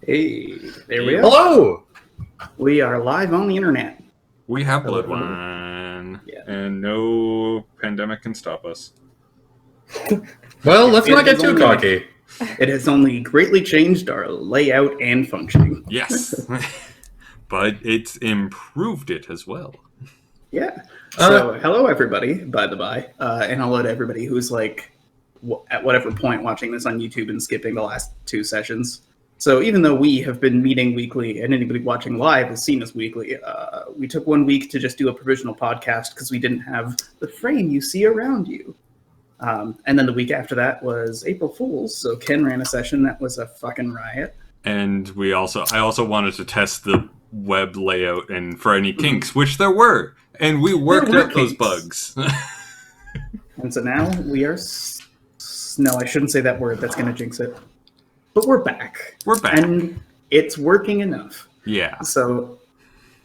Hey, there we are. Hello! We are live on the internet. We have Hello, Bloodwine, yeah. and no pandemic can stop us. Well, let's It not get is too only- cocky. It has only greatly changed our layout and functioning. Yes, but it's improved it as well. Yeah. So, hello everybody, by the by, and hello to everybody who's like, at whatever point watching this on YouTube and skipping the last 2 sessions. So even though we have been meeting weekly, and anybody watching live has seen us weekly, we took 1 week to just do a provisional podcast because we didn't have the frame you see around you. And then the week after that was April Fool's, so Ken ran a session that was a fucking riot. And I also wanted to test the web layout and for any kinks, which there were, and we worked out those bugs. And so now we are... No, I shouldn't say that word. That's going to jinx it. But we're back. We're back. And it's working enough. Yeah. So,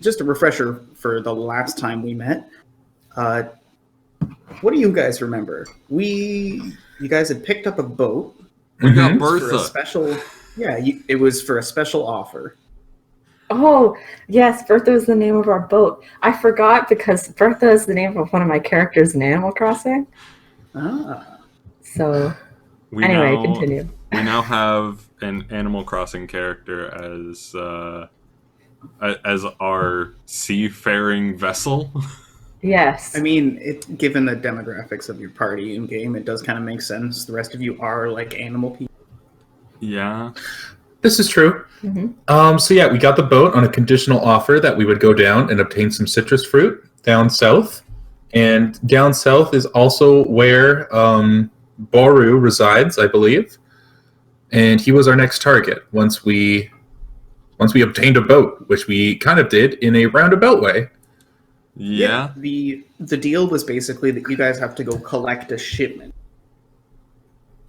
just a refresher for the last time we met. What do you guys remember? You guys had picked up a boat. We got For a Bertha. special... Yeah, it was for a special offer. Oh, yes, Bertha is the name of our boat. I forgot because Bertha is the name of one of my characters in Animal Crossing. Ah. So, Anyway, continue. We now have an Animal Crossing character as our seafaring vessel. Yes. I mean, given the demographics of your party in game, it does kind of make sense. The rest of you are like animal people. Yeah. This is true. Mm-hmm. So yeah, we got the boat on a conditional offer that we would go down and obtain some citrus fruit down south. And down south is also where Boru resides, I believe. And he was our next target once we obtained a boat, which we kind of did in a roundabout way. Yeah. The deal was basically that you guys have to go collect a shipment.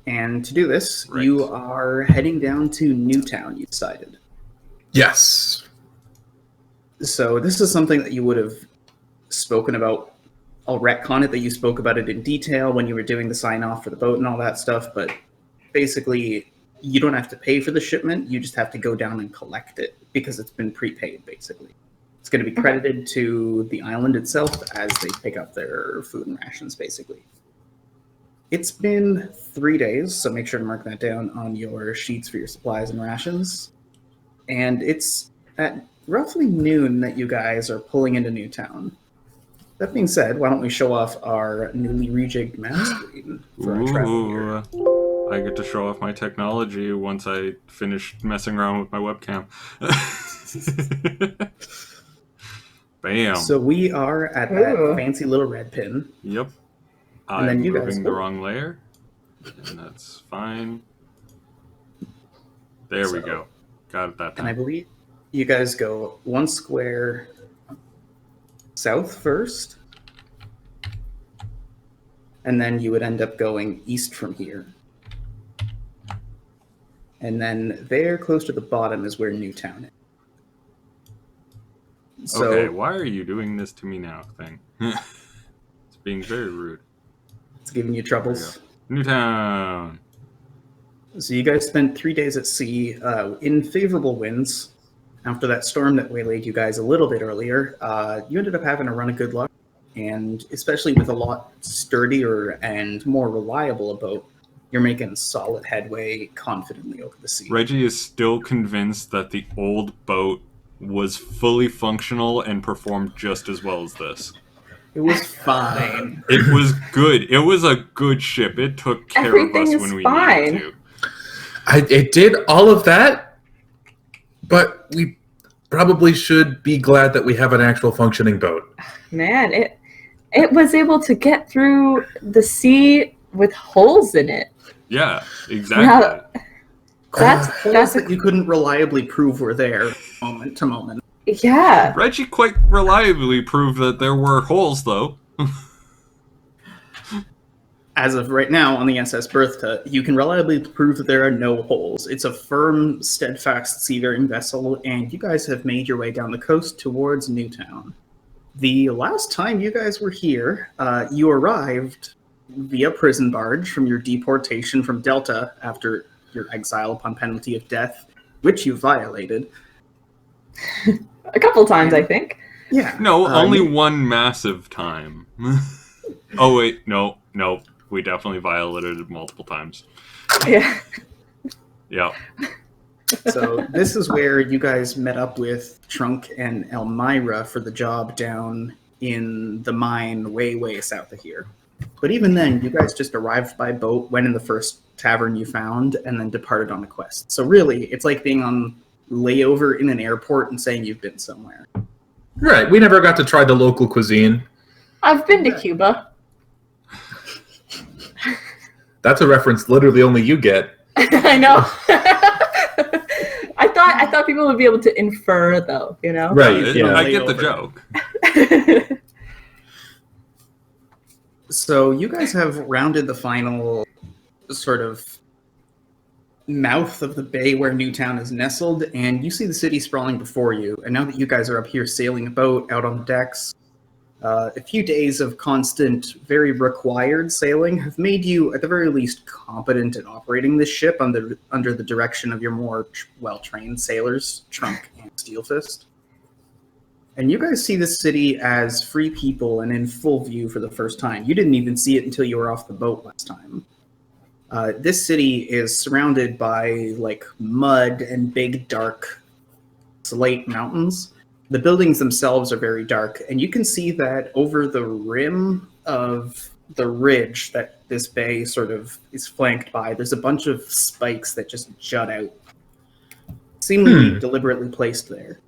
And to do this, Right. you are heading down to Newtown, you decided. Yes. So this is something that you would have spoken about. I'll retcon it that you spoke about it in detail when you were doing the sign-off for the boat and all that stuff, but basically, you don't have to pay for the shipment, you just have to go down and collect it, because it's been prepaid, basically. It's going to be credited to the island itself as they pick up their food and rations, basically. It's been 3 days, so make sure to mark that down on your sheets for your supplies and rations. And it's at roughly noon that you guys are pulling into Newtown. That being said, why don't we show off our newly rejigged map screen for our travel here. Ooh, I get to show off my technology once I finish messing around with my webcam. Bam. So we are at that fancy little red pin. Yep. And then I'm you guys moving the go. wrong layer, and that's fine. There we So- go. Got it that And I time. believe you guys go 1 square south first. And then you would end up going east from here. And then there, close to the bottom, is where Newtown is. So, Okay, why are you doing this to me now, thing? It's being very rude. it's giving you troubles. Newtown. So you guys spent 3 days at sea in favorable winds. After that storm that waylaid you guys a little bit earlier, you ended up having a run of good luck. And especially with a lot sturdier and more reliable a boat, you're making solid headway confidently over the sea. Reggie is still convinced that the old boat was fully functional and performed just as well as this. It was fine. It was good. It was a good ship. It took care Everything of us is when we fine. needed to. It did all of that, but we probably should be glad that we have an actual functioning boat. Man, it was able to get through the sea with holes in it. Yeah, exactly. Now, that's Holes that you couldn't reliably prove were there moment to moment. yeah. Reggie quite reliably proved that there were holes, though. As of right now on the SS Bertha, you can reliably prove that there are no holes. It's a firm, steadfast seafaring vessel, and you guys have made your way down the coast towards Newtown. The last time you guys were here, you arrived via prison barge from your deportation from Delta after your exile upon penalty of death which you violated. A couple times, I think. Yeah. No, only one massive time. Oh wait, no. We definitely violated it multiple times. Yeah. Yeah. So this is where you guys met up with Trunk and Elmira for the job down in the mine way south of here. But even then, you guys just arrived by boat, went in the first tavern you found, and then departed on a quest. So really, it's like being on layover in an airport and saying you've been somewhere. Right. We never got to try the local cuisine. I've been to Cuba. That's a reference literally only you get. I know. I thought people would be able to infer, though, you know? Right. Yeah. I get the joke. So you guys have rounded the final sort of mouth of the bay where Newtown is nestled, and you see the city sprawling before you. And now that you guys are up here sailing a boat out on the decks, a few days of constant, very required sailing have made you, at the very least, competent in operating this ship under the direction of your more well-trained sailors, Trunk and Steelfist. And you guys see this city as free people and in full view for the first time. You didn't even see it until you were off the boat last time. This city is surrounded by mud and big dark slate mountains. The buildings themselves are very dark, and you can see that over the rim of the ridge that this bay sort of is flanked by, there's a bunch of spikes that just jut out, seemingly deliberately placed there.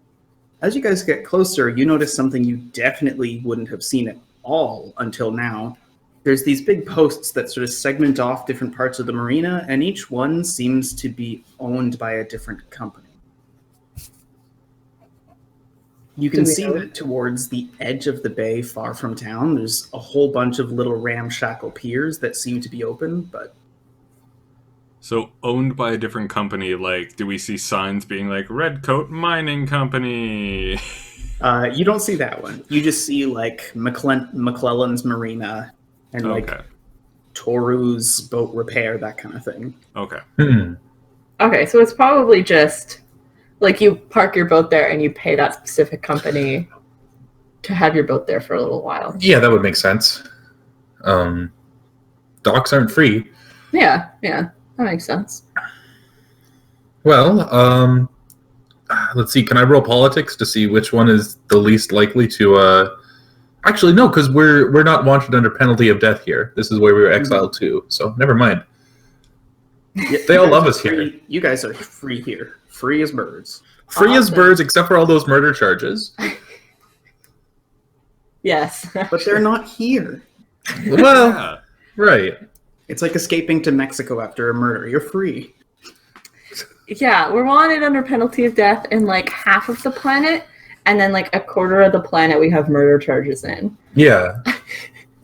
As you guys get closer, you notice something you definitely wouldn't have seen at all until now. There's these big posts that sort of segment off different parts of the marina, and each one seems to be owned by a different company. You can see that towards the edge of the bay, far from town, there's a whole bunch of little ramshackle piers that seem to be open, but... So, owned by a different company, do we see signs being Redcoat Mining Company? You don't see that one. You just see, McClellan's Marina and, Okay. Toru's Boat Repair, that kind of thing. Okay. Okay, so it's probably just... you park your boat there and you pay that specific company to have your boat there for a little while. Yeah, that would make sense. Docks aren't free. Yeah, that makes sense. Well, let's see. Can I roll politics to see which one is the least likely to... Actually, no, because we're not wanted under penalty of death here. This is where we were exiled to, so never mind. Yeah, they all love us here. You guys are free here. Free as birds. Free as birds, except for all those murder charges. Yes. But they're not here. Well, Yeah. right. It's like escaping to Mexico after a murder. You're free. Yeah, we're wanted under penalty of death in half of the planet, and then a quarter of the planet we have murder charges in. Yeah.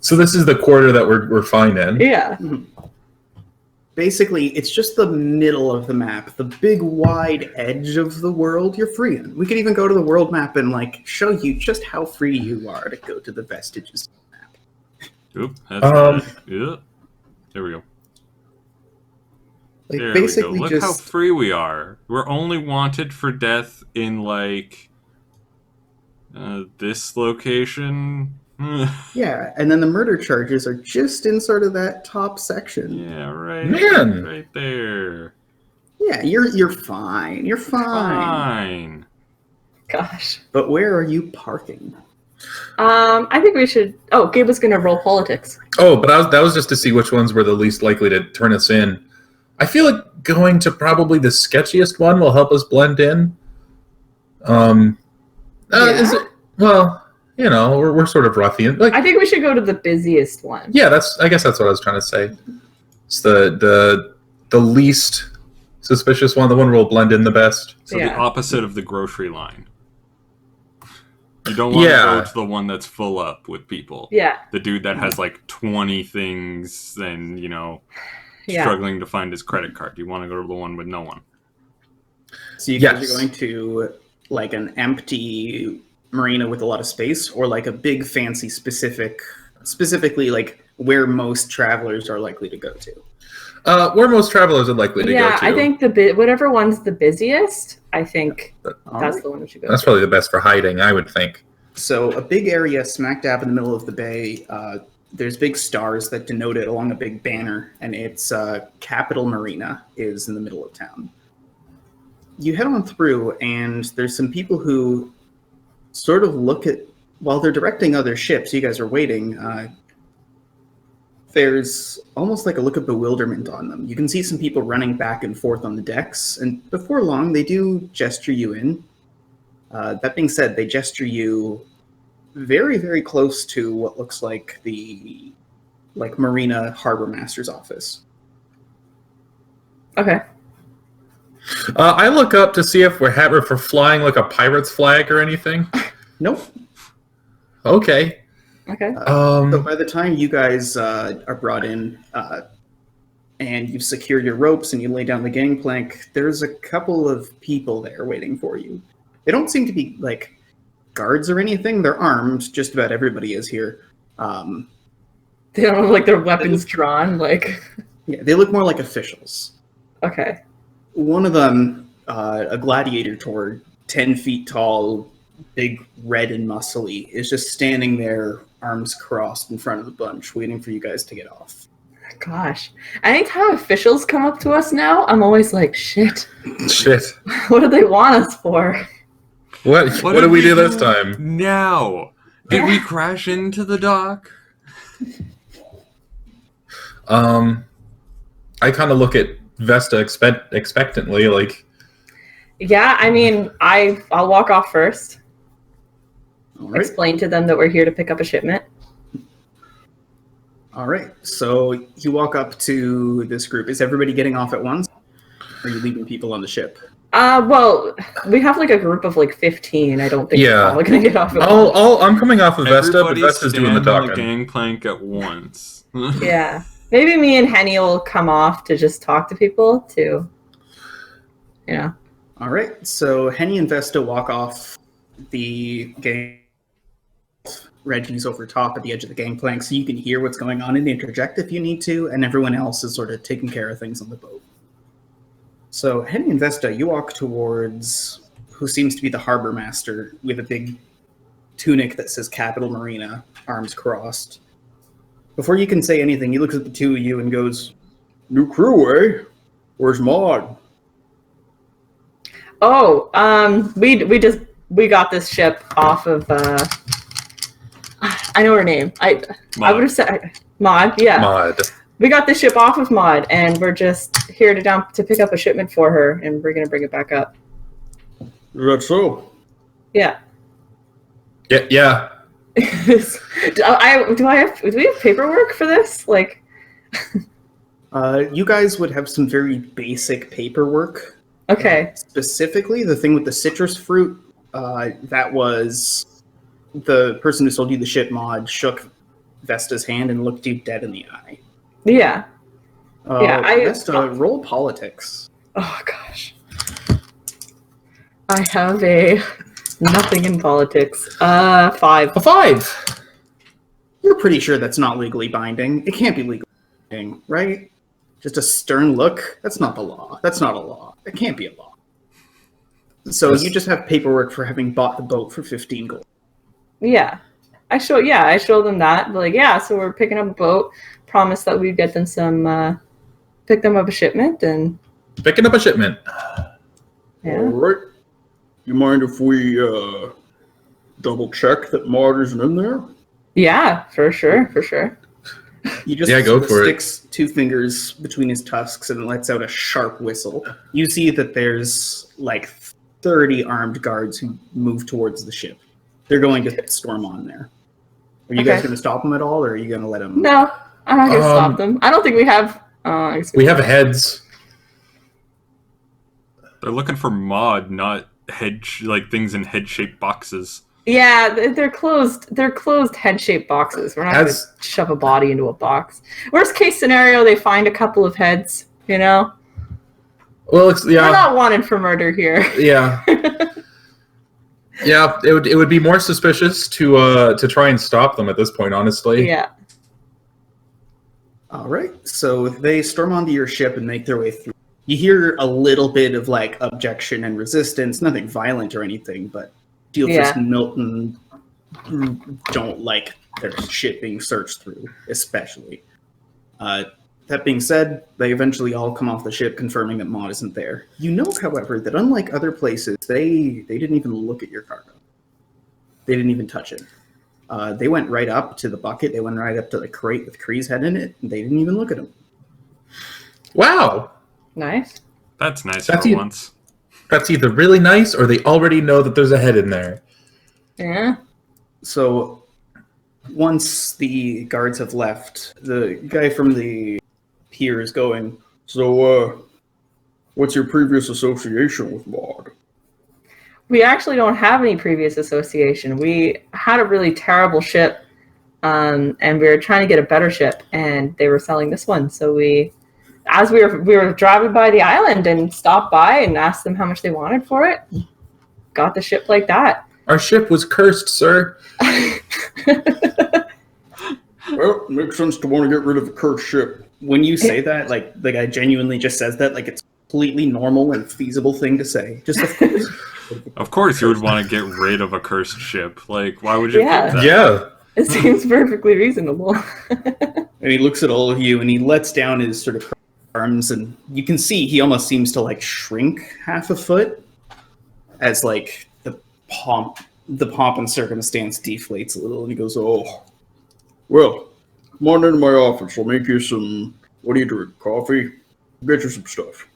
So this is the quarter that we're fine in. Yeah. Mm-hmm. Basically, it's just the middle of the map, the big wide edge of the world you're free in. We could even go to the world map and show you just how free you are to go to the vestiges of the map. Oop, that's yeah. There we go. There basically we go. Look how free we are. We're only wanted for death in this location. Yeah, and then the murder charges are just in sort of that top section. Yeah, right. Man. Right there. Yeah, you're fine. You're fine. Gosh. But where are you parking? I think we should... Oh, Gabe was going to roll politics. Oh, but that was just to see which ones were the least likely to turn us in. I feel like going to probably the sketchiest one will help us blend in. Is it... Well... we're sort of ruffian. I think we should go to the busiest one. Yeah, I guess that's what I was trying to say. It's the least suspicious one, the one we'll blend in the best. So the opposite of the grocery line. You don't want to go to the one that's full up with people. Yeah. The dude that has 20 things and, struggling to find his credit card. You want to go to the one with no one. So you guys are going to an empty marina with a lot of space, or a big fancy specifically where most travelers are likely to go to? Where most travelers are likely to go Yeah, to. I think whatever one's the busiest, I think that's the one we should go That's to. probably the best for hiding, I would think. So a big area smack dab in the middle of the bay, there's big stars that denote it along a big banner, and it's Capital Marina is in the middle of town. You head on through, and there's some people who sort of look at, while they're directing other ships, you guys are waiting, there's almost like a look of bewilderment on them. You can see some people running back and forth on the decks, and before long, they do gesture you in. That being said, they gesture you very, very close to what looks like the Marina Harbor Master's office. Okay. I look up to see if we're flying like a pirate's flag or anything. Nope. Okay. Okay. So by the time you guys are brought in and you've secured your ropes and you lay down the gangplank, there's a couple of people there waiting for you. They don't seem to be like guards or anything. They're armed. Just about everybody is here. They don't have like their weapons drawn. Like. Yeah, they look more like officials. Okay. One of them, a gladiator toward 10 feet tall, big, red and muscly, is just standing there, arms crossed in front of the bunch, waiting for you guys to get off. Gosh. Anytime officials come up to us now, I'm always like, shit. Shit. What do they want us for? What did we do this time? Now, did we crash into the dock? I kind of look at Vesta expectantly, like. Yeah, I mean, I'll walk off first. All right. Explain to them that we're here to pick up a shipment. All right. So you walk up to this group. Is everybody getting off at once? Or are you leaving people on the ship? Well, we have like a group of like 15. I don't think we're all gonna get off at once. I'm coming off of Vesta, but Everybody Vesta's doing the stand on docking. gangplank at once. Yeah. Maybe me and Henny will come off to just talk to people too. You know. All right. So Henny and Vesta walk off the gang. Reggie's over top at the edge of the gangplank, so you can hear what's going on and interject if you need to, and everyone else is sort of taking care of things on the boat. So Henny and Vesta, you walk towards who seems to be the harbor master with a big tunic that says Capital Marina, arms crossed. Before you can say anything, he looks at the two of you and goes, "New crew, eh? Where's Maud?" Oh, we got this ship off of I know her name. I would have said Maud. Yeah. Maud. We got this ship off of Maud, and we're just here to pick up a shipment for her, and we're gonna bring it back up. Is that so? Yeah. Yeah. Do we have paperwork for this? Like. You guys would have some very basic paperwork. Okay. Specifically, the thing with the citrus fruit, that was the person who sold you the ship, Maud, shook Vesta's hand and looked you dead in the eye. Yeah. Vesta, roll politics. Oh, gosh. I have a nothing in politics. 5. A 5. You're pretty sure that's not legally binding. It can't be legally binding, right? Just a stern look? That's not the law. That's not a law. It can't be a law. So you just have paperwork for having bought the boat for 15 gold. Yeah. I show them that. Like, yeah, so we're picking up a boat. Promise that we'd get them some, pick them up a shipment, and... Picking up a shipment. Yeah. All right. You mind if we double check that Maud isn't in there? Yeah, for sure. He just go for it. sticks 2 fingers between his tusks and lets out a sharp whistle. You see that there's like 30 armed guards who move towards the ship. They're going to storm on there. Are you guys going to stop them at all, or are you going to let them? No, I'm not going to stop them. I don't think we have... we have heads. They're looking for Maud, not things in head-shaped boxes. Yeah, they're closed. They're closed head-shaped boxes. We're not going to shove a body into a box. Worst case scenario, they find a couple of heads. You know. Well, we're not wanted for murder here. Yeah. Yeah, it would be more suspicious to try and stop them at this point, honestly. Yeah. All right, so they storm onto your ship and make their way through. You hear a little bit of like objection and resistance, nothing violent or anything, but Steelfist and Milton don't like their ship being searched through, especially. That being said, they eventually all come off the ship, confirming that Maud isn't there. You know, however, that unlike other places, they didn't even look at your cargo. They didn't even touch it. They went right up to the bucket. They went right up to the crate with Kree's head in it, and they didn't even look at him. Wow. Nice. That's nice That's for once. That's either really nice or they already know that there's a head in there. Yeah. So once the guards have left, the guy from the pier is going, so, what's your previous association with Maud? We actually don't have any previous association. We had a really terrible ship, and we were trying to get a better ship, and they were selling this one. So we were driving by the island and stopped by and asked them how much they wanted for it. Got the ship like that. Our ship was cursed, sir. Well, it makes sense to want to get rid of a cursed ship. When you say that, like, the guy genuinely just says that, like it's a completely normal and feasible thing to say. Just of course. Of course you would want to get rid of a cursed ship. Like, why would you Yeah. think that? Yeah. It seems perfectly reasonable. And he looks at all of you and he lets down his sort of arms, and you can see he almost seems to like shrink half a foot as like the pomp and circumstance deflates a little, and he goes, "Oh, well, come on into my office. I'll make you some. What do you drink? Coffee? I'll get you some stuff.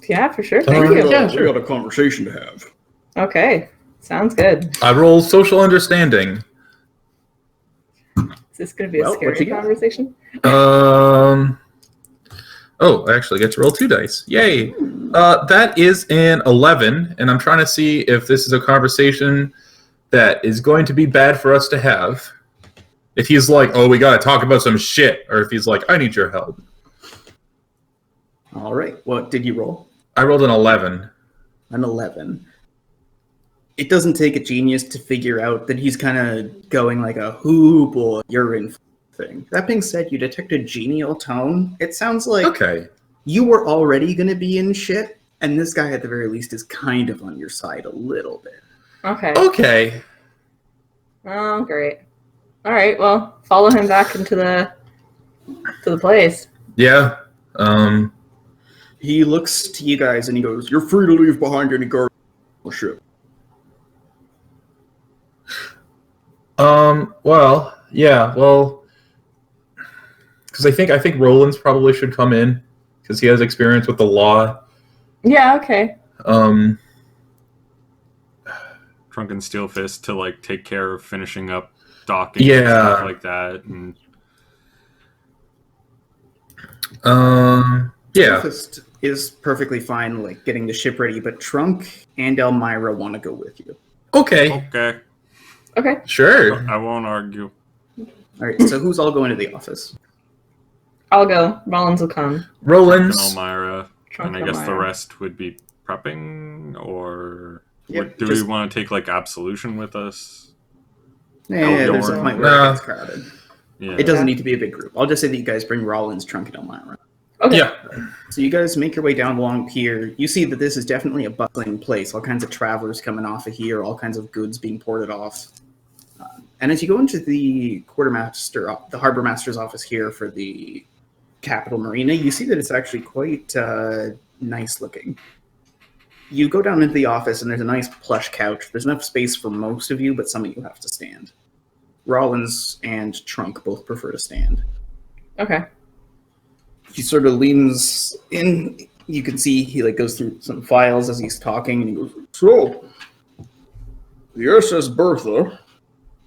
Yeah, for sure. Thank you. Yeah, We sure. got a conversation to have." Okay. Sounds good. I roll social understanding. Is this going to be a Well, what scary you got? conversation? Oh, I actually get to roll 2 dice. Yay! That is an 11, and I'm trying to see if this is a conversation that is going to be bad for us to have. If he's like, "Oh, we gotta talk about some shit," or if he's like, "I need your help." All right. What did you roll? I rolled an 11. An 11. It doesn't take a genius to figure out that he's kind of going like a "whoo boy, you're in" thing. That being said, you detect a genial tone. It sounds like Okay. you were already going to be in shit, and this guy at the very least is kind of on your side a little bit. Okay. Okay. Oh, great. All right. Well, follow him back into the place. Yeah. He looks to you guys and he goes, "You're free to leave behind any guard on the ship." Well, yeah, well, because I think Roland's probably should come in because he has experience with the law. Yeah. Okay. Drunken Steelfist to like take care of finishing up docking and Yeah. stuff like that. And Yeah. Fist is perfectly fine, like getting the ship ready, but Trunk and Elmira want to go with you. Okay. okay, Okay. Sure. I won't argue. All right, so who's all going to the office? I'll go. Rollins will come. Roland's. Elmira, Trunk and I guess the Elmira. rest would be prepping, or Yep, do just- we want to take like Absolution with us? Yeah, there's a Eldorn. point where Nah. it gets crowded. Yeah. It doesn't Yeah. need to be a big group. I'll just say that you guys bring Rollins, Trunk, and Elmira. Okay. Yeah. So you guys make your way down the long pier. You see that this is definitely a bustling place. All kinds of travelers coming off of here, all kinds of goods being ported off. And as you go into the the harbor master's office here for the capital marina, you see that it's actually quite nice looking. You go down into the office and there's a nice plush couch. There's enough space for most of you, but some of you have to stand. Rollins and Trunk both prefer to stand. Okay. He sort of leans in. You can see he like goes through some files as he's talking, and he goes, "So, the SS Bertha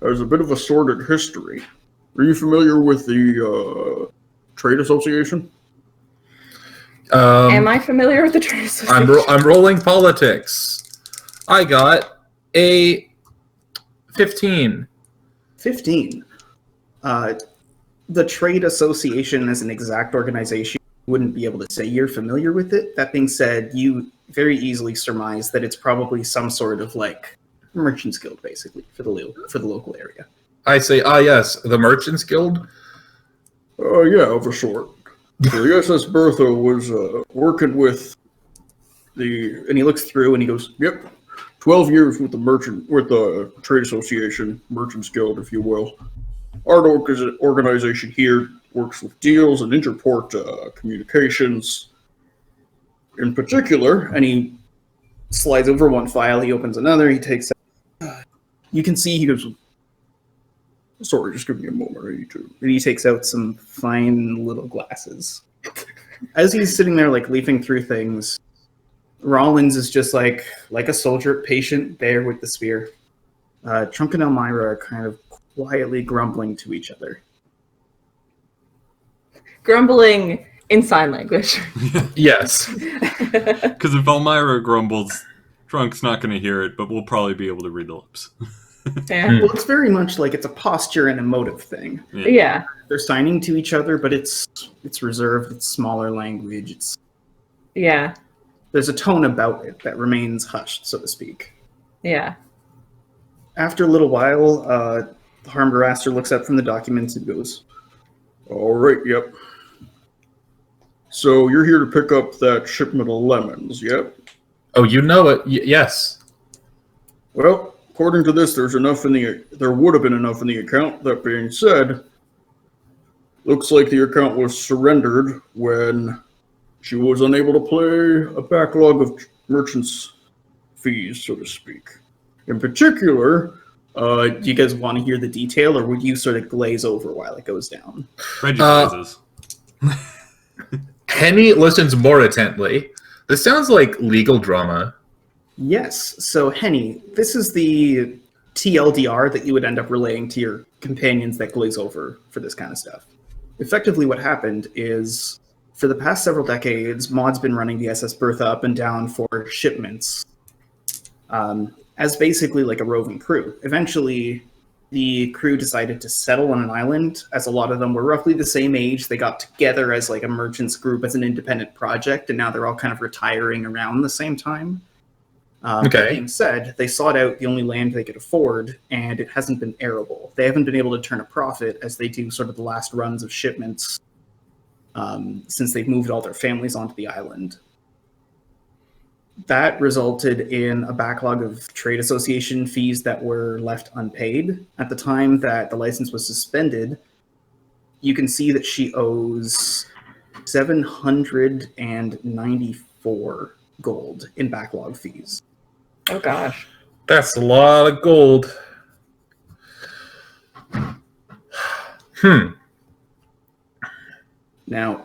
has a bit of a sordid history. Are you familiar with the trade association?" Am I familiar with the trade association? I'm rolling politics. I got a 15. 15. The trade association as an exact organization, you wouldn't be able to say you're familiar with it. That being said, you very easily surmise that it's probably some sort of like merchants guild, basically, for the local area. I say, yes, the Merchants Guild. Yeah, of a sort. So the SS Bertha was working with the, And he looks through and he goes, yep, 12 years with the trade association, Merchants Guild, if you will. Our organization here works with deals and interport communications. In particular, and he slides over one file, he opens another, he takes you can see he goes, sorry, just give me a moment, I need to. and he takes out some fine little glasses. As he's sitting there, like, leafing through things, Rollins is just like a soldier, patient there with the spear. Trunk and Elmira are kind of quietly grumbling to each other. Grumbling in sign language. Yes. Because if Elmira grumbles, Trunk's not going to hear it, but we'll probably be able to read the lips. Yeah. Well, it's very much like it's a posture and emotive thing. Yeah. They're signing to each other, but it's reserved, it's smaller language, Yeah. there's a tone about it that remains hushed, so to speak. Yeah. After a little while, the Harmbaraster looks up from the documents and goes, All right, yep. So you're here to pick up that shipment of lemons, yep? Oh, you know it. Yes. Well, according to this, there would have been enough in the account. That being said, looks like the account was surrendered when she was unable to pay a backlog of merchants' fees, so to speak. In particular, do you guys want to hear the detail, or would you sort of glaze over while it goes down? Reggie blazes. Henny listens more attentively. This sounds like legal drama. Yes. So, Henny, this is the TLDR that you would end up relaying to your companions that glaze over for this kind of stuff. Effectively, what happened is, for the past several decades, Maud's been running the SS Bertha up and down for shipments as basically like a roving crew. Eventually, the crew decided to settle on an island, as a lot of them were roughly the same age. They got together as like a merchants group, as an independent project, and now they're all kind of retiring around the same time. That being said, they sought out the only land they could afford, and it hasn't been arable. They haven't been able to turn a profit as they do sort of the last runs of shipments since they've moved all their families onto the island. That resulted in a backlog of trade association fees that were left unpaid. At the time that the license was suspended, you can see that she owes 794 gold in backlog fees. Oh gosh. That's a lot of gold. Now,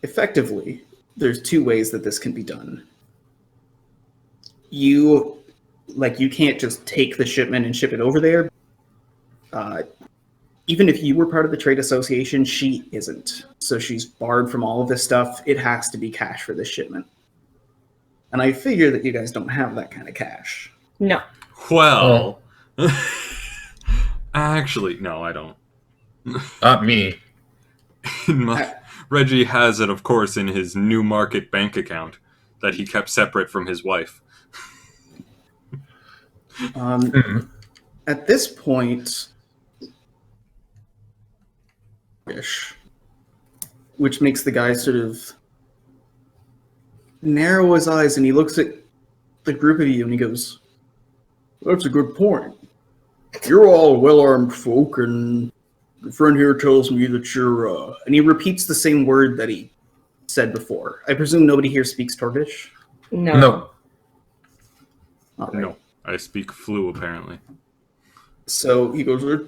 effectively, there's two ways that this can be done. You can't just take the shipment and ship it over there. Even if you were part of the trade association, she isn't. So she's barred from all of this stuff. It has to be cash for this shipment. And I figure that you guys don't have that kind of cash. No. Well, actually, no, I don't. Not me. Reggie has it, of course, in his New Market bank account that he kept separate from his wife. At this point, which makes the guy sort of narrow his eyes, and he looks at the group of you and he goes, That's a good point. You're all well-armed folk, and your friend here tells me that you're... and he repeats the same word that he said before. I presume nobody here speaks Torgish? No. All right. No, I speak flu, apparently. So He goes, it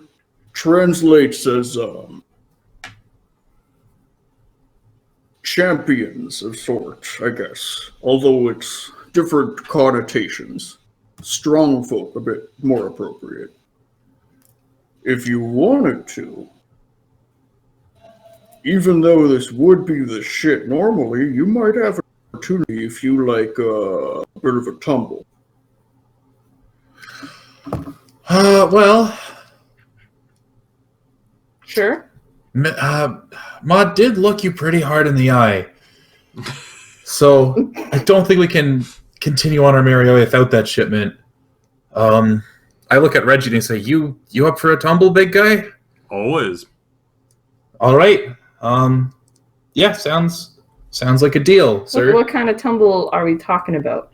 translates as champions of sorts, I guess. Although it's different connotations. Strong folk, a bit more appropriate. If you wanted to, even though this would be the shit normally, you might have an opportunity if you like a bit of a tumble. Well, Sure. Maud did look you pretty hard in the eye. So I don't think we can continue on our merry way without that shipment. I look at Reggie and say, You up for a tumble, big guy? Always. All right. Yeah, sounds like a deal, sir. What kind of tumble are we talking about?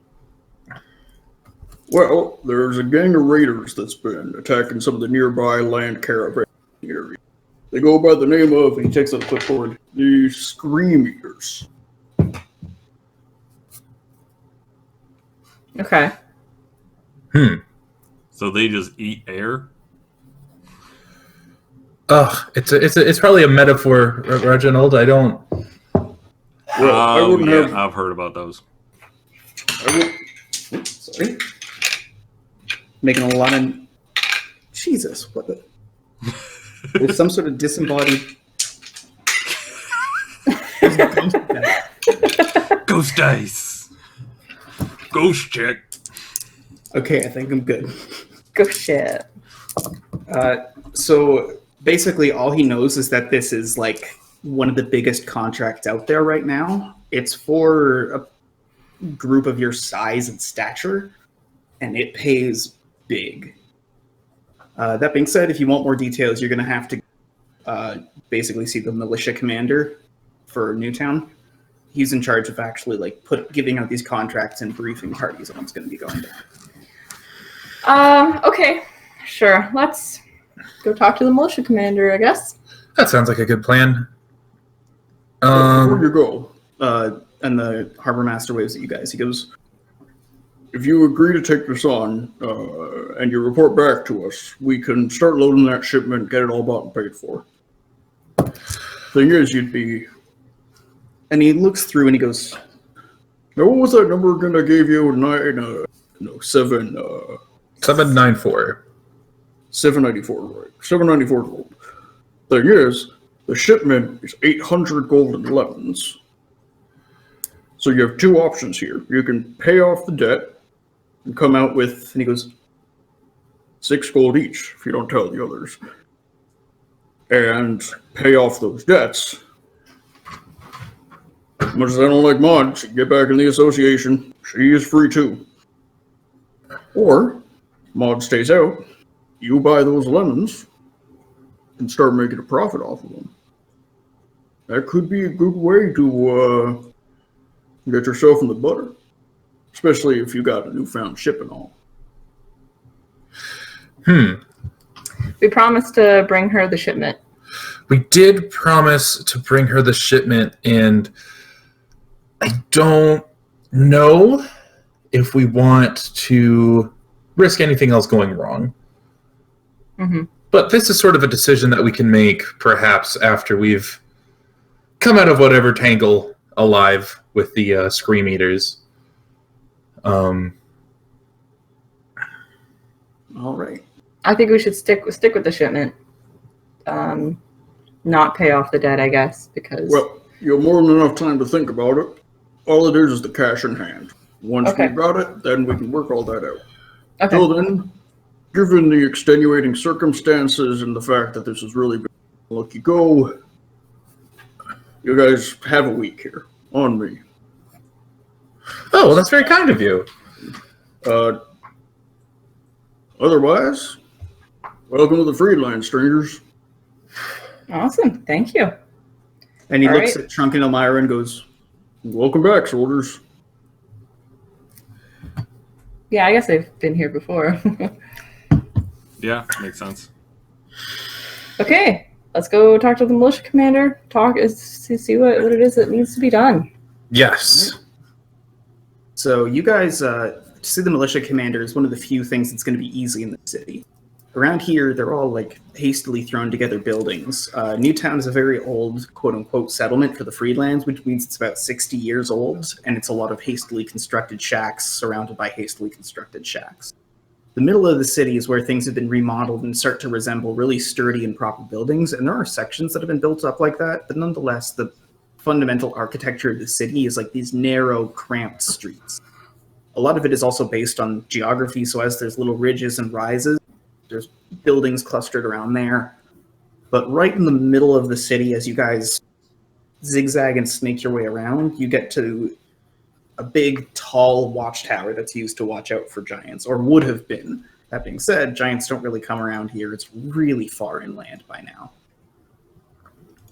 Well, there's a gang of raiders that's been attacking some of the nearby land caravan areas. They go by the name of, and he takes out a clipboard, the Scream Eaters. Okay. So they just eat air? It's probably a metaphor, Reginald. I don't. Well, I wouldn't have. I've heard about those. Sorry. Making a lot of... Jesus, what the... There's some sort of disembodied... Ghost dice! Ghost check! Okay, I think I'm good. Go shit. So basically all he knows is that this is like one of the biggest contracts out there right now. It's for a group of your size and stature, and it pays big. That being said, if you want more details, you're going to have to basically see the militia commander for Newtown. He's in charge of actually like giving out these contracts and briefing parties on what's going to be going down. Okay. Sure. Let's go talk to the militia commander, I guess. That sounds like a good plan. Before you go, And the harbor master waves at you guys. He goes, if you agree to take this on and you report back to us, we can start loading that shipment, get it all bought and paid for. Thing is, you'd be... and he looks through and he goes, Now, what was that number again I gave you? 794. 794, right. 794 gold. Thing is, the shipment is 800 golden lemons. So you have two options here. You can pay off the debt and come out with, and he goes, 6 gold each, if you don't tell the others. And pay off those debts. As much as I don't like Maud, she can get back in the association. She is free too. Or, Maud stays out, you buy those lemons, and start making a profit off of them. That could be a good way to get yourself in the butter. Especially if you got a newfound ship and all. We promised to bring her the shipment. We did promise to bring her the shipment, and I don't know if we want to risk anything else going wrong. Mm-hmm. But this is sort of a decision that we can make perhaps after we've come out of whatever tangle alive with the Scream Eaters. all right. I think we should stick with the shipment. Not pay off the debt, I guess, because... Well, you have more than enough time to think about it. All it is the cash in hand. Once Okay. we've got it, then we can work all that out. Okay. Till then, given the extenuating circumstances and the fact that this has really been a lucky go, you guys have a week here on me. Oh, well, that's very kind of you. Otherwise, welcome to the Freeland, strangers. Awesome. Thank you. And he All looks right. at Trunk and Elmira and goes, Welcome back, soldiers. Yeah, I guess they've been here before. Yeah, makes sense. Okay. Let's go talk to the militia commander. See what it is that needs to be done. Yes. so you guys, to see the militia commander is one of the few things that's going to be easy in the city. Around here, they're all like hastily thrown together buildings. Newtown is a very old, quote-unquote, settlement for the Freelands, which means it's about 60 years old, and it's a lot of hastily constructed shacks surrounded by hastily constructed shacks. The middle of the city is where things have been remodeled and start to resemble really sturdy and proper buildings, and there are sections that have been built up like that, but nonetheless, the fundamental architecture of the city is like these narrow, cramped streets. A lot of it is also based on geography, so as there's little ridges and rises, there's buildings clustered around there. But right in the middle of the city, as you guys zigzag and snake your way around, you get to a big, tall watchtower that's used to watch out for giants, or would have been. That being said, giants don't really come around here. It's really far inland by now.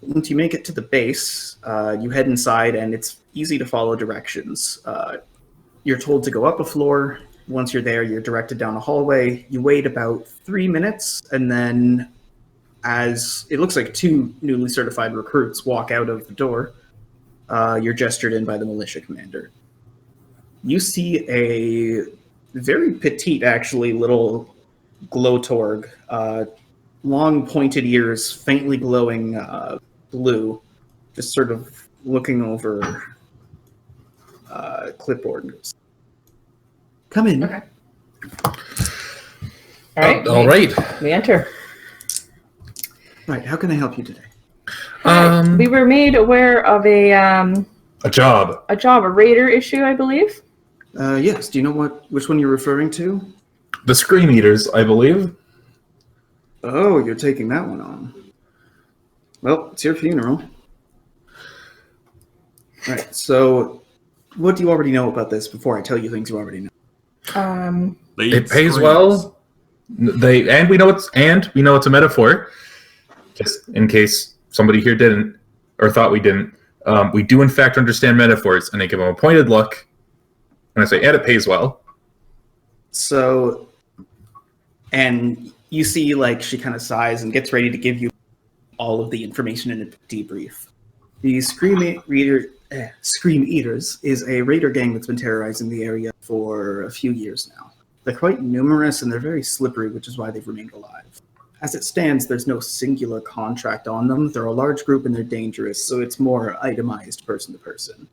Once you make it to the base, you head inside, and it's easy to follow directions. You're told to go up a floor. Once you're there, you're directed down a hallway. You wait about 3 minutes, and then as it looks like 2 newly certified recruits walk out of the door, you're gestured in by the militia commander. You see a very petite, actually, little glowtorg, long pointed ears, faintly glowing blue, just sort of looking over clipboard and goes, "Come in." Okay. All right. We enter. Right, how can I help you today? We were made aware of a job. A raider issue, I believe. Yes, do you know which one you're referring to? The Scream Eaters, I believe. Oh, you're taking that one on. Well, it's your funeral. Right, so what do you already know about this before I tell you things you already know? It pays well. We know it's a metaphor. Just in case somebody here didn't or thought we didn't. We do in fact understand metaphors, and they give them a pointed look. And I say, and it pays well. So, and you see, like, she kind of sighs and gets ready to give you all of the information in a debrief. The Scream Eaters is a raider gang that's been terrorizing the area for a few years now. They're quite numerous and they're very slippery, which is why they've remained alive. As it stands, there's no singular contract on them. They're a large group and they're dangerous, so it's more itemized person to person.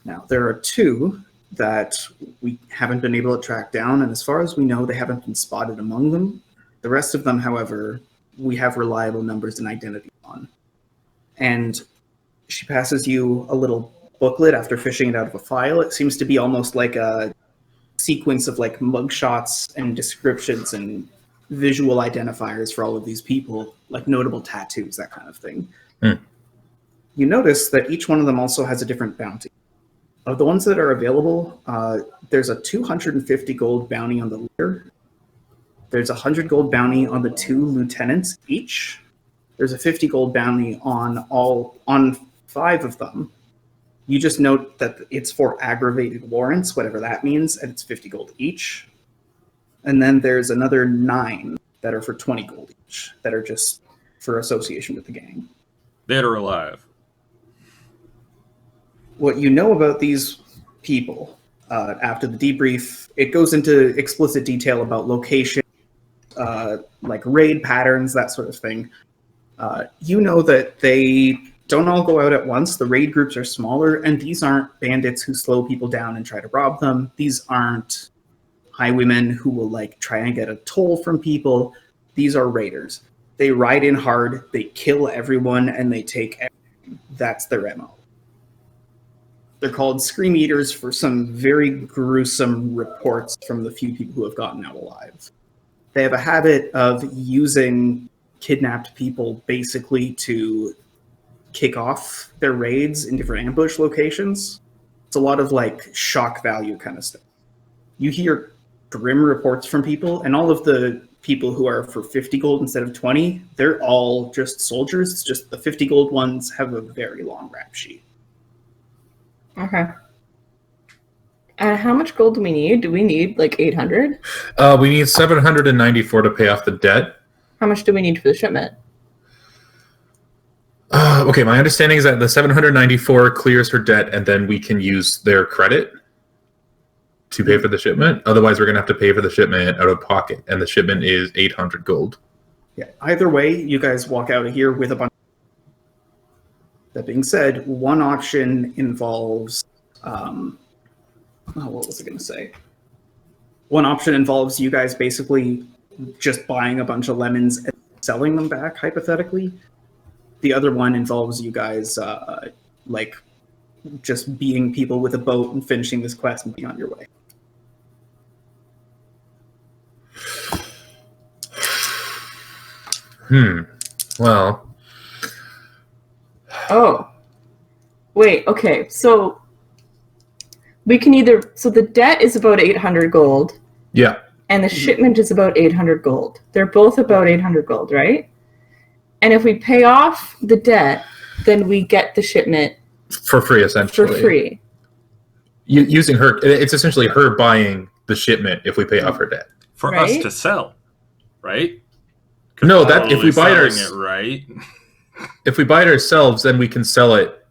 Now, there are 2 that we haven't been able to track down, and as far as we know, they haven't been spotted among them. The rest of them, however, we have reliable numbers and identity on. And she passes you a little booklet after fishing it out of a file. It seems to be almost like a sequence of like mugshots and descriptions and visual identifiers for all of these people, like notable tattoos, that kind of thing. You notice that each one of them also has a different bounty. Of the ones that are available, there's a 250 gold bounty on the leader. There's a 100 gold bounty on the 2 lieutenants each. There's a 50 gold bounty on 5 of them. You just note that it's for aggravated warrants, whatever that means, and it's 50 gold each. And then there's another 9 that are for 20 gold each, that are just for association with the gang. Dead or alive. What you know about these people, after the debrief, it goes into explicit detail about location, like raid patterns, that sort of thing. You know that they don't all go out at once. The raid groups are smaller, and these aren't bandits who slow people down and try to rob them. These aren't highwaymen who will like try and get a toll from people. These are raiders. They ride in hard, they kill everyone, and they take everything. That's their MO. They're called Scream Eaters for some very gruesome reports from the few people who have gotten out alive. They have a habit of using kidnapped people basically to kick off their raids in different ambush locations. It's a lot of like shock value kind of stuff. You hear grim reports from people, and all of the people who are for 50 gold instead of 20, they're all just soldiers. It's just the 50 gold ones have a very long rap sheet. Okay. How much gold do we need? Do we need like 800? We need 794 to pay off the debt. How much do we need for the shipment? Okay, my understanding is that the 794 clears her debt, and then we can use their credit to pay for the shipment. Otherwise, we're going to have to pay for the shipment out of pocket, and the shipment is 800 gold. Yeah. Either way, you guys walk out of here with a bunch. That being said, one option involves, what was I going to say? One option involves you guys basically just buying a bunch of lemons and selling them back, hypothetically. The other one involves you guys, like, just being people with a boat and finishing this quest and being on your way. Well. Oh. Wait, okay. So we can either... So the debt is about 800 gold. Yeah. And the shipment is about 800 gold. They're both about 800 gold, right? And if we pay off the debt, then we get the shipment for free, essentially. for free. Using her, it's essentially her buying the shipment if we pay off her debt. For us to sell, right? No, that if we buy it, it right. If we buy it ourselves, then we can sell it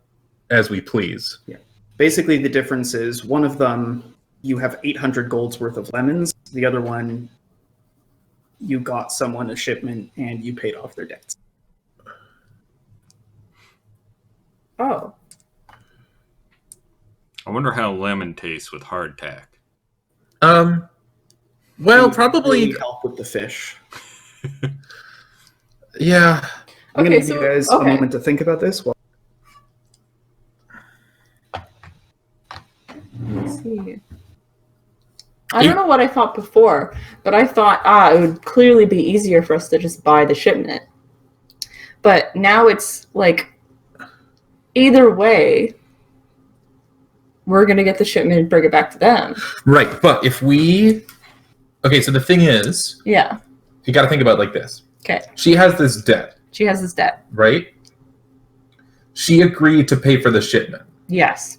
as we please. Yeah. Basically, the difference is one of them you have 800 golds worth of lemons. The other one, you got someone a shipment and you paid off their debts. Oh. I wonder how lemon tastes with hardtack. Well, And probably really help with the fish. Yeah. I'm going to give you guys a moment to think about this. Let's see. I don't know what I thought before, but I thought it would clearly be easier for us to just buy the shipment. But now it's like, either way, we're going to get the shipment and bring it back to them. Right, but if we... Okay, so the thing is... Yeah. You got to think about it like this. Okay. She has this debt. She has this debt. Right? She agreed to pay for the shipment. Yes.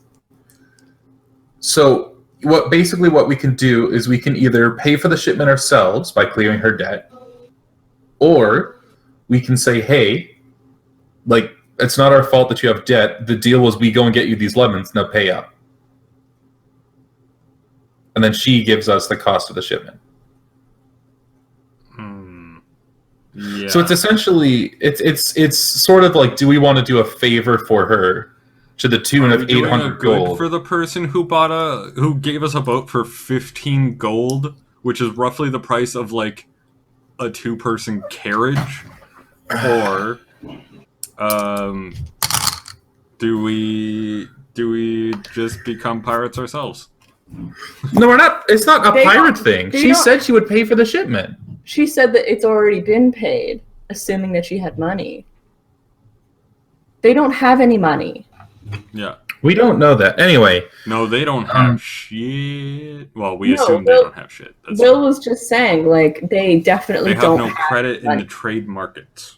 So what we can do is we can either pay for the shipment ourselves by clearing her debt, or we can say, hey, like, it's not our fault that you have debt. The deal was we go and get you these lemons, now pay up. And then she gives us the cost of the shipment. Yeah. So it's essentially, it's sort of like, do we want to do a favor for her to the tune of 800 gold? For the person who who gave us a boat for 15 gold, which is roughly the price of like a 2-person carriage, or do we just become pirates ourselves? No, we're not. It's not a pirate thing. She don't- said she would pay for the shipment. She said that it's already been paid, assuming that she had money. They don't have any money. Yeah. We don't know that. Anyway. No, they don't have shit. Well, we assume Will, they don't have shit. That's Will was just saying, like, they definitely they have don't no have credit money. in the trade markets.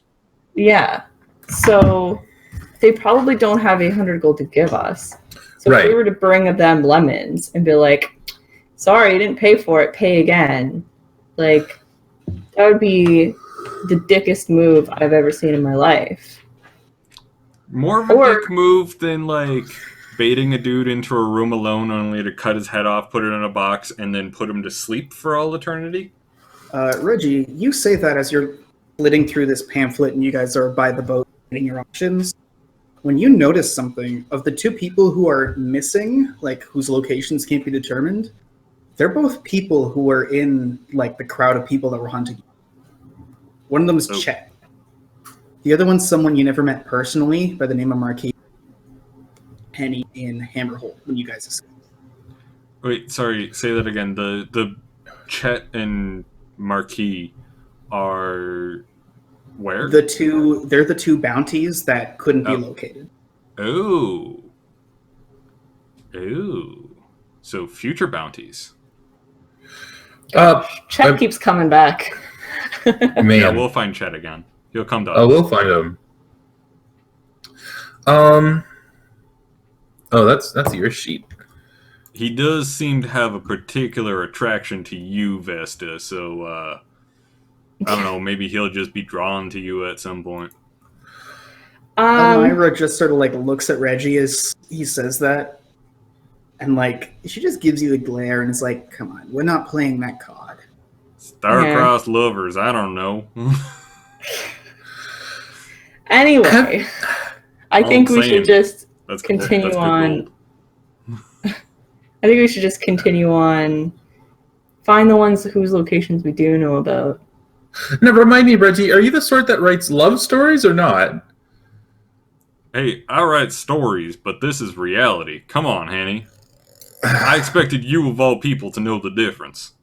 Yeah. So they probably don't have 800 gold to give us. So if we Right. were to bring them lemons and be like, sorry, you didn't pay for it, pay again. Like, that would be the dickest move I've ever seen in my life. More of a dick move than like baiting a dude into a room alone only to cut his head off, put it in a box, and then put him to sleep for all eternity. Reggie, you say that as you're flitting through this pamphlet and you guys are by the boat getting your options. When you notice something, of the 2 people who are missing, like whose locations can't be determined, they're both people who were in like the crowd of people that were hunting you. One of them is Chet. The other one's someone you never met personally by the name of Marquis Penny in Hammerhold when you guys escaped. Wait, sorry, say that again. The Chet and Marquis are where? They're the 2 bounties that couldn't be located. Oh. So future bounties. Chet keeps coming back. Man. Yeah, we'll find Chet again. He'll come to us. Oh, we'll find him. Oh, that's your sheet. He does seem to have a particular attraction to you, Vesta, so I don't know, maybe he'll just be drawn to you at some point. Myra just sort of like looks at Reggie as he says that, and like she just gives you a glare and is like, come on, we're not playing that card. Star-crossed lovers, I don't know. Anyway, I think we should just continue on. I think we should just continue on. Find the ones whose locations we do know about. Now, remind me, Reggie, are you the sort that writes love stories or not? Hey, I write stories, but this is reality. Come on, Hanny. I expected you of all people to know the difference.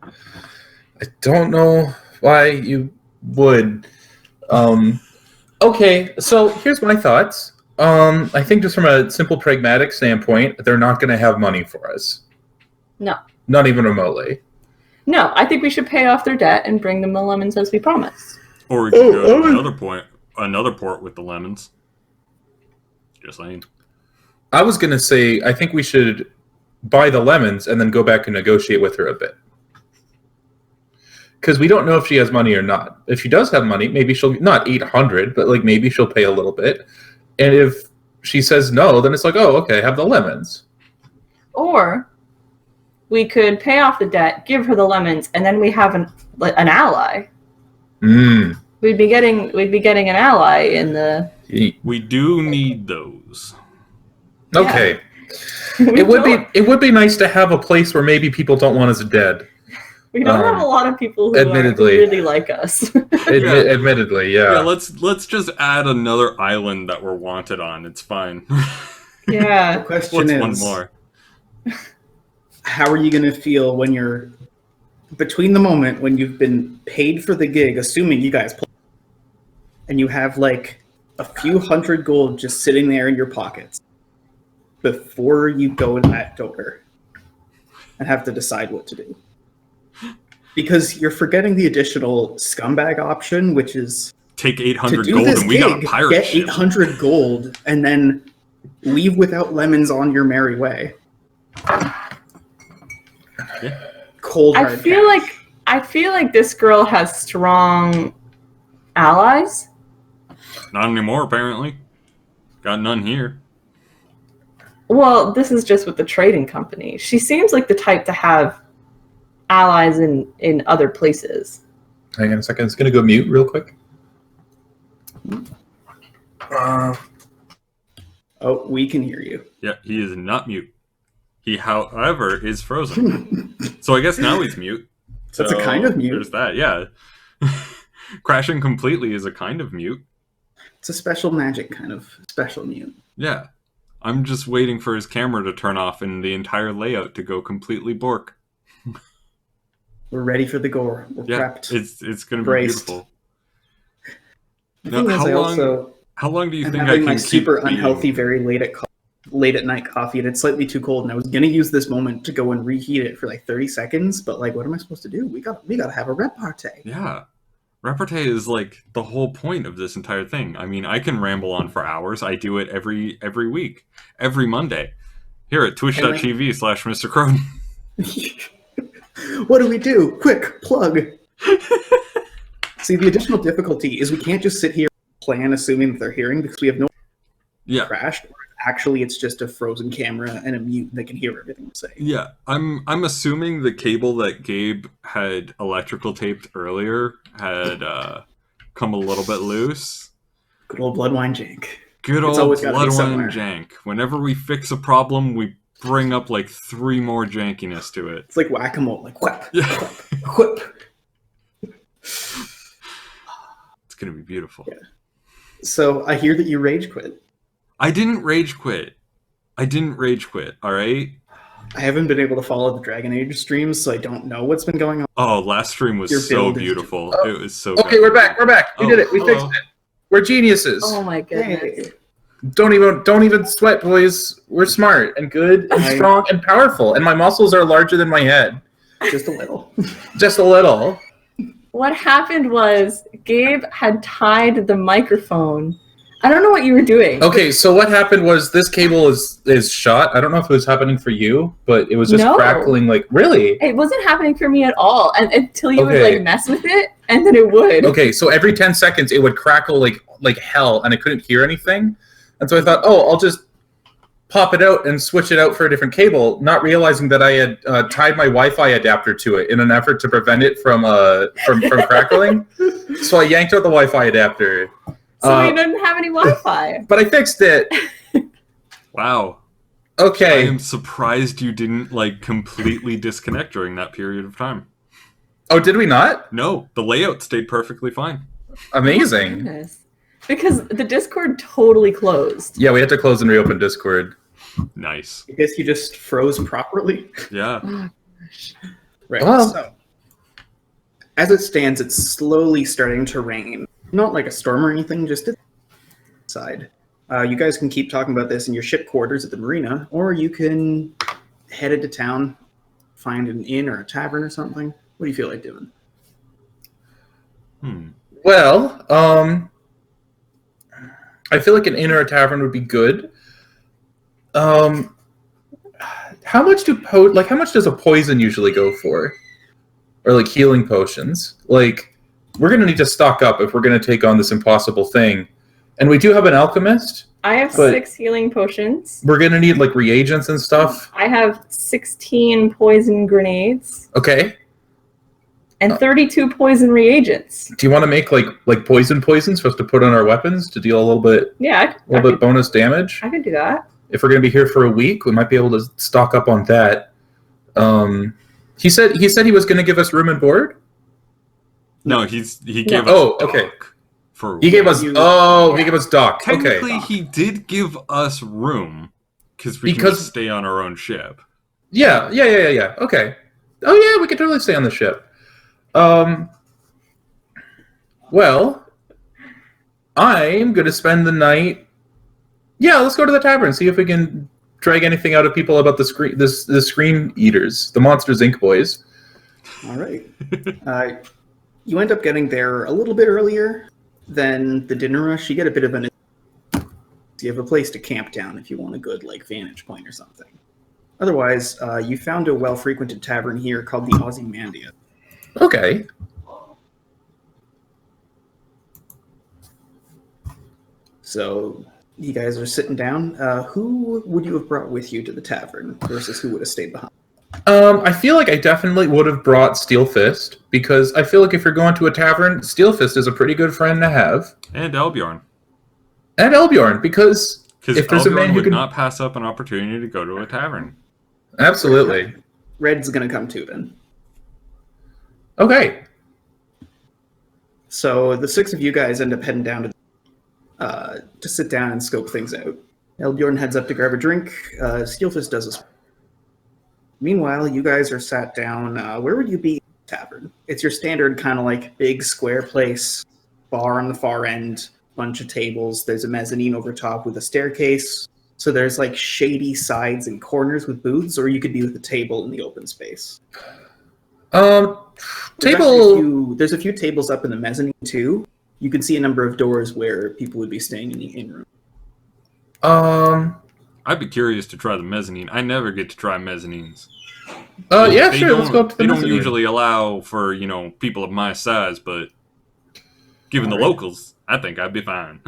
I don't know why you would. Okay, so here's my thoughts. I think just from a simple pragmatic standpoint, they're not going to have money for us. No. Not even remotely. No, I think we should pay off their debt and bring them the lemons as we promised. Or we could go to another point. another port with the lemons. Just saying. I was going to say, I think we should buy the lemons and then go back and negotiate with her a bit. Because we don't know if she has money or not. If she does have money, maybe she'll, not 800, but like maybe she'll pay a little bit. And if she says no, then it's like, oh, okay, have the lemons. Or we could pay off the debt, give her the lemons, and then we have an ally. Mm. We'd be getting an ally in the. We do need those. Okay. Yeah. It would be nice to have a place where maybe people don't want us dead. We don't have a lot of people who admittedly. really like us. Admittedly, yeah. Yeah, let's just add another island that we're wanted on. It's fine. Yeah. The question What's is, one more? how are you going to feel when you're between the moment when you've been paid for the gig, assuming you guys play, and you have like a few hundred gold just sitting there in your pockets before you go in that door and have to decide what to do? Because you're forgetting the additional scumbag option, which is Take to 800 do gold this and we got a gig, pirate get ship. 800 gold, and then leave without lemons on your merry way. Yeah. Cold hard I feel like this girl has strong allies. Not anymore, apparently. Got none here. Well, this is just with the trading company. She seems like the type to have allies in other places. Hang on a second. It's going to go mute real quick. Oh, we can hear you. Yeah, he is not mute. He, however, is frozen. So I guess now he's mute. That's a kind of mute. There's that, yeah. Crashing completely is a kind of mute. It's a special magic kind of special mute. Yeah. I'm just waiting for his camera to turn off and the entire layout to go completely bork. We're ready for the gore. We're prepped. It's going to be braced. beautiful. The Now, thing is, how long do you I'm think I having can my keep super being- unhealthy, very late at night coffee, and it's slightly too cold. And I was gonna use this moment to go and reheat it for like 30 seconds, but like, what am I supposed to do? We gotta have a repartee. Yeah. Repartee is like the whole point of this entire thing. I mean, I can ramble on for hours. I do it every week, every Monday, here at twitch.tv/Mr. Cronin. What do we do? Quick plug. See, the additional difficulty is we can't just sit here and plan assuming that they're hearing, because we have no crashed. Actually, it's just a frozen camera and a mute that can hear everything we say. Yeah, I'm assuming the cable that Gabe had electrical taped earlier had come a little bit loose. Good old Bloodwine jank. Good It's old always gotta be Bloodwine somewhere. jank. Whenever we fix a problem, we bring up like 3 more jankiness to it. It's like whack-a-mole, like whip, Yeah. whip. It's gonna be beautiful. Yeah. So I hear that you rage quit. I didn't rage quit. All right. I haven't been able to follow the Dragon Age streams, so I don't know what's been going on. Oh, last stream was Your so build is beautiful. just- It was so Okay, good. we're back. We did it. We hello. fixed it. We're geniuses. Oh my goodness. Hey, Don't even sweat, boys. We're smart and good and I- strong and powerful, and my muscles are larger than my head. just a little. Just a little. What happened was Gabe had tied the microphone. I don't know what you were doing. Okay, so what happened was this cable is shot. I don't know if it was happening for you, but it was just No. crackling like really. It wasn't happening for me at all, and until you would Okay. like mess with it, and then it would. Okay, so every 10 seconds it would crackle like hell, and I couldn't hear anything. And so I thought, oh, I'll just pop it out and switch it out for a different cable, not realizing that I had tied my Wi-Fi adapter to it in an effort to prevent it from crackling. So I yanked out the Wi-Fi adapter. So we didn't have any Wi-Fi. But I fixed it. Wow. I Okay. am surprised you didn't like completely disconnect during that period of time. Oh, did we not? No, the layout stayed perfectly fine. Amazing. Goodness. Because the Discord totally closed. Yeah, we had to close and reopen Discord. Nice. I guess you just froze properly. Yeah. Oh, gosh. Right. Well- So, as it stands, it's slowly starting to rain. Not like a storm or anything, just inside. You guys can keep talking about this in your ship quarters at the marina, or you can head into town, find an inn or a tavern or something. What do you feel like doing? Well, I feel like an inn or a tavern would be good. How much does a poison usually go for? Or like healing potions? Like, we're gonna need to stock up if we're gonna take on this impossible thing. And we do have an alchemist. I have But- 6 healing potions. We're gonna need like reagents and stuff. I have 16 poison grenades Okay. and 32 poison reagents. Do you want to make like poisons for us to put on our weapons to deal a little bit Yeah, bonus damage? I could do that. If we're gonna be here for a week, we might be able to stock up on that. He said he was gonna give us room and board. No, he gave us. Oh, okay. dock For He gave us. You- He gave us dock. technically Okay. he did give us room because we can Because- just stay on our own ship. Yeah. Okay. Oh yeah, we could totally stay on the ship. Well, I'm gonna spend the night. Yeah, let's go to the tavern, see if we can drag anything out of people about the scream eaters, the Monsters Inc. boys. All right. You end up getting there a little bit earlier than the dinner rush. You get a bit of an. You have a place to camp down if you want a good vantage point or something. Otherwise, you found a well-frequented tavern here called the Ozymandias. Okay. So you guys are sitting down. Who would you have brought with you to the tavern versus who would have stayed behind? I feel like I definitely would have brought Steel Fist because I feel like if you're going to a tavern, Steel Fist is a pretty good friend to have. And Elbjorn. And Elbjorn, because Because if there's a man Elbjorn who would can... not pass up an opportunity to go to a tavern. Absolutely. Red's gonna come too then. Okay. So the 6 of you guys end up heading down to sit down and scope things out. Elbjorn heads up to grab a drink. Steelfist does this. Meanwhile, you guys are sat down. Where would you be in the tavern? It's your standard kind of big square place, bar on the far end, bunch of tables. There's a mezzanine over top with a staircase. So there's shady sides and corners with booths, or you could be with a table in the open space. There's a few tables up in the mezzanine too. You can see a number of doors where people would be staying in the inn room. I'd be curious to try the mezzanine. I never get to try mezzanines. Yeah, They sure. Let's go up to the They don't mezzanine. usually allow for, people of my size, but given the locals, I think I'd be fine.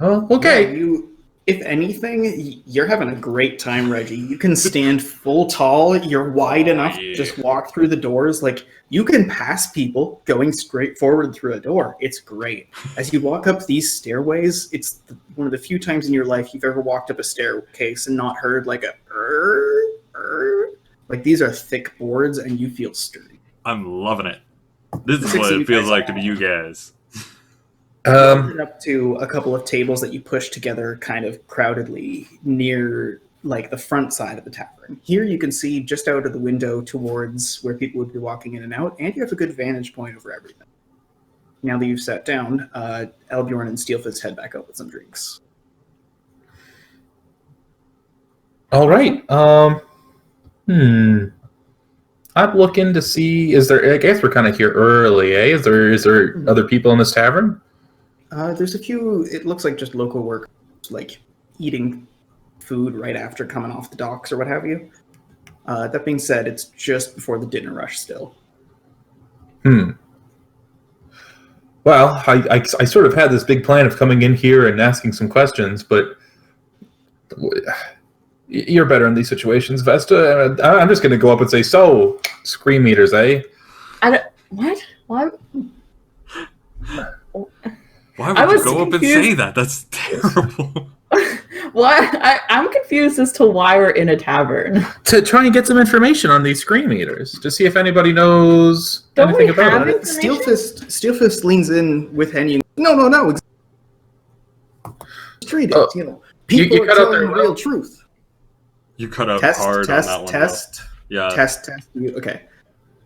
Oh, okay. Yeah, if anything, you're having a great time, Reggie. You can stand full tall. You're wide enough to just walk through the doors. You can pass people going straight forward through a door. It's great. As you walk up these stairways, it's one of the few times in your life you've ever walked up a staircase and not heard these are thick boards and you feel sturdy. I'm loving it. This is Six what of it you feels guys like to be you guys. Up to a couple of tables that you push together kind of crowdedly near the front side of the tavern. Here you can see just out of the window towards where people would be walking in and out, and you have a good vantage point over everything. Now that you've sat down, Elbjorn and Steelfist head back up with some drinks. All right. I'm looking to see. I guess we're kind of here early, eh? Is there other people in this tavern? There's a few. It looks like just local workers, eating food right after coming off the docks or what have you. That being said, it's just before the dinner rush still. Well, I sort of had this big plan of coming in here and asking some questions, but you're better in these situations, Vesta. I'm just going to go up and say, "So, scream eaters, eh?" What? Why? Why would I you was go up and confused. say that? That's terrible. What? I'm confused as to why we're in a tavern. To try and get some information on these scream eaters, to see if anybody knows Don't anything we about have it. it? Steelfist leans in with Henny. No. Street it, People you are cut out telling their the real truth. You cut out Test. hard on that one. Test. Yeah. Test. Okay.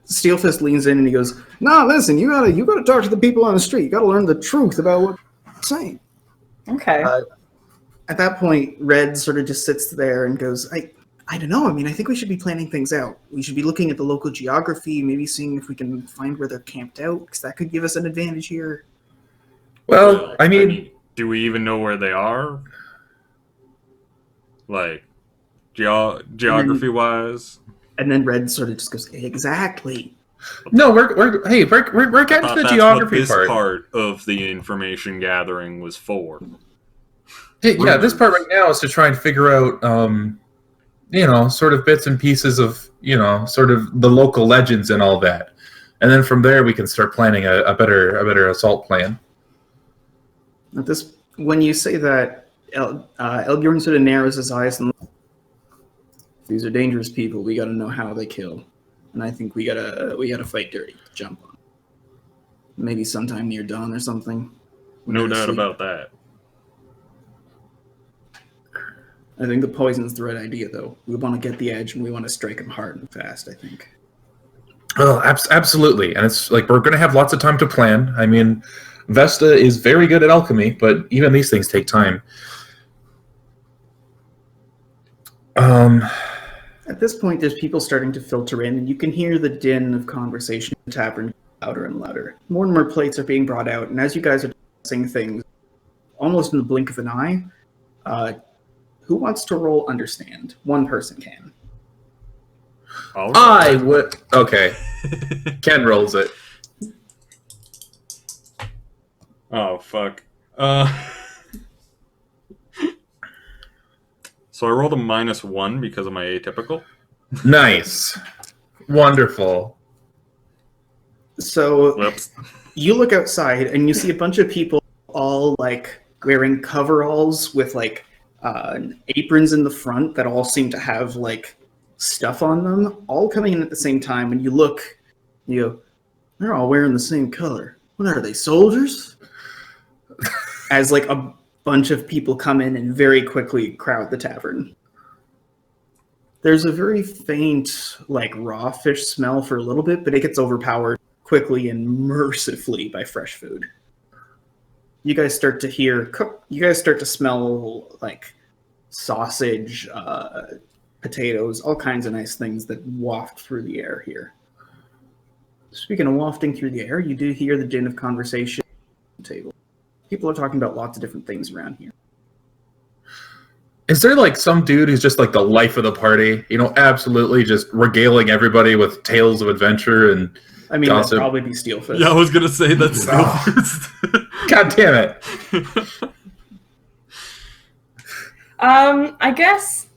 Steelfist leans in and he goes, "No, listen, you gotta talk to the people on the street. You gotta learn the truth about what they're saying." Okay. At that point, Red sort of just sits there and goes, I don't know. I mean, I think we should be planning things out. We should be looking at the local geography, maybe seeing if we can find where they're camped out, because that could give us an advantage here. Well, I mean, Do we even know where they are? Like, geography-wise? And then Red sort of just goes, exactly. No, we're getting to the geography this part of the information gathering was for. Yeah, this part right now is to try and figure out, sort of bits and pieces of, sort of the local legends and all that, and then from there we can start planning a better assault plan. When you say that, Elbjorn sort of narrows his eyes and these are dangerous people. We got to know how they kill, and I think we gotta fight dirty. Jump on. Maybe sometime near dawn or something. No doubt about that. I think the poison's the right idea, though. We want to get the edge, and we want to strike them hard and fast, I think. Oh, absolutely. And it's like we're going to have lots of time to plan. I mean, Vesta is very good at alchemy, but even these things take time. At this point, there's people starting to filter in, and you can hear the din of conversation in the tavern louder and louder. More and more plates are being brought out, and as you guys are discussing things, almost in the blink of an eye, who wants to roll understand? One person can. I would. Okay. Ken rolls it. Oh, fuck. So I rolled a -1 because of my atypical. Nice. Wonderful. So Whoops. you look outside and you see a bunch of people all like wearing coveralls with like aprons in the front that all seem to have like stuff on them, all coming in at the same time. And you look, you go, they're all wearing the same color. What are they, soldiers? As like a bunch of people come in and very quickly crowd the tavern. There's a very faint, like raw fish smell for a little bit, but it gets overpowered quickly and mercifully by fresh food. You guys start to smell like sausage, potatoes, all kinds of nice things that waft through the air here. Speaking of wafting through the air, you do hear the din of conversation at the table. People are talking about lots of different things around here. Is there like some dude who's just like the life of the party? Absolutely just regaling everybody with tales of adventure and I mean, gossip? that'd probably be Steelfist. Yeah, I was gonna say that's Steelfist. God damn it. I guess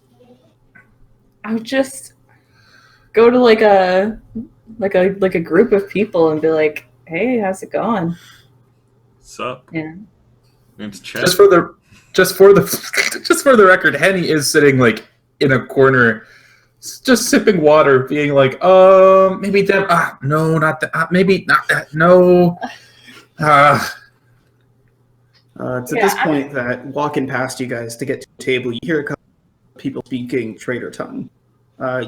I would just go to like a group of people and be like, "Hey, how's it going?" Sup? Yeah. It's Chet. Just for the record, Henny is sitting like in a corner, just sipping water, being like, maybe them. No, not that. Maybe not that. No. It's at this point that walking past you guys to get to the table, you hear a couple of people speaking trader tongue.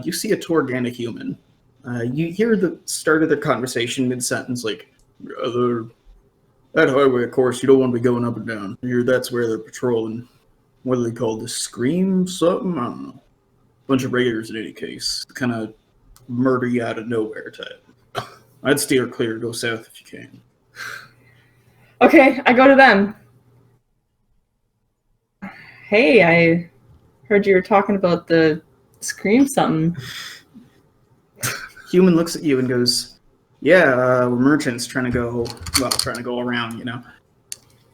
You see a Torganic human. You hear the start of their conversation mid-sentence, like, that highway, of course, you don't want to be going up and down. That's where they're patrolling. What do they call this? Scream something? I don't know. Bunch of raiders in any case. Kind of murder you out of nowhere type. I'd steer clear, go south if you can. Okay, I go to them. Hey, I heard you were talking about the scream something. Human looks at you and goes, yeah, we're merchants trying to go around,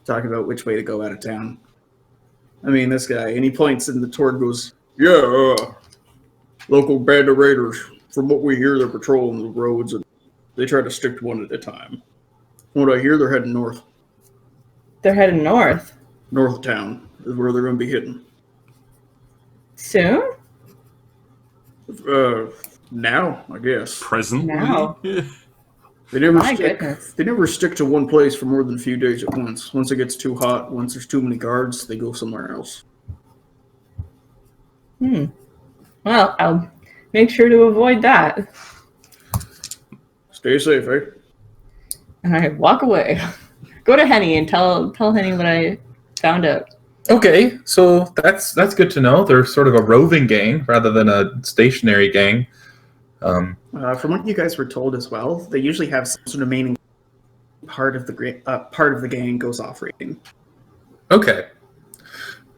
talking about which way to go out of town. I mean, this guy, and he points and the Torg goes, yeah, local band of raiders. From what we hear, they're patrolling the roads and they try to stick to one at a time. From what I hear, they're heading north. They're heading north? North of town is where they're going to be hitting. Soon? Now, I guess. Presently? Now. They never My goodness. They never stick to one place for more than a few days at once. Once it gets too hot, once there's too many guards, they go somewhere else. Well, I'll make sure to avoid that. Stay safe, eh? And I walk away. Go to Henny and tell Henny what I found out. Okay, so that's good to know. They're sort of a roving gang rather than a stationary gang. From what you guys were told as well, they usually have some sort of main part of the gang goes off raiding. Okay.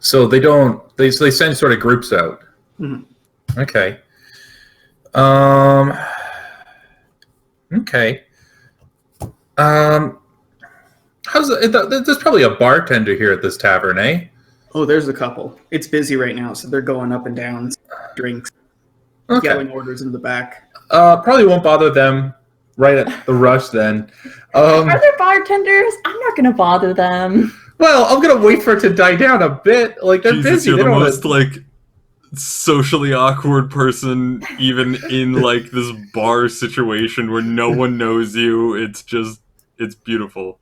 So they don't. They send sort of groups out. Mhm. Okay. Okay. How's there's probably a bartender here at this tavern, eh? Oh, there's a couple. It's busy right now, so they're going up and down, drinks, Okay. yelling orders in the back. Probably won't bother them right at the rush then. Are there bartenders? I'm not going to bother them. Well, I'm gonna wait for it to die down a bit. Like they're Jesus, busy. you're They the don't most wanna... like socially awkward person, even in like this bar situation where no one knows you. It's beautiful.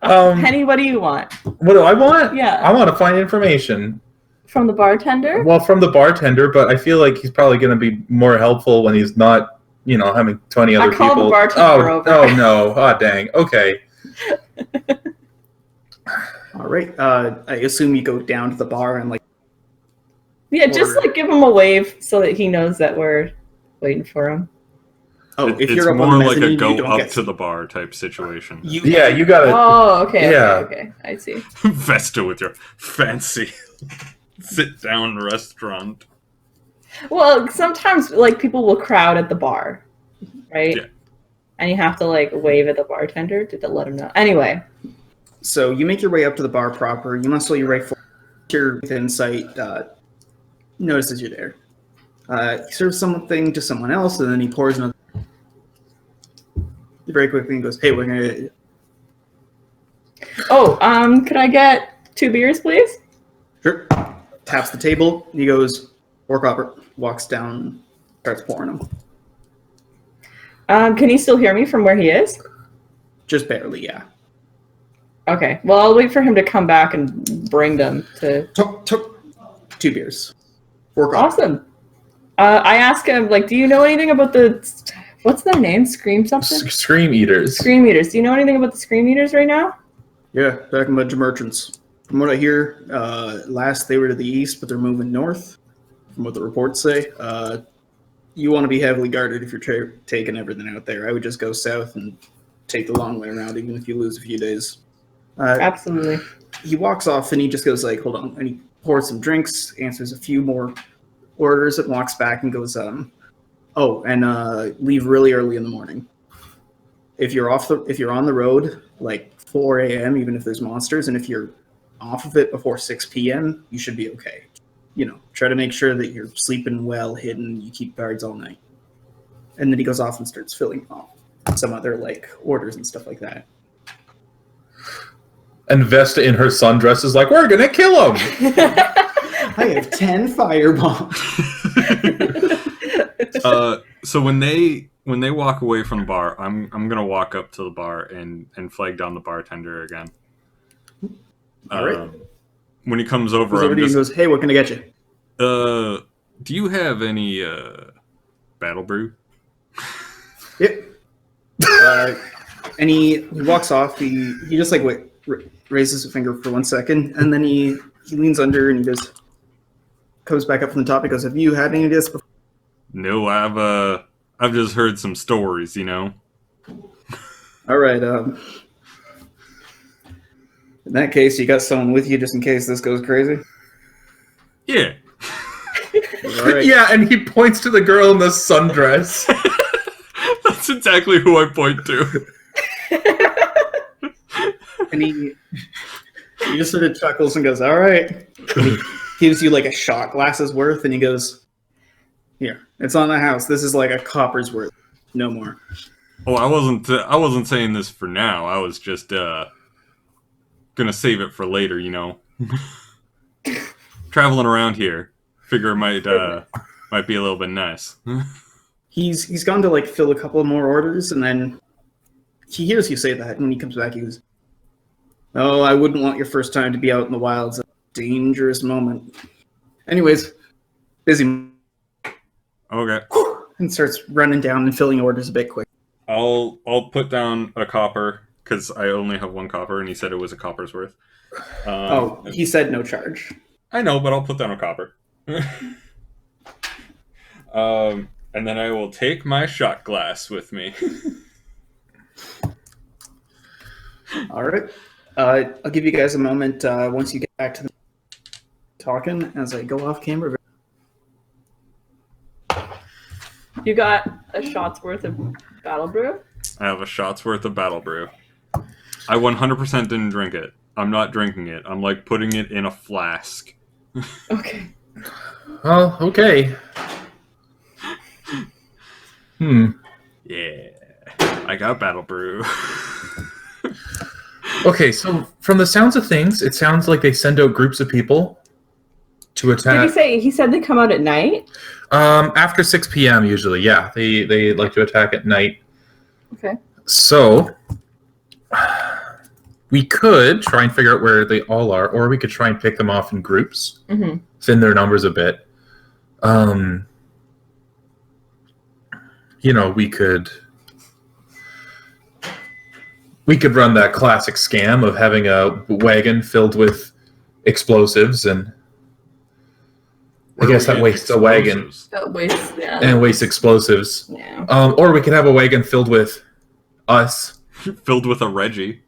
Penny, what do you want? What do I want? Yeah. I want to find information. From the bartender? Well, from the bartender, but I feel like he's probably going to be more helpful when he's not, having 20 other I called people. the bartender over. Oh, no. Oh, dang. Okay. All right. I assume you go down to the bar and like. Yeah, just like give him a wave so that he knows that we're waiting for him. Oh, if It's you're up more on the like a mezzanine, you go don't up get to the bar type situation. You Yeah, you got to... Oh, okay, Yeah. okay, I see. Vesta with your fancy sit down restaurant. Well, sometimes like people will crowd at the bar, right? Yeah. And you have to like wave at the bartender to let him know. Anyway, So you make your way up to the bar proper. You muscle your way forward. You're within sight. Notices you're there. He serves something to someone else, and then he pours another. Very quickly and goes, "Hey, we're gonna." oh, could I get 2 beers, please? Sure. Taps the table. He goes, "4 copper." Walks down, starts pouring them. Can he still hear me from where he is? Just barely, yeah. Okay. Well, I'll wait for him to come back and bring them to. Took 2 beers. 4 copper. Awesome. I ask him, like, do you know anything about what's their name? Scream something? Scream Eaters. Scream Eaters. Do you know anything about the Scream Eaters right now? Yeah, back in bunch of merchants. From what I hear, last they were to the east, but they're moving north. From what the reports say, you want to be heavily guarded if you're taking everything out there. I would just go south and take the long way around, even if you lose a few days. Absolutely. He walks off and he just goes like, "Hold on," and he pours some drinks, answers a few more orders, and walks back and goes, "Oh, and leave really early in the morning. If you're on the road like 4 a.m., even if there's monsters, and if you're off of it before 6 p.m., you should be okay. Try to make sure that you're sleeping well, hidden. You keep guards all night." And then he goes off and starts filling off some other like orders and stuff like that. And Vesta in her sundress is like, we're going to kill him. I have 10 firebombs. So when they walk away from the bar, I'm gonna walk up to the bar and flag down the bartender again. All right. When he comes over, Goes over to you and goes, "Hey, what can I get you?" Do you have any battle brew? Yep. And he walks off. He just like raises a finger for 1 second, and then he leans under and he goes, comes back up from the top. He goes, "Have you had any of this before?" No, I've just heard some stories, All right. In that case, you got someone with you just in case this goes crazy. Yeah. All right. Yeah, and he points to the girl in the sundress. That's exactly who I point to. And he just sort of chuckles and goes, "All right." And he gives you like a shot glass's worth, and he goes, "Here, it's on the house. This is like a copper's worth, no more." Oh, I wasn't saying this for now. I was just gonna save it for later. Traveling around here, figure it might be a little bit nice. He's gone to like fill a couple more orders, and then he hears you say that, and when he comes back, he goes, "Oh, I wouldn't want your first time to be out in the wilds. A dangerous moment." Anyways, busy. Okay. And starts running down and filling orders a bit quick. I'll put down a copper because I only have 1 copper, and he said it was a copper's worth. He said no charge. I know, but I'll put down a copper. And then I will take my shot glass with me. All right. I'll give you guys a moment once you get back to the talking as I go off camera. You got a shot's worth of Battle Brew? I have a shot's worth of Battle Brew. I 100% didn't drink it. I'm not drinking it. I'm like putting it in a flask. Okay. Well, okay. Yeah. I got Battle Brew. Okay, so from the sounds of things, it sounds like they send out groups of people to attack. Did he said they come out at night? After 6 p.m. usually, yeah. They like to attack at night. Okay. So we could try and figure out where they all are, or we could try and pick them off in groups, thin their numbers a bit. We could run that classic scam of having a wagon filled with explosives, and I guess that wastes a wagon That wastes, yeah. and wastes explosives. Yeah. Or we could have a wagon filled with us. Filled with a Reggie.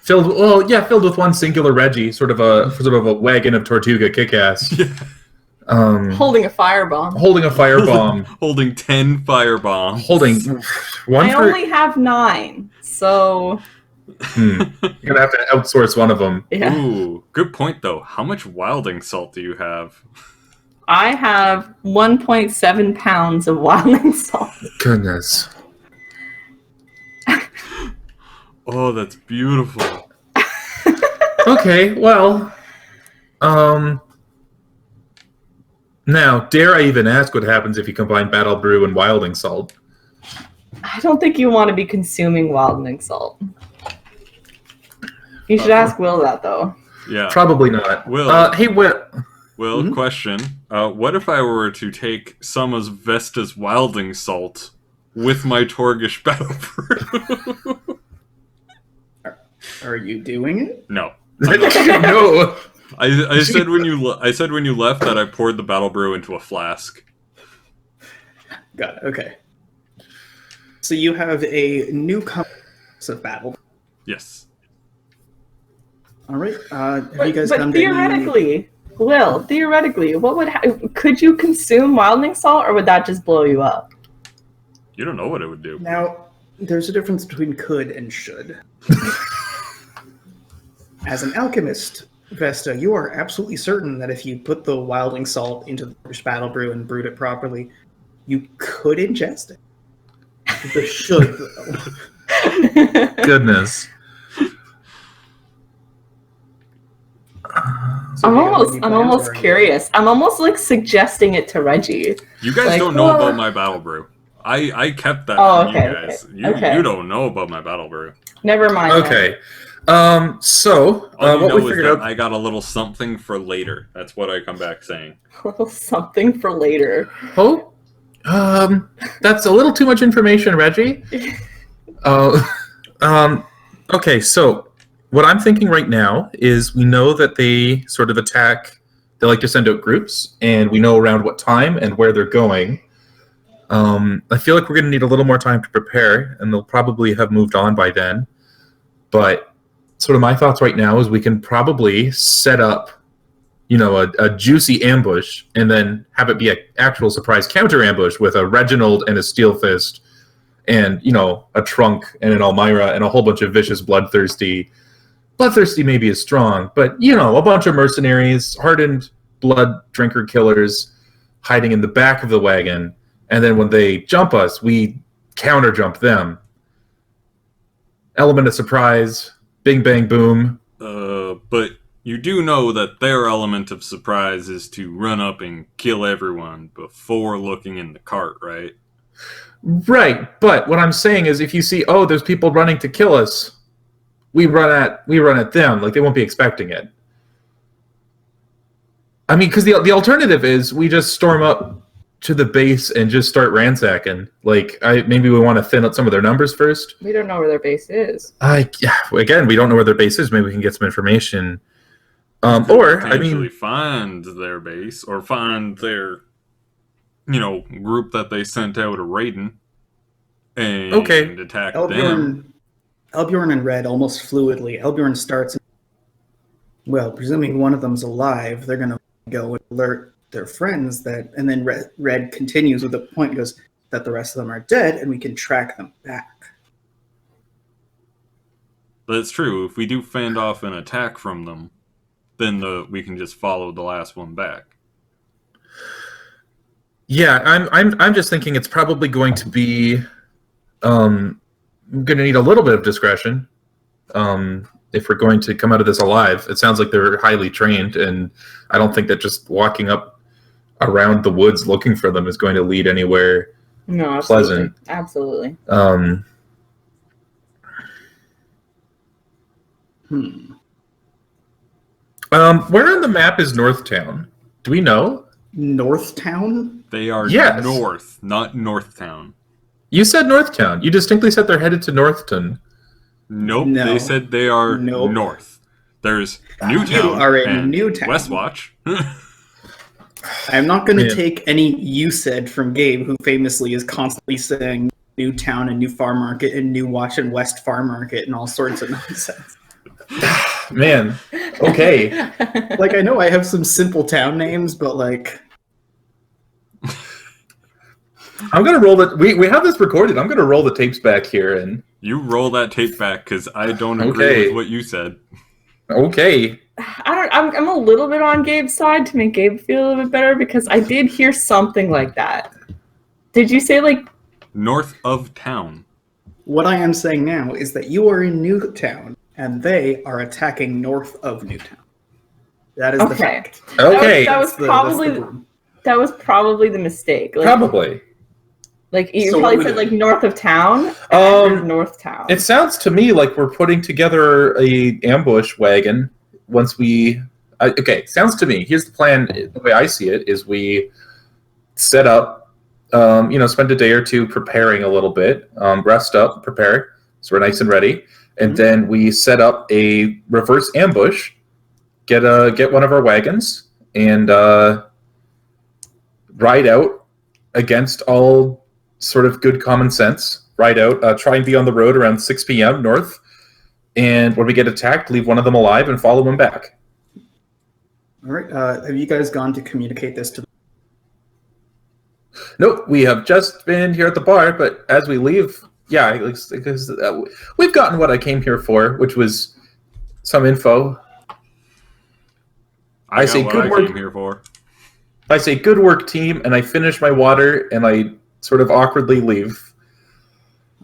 Filled with one singular Reggie, sort of a wagon of Tortuga Kick-Ass. Yeah. Holding a firebomb. Holding a firebomb. Holding 10 firebombs. Holding one I only have 9, so... You're gonna have to outsource one of them. Yeah. Ooh, good point though. How much wilding salt do you have? I have 1.7 pounds of wilding salt. Goodness. Oh, that's beautiful. Okay, well, now, dare I even ask what happens if you combine Battle Brew and Wilding Salt? I don't think you want to be consuming wilding salt. You should ask Will that, though. Yeah. Probably not. Will. Hey, Will. Will, question. What if I were to take some of Vesta's wilding salt with my Torgish Battle Brew? Are you doing it? No. No. I said when you left that I poured the Battle Brew into a flask. Got it. Okay. So you have a new cup of battle. Yes. All right. Have you guys But come theoretically, Will, what would could you consume wilding salt, or would that just blow you up? You don't know what it would do. Now, there's a difference between could and should. As an alchemist, Vesta, you are absolutely certain that if you put the wilding salt into the British Battle Brew and brewed it properly, you could ingest it. The should, though. Goodness. So I'm do you have any almost plans, or are you- curious. I'm almost like suggesting it to Reggie. You guys Like, don't know well- about my Battle Brew. I kept that Oh, from okay, you guys. okay. You don't know about my Battle Brew. Never mind. then. Okay. So, All you what know we is figured that out... I got a little something for later. That's what I come back saying. A little something for later. Oh, that's a little too much information, Reggie. Okay, so what I'm thinking right now is we know that they sort of attack, they like to send out groups, and we know around what time and where they're going. I feel like we're going to need a little more time to prepare, and they'll probably have moved on by then. But sort of my thoughts right now is we can probably set up, a juicy ambush, and then have it be an actual surprise counter ambush with a Reginald and a Steel Fist, and a Trunk and an Elmira and a whole bunch of vicious bloodthirsty maybe is strong, but a bunch of mercenaries, hardened blood drinker killers hiding in the back of the wagon, and then when they jump us, we counter jump them. Element of surprise, bing bang boom. But you do know that their element of surprise is to run up and kill everyone before looking in the cart, right? Right, but what I'm saying is if you see, there's people running to kill us, we run at them, like they won't be expecting it. I mean, because the alternative is we just storm up to the base and just start ransacking. Like, maybe we want to thin out some of their numbers first. We don't know where their base is. Again, we don't know where their base is. Maybe we can get some information. Potentially find their base or find their, group that they sent out a raiding and attack them. Elbjorn and Red almost fluidly. Elbjorn starts. Well, presuming one of them's alive, they're gonna go and alert their friends that, and then Red continues with the point, goes that the rest of them are dead, and we can track them back. That's true. If we do fend off an attack from them, then we can just follow the last one back. Yeah, I'm just thinking it's probably going to be going to need a little bit of discretion if we're going to come out of this alive. It sounds like they're highly trained, and I don't think that just walking up around the woods looking for them is going to lead anywhere pleasant. Absolutely. Where on the map is Northtown? Do we know? Northtown? They are Yes. north, not Northtown. You said Northtown. You distinctly said they're headed to Northton. Nope, No. they said they are Nope. north. There's Newtown You are in and Newtown. Westwatch. I'm not going to Yeah. take any you said from Gabe, who famously is constantly saying Newtown and New Farm Market and New Watch and West Farm Market and all sorts of nonsense. Man, okay. Like, I know I have some simple town names, but like, I'm going to roll the... We have this recorded. I'm going to roll the tapes back here. And You roll that tape back because I don't agree Okay. with what you said. okay. I'm a little bit on Gabe's side to make Gabe feel a little bit better because I did hear something like that. Did you say like North of town. what I am saying now is that you are in Newtown and they are attacking north of Newtown. That is the Okay. fact. Okay. That was probably the mistake. Like, Probably. Like you So probably what said would like north of town. Um, North town. It sounds to me like we're putting together a ambush wagon once we... okay, sounds to me. Here's the plan. The way I see it is we set up, spend a day or two preparing a little bit, rest up, prepare, so we're nice and ready, and then we set up a reverse ambush, get one of our wagons, and ride out against all sort of good common sense. Ride out, try and be on the road around 6 p.m. north, and when we get attacked, leave one of them alive and follow them back. All right. Have you guys gone to communicate this to? Nope, we have just been here at the bar, but as we leave, because we've gotten what I came here for, which was some info. I got say what good I work. came here for. I say good work, team, and I finish my water, and I sort of awkwardly leave.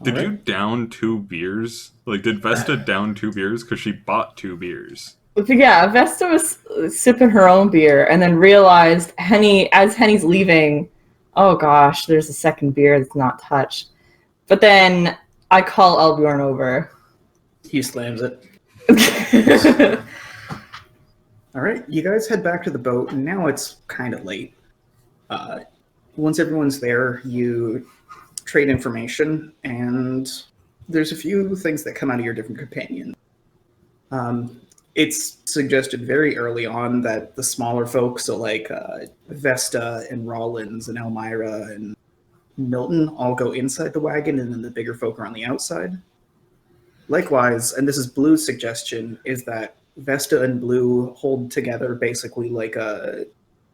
Did you down 2 beers? Like, did Vesta down 2 beers? Because she bought 2 beers. Yeah, Vesta was sipping her own beer and then realized as Henny's leaving, oh gosh, there's a second beer that's not touched. But then I call Elbjorn over. He slams it. All right, you guys head back to the boat, and now it's kind of late. Once everyone's there, you trade information, and there's a few things that come out of your different companions. It's suggested very early on that the smaller folks, so like Vesta and Rollins and Elmira and Milton, all go inside the wagon, and then the bigger folk are on the outside. Likewise, and this is Blue's suggestion, is that Vesta and Blue hold together basically like a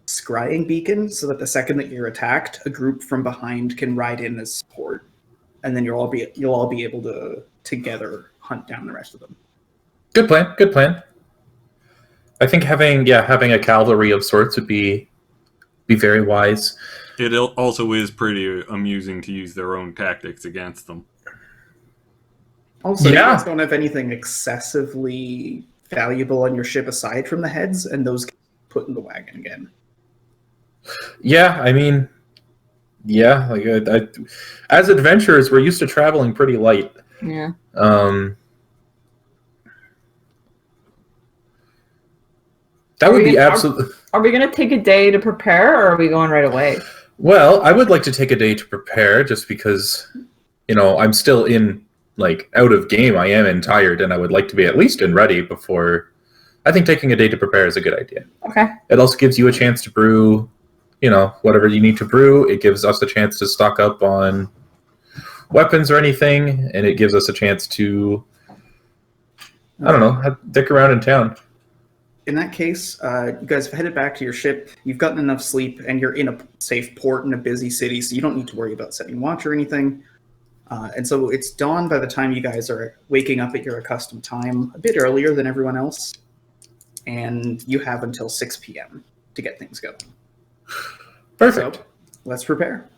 scrying beacon, so that the second that you're attacked, a group from behind can ride in as support, and then you'll all be able to together hunt down the rest of them. Good plan. Good plan. I think having a cavalry of sorts would be very wise. It also is pretty amusing to use their own tactics against them. Also, you Yeah. guys don't have anything excessively valuable on your ship aside from the heads, and those get put in the wagon again. Yeah, I mean, yeah. Like as adventurers, we're used to traveling pretty light. Yeah. That would be absolutely... Are we going to take a day to prepare, or are we going right away? Well, I would like to take a day to prepare, just because, I'm still out of game. I am in tired, and I would like to be at least in ready before... I think taking a day to prepare is a good idea. Okay. It also gives you a chance to brew, whatever you need to brew. It gives us a chance to stock up on weapons or anything, and it gives us a chance to I don't know, dick around in town. In that case, you guys have headed back to your ship. You've gotten enough sleep, and you're in a safe port in a busy city, so you don't need to worry about setting watch or anything. And so it's dawn by the time you guys are waking up at your accustomed time, a bit earlier than everyone else. And you have until 6 p.m. to get things going. Perfect. So, let's prepare.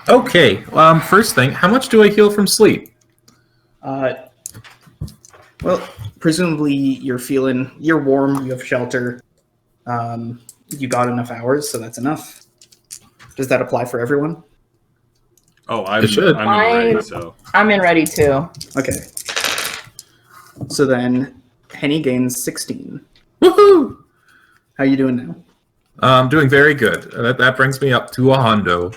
Okay, first thing, how much do I heal from sleep? Well, presumably you're warm, you have shelter, you got enough hours, so that's enough. Does that apply for everyone? Oh, It should. I'm ready, so. I'm in ready too. Okay. So then, Henny gains 16. Woohoo! How you doing now? I'm doing very good. That brings me up to a hundo.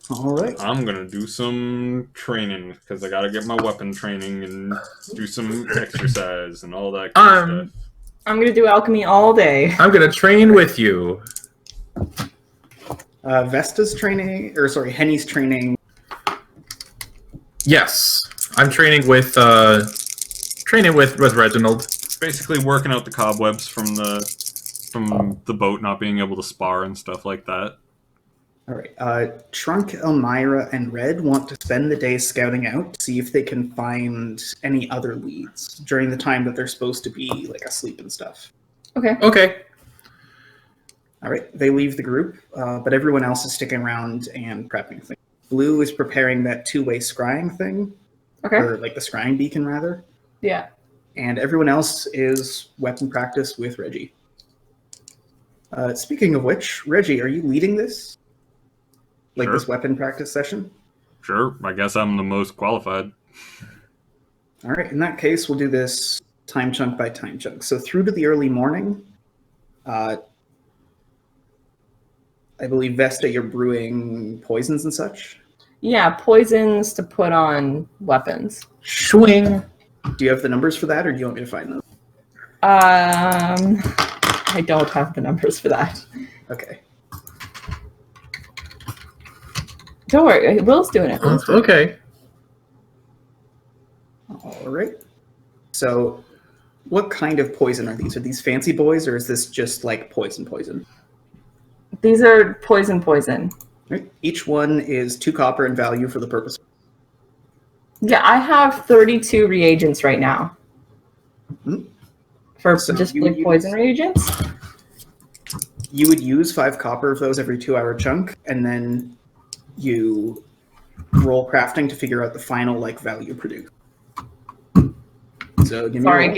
All right. I'm gonna do some training because I gotta get my weapon training and do some exercise and all that kind of stuff. I'm gonna do alchemy all day. I'm gonna train with you. Vesta's training, or sorry, Henny's training. Yes, I'm training with Reginald. Basically, working out the cobwebs from the boat not being able to spar and stuff like that. All right. Trunk, Elmira, and Red want to spend the day scouting out, see if they can find any other leads during the time that they're supposed to be like asleep and stuff. Okay. Okay. All right. They leave the group, but everyone else is sticking around and prepping things. Blue is preparing that two-way scrying thing, Okay. or like the scrying beacon rather, Yeah. and everyone else is weapon practice with Reggie. Speaking of which, Reggie, are you leading this? Like Sure. this weapon practice session? Sure, I guess I'm the most qualified. All right, in that case, we'll do this time chunk by time chunk. So through to the early morning, I believe, Vesta, you're brewing poisons and such. Yeah, poisons to put on weapons. Swing. Do you have the numbers for that, or do you want me to find them? I don't have the numbers for that. Okay. Don't worry, Will's doing it. Will's doing it. Okay. All right. So what kind of poison are these? Are these fancy boys, or is this just like poison? These are poison. Right. Each one is 2 copper in value for the purpose. Yeah, I have 32 reagents right now. Mhm. For So just you like would poison use- reagents? You would use 5 copper of those every 2-hour chunk, and then you roll crafting to figure out the final like value produced. So give me a Sorry, roll.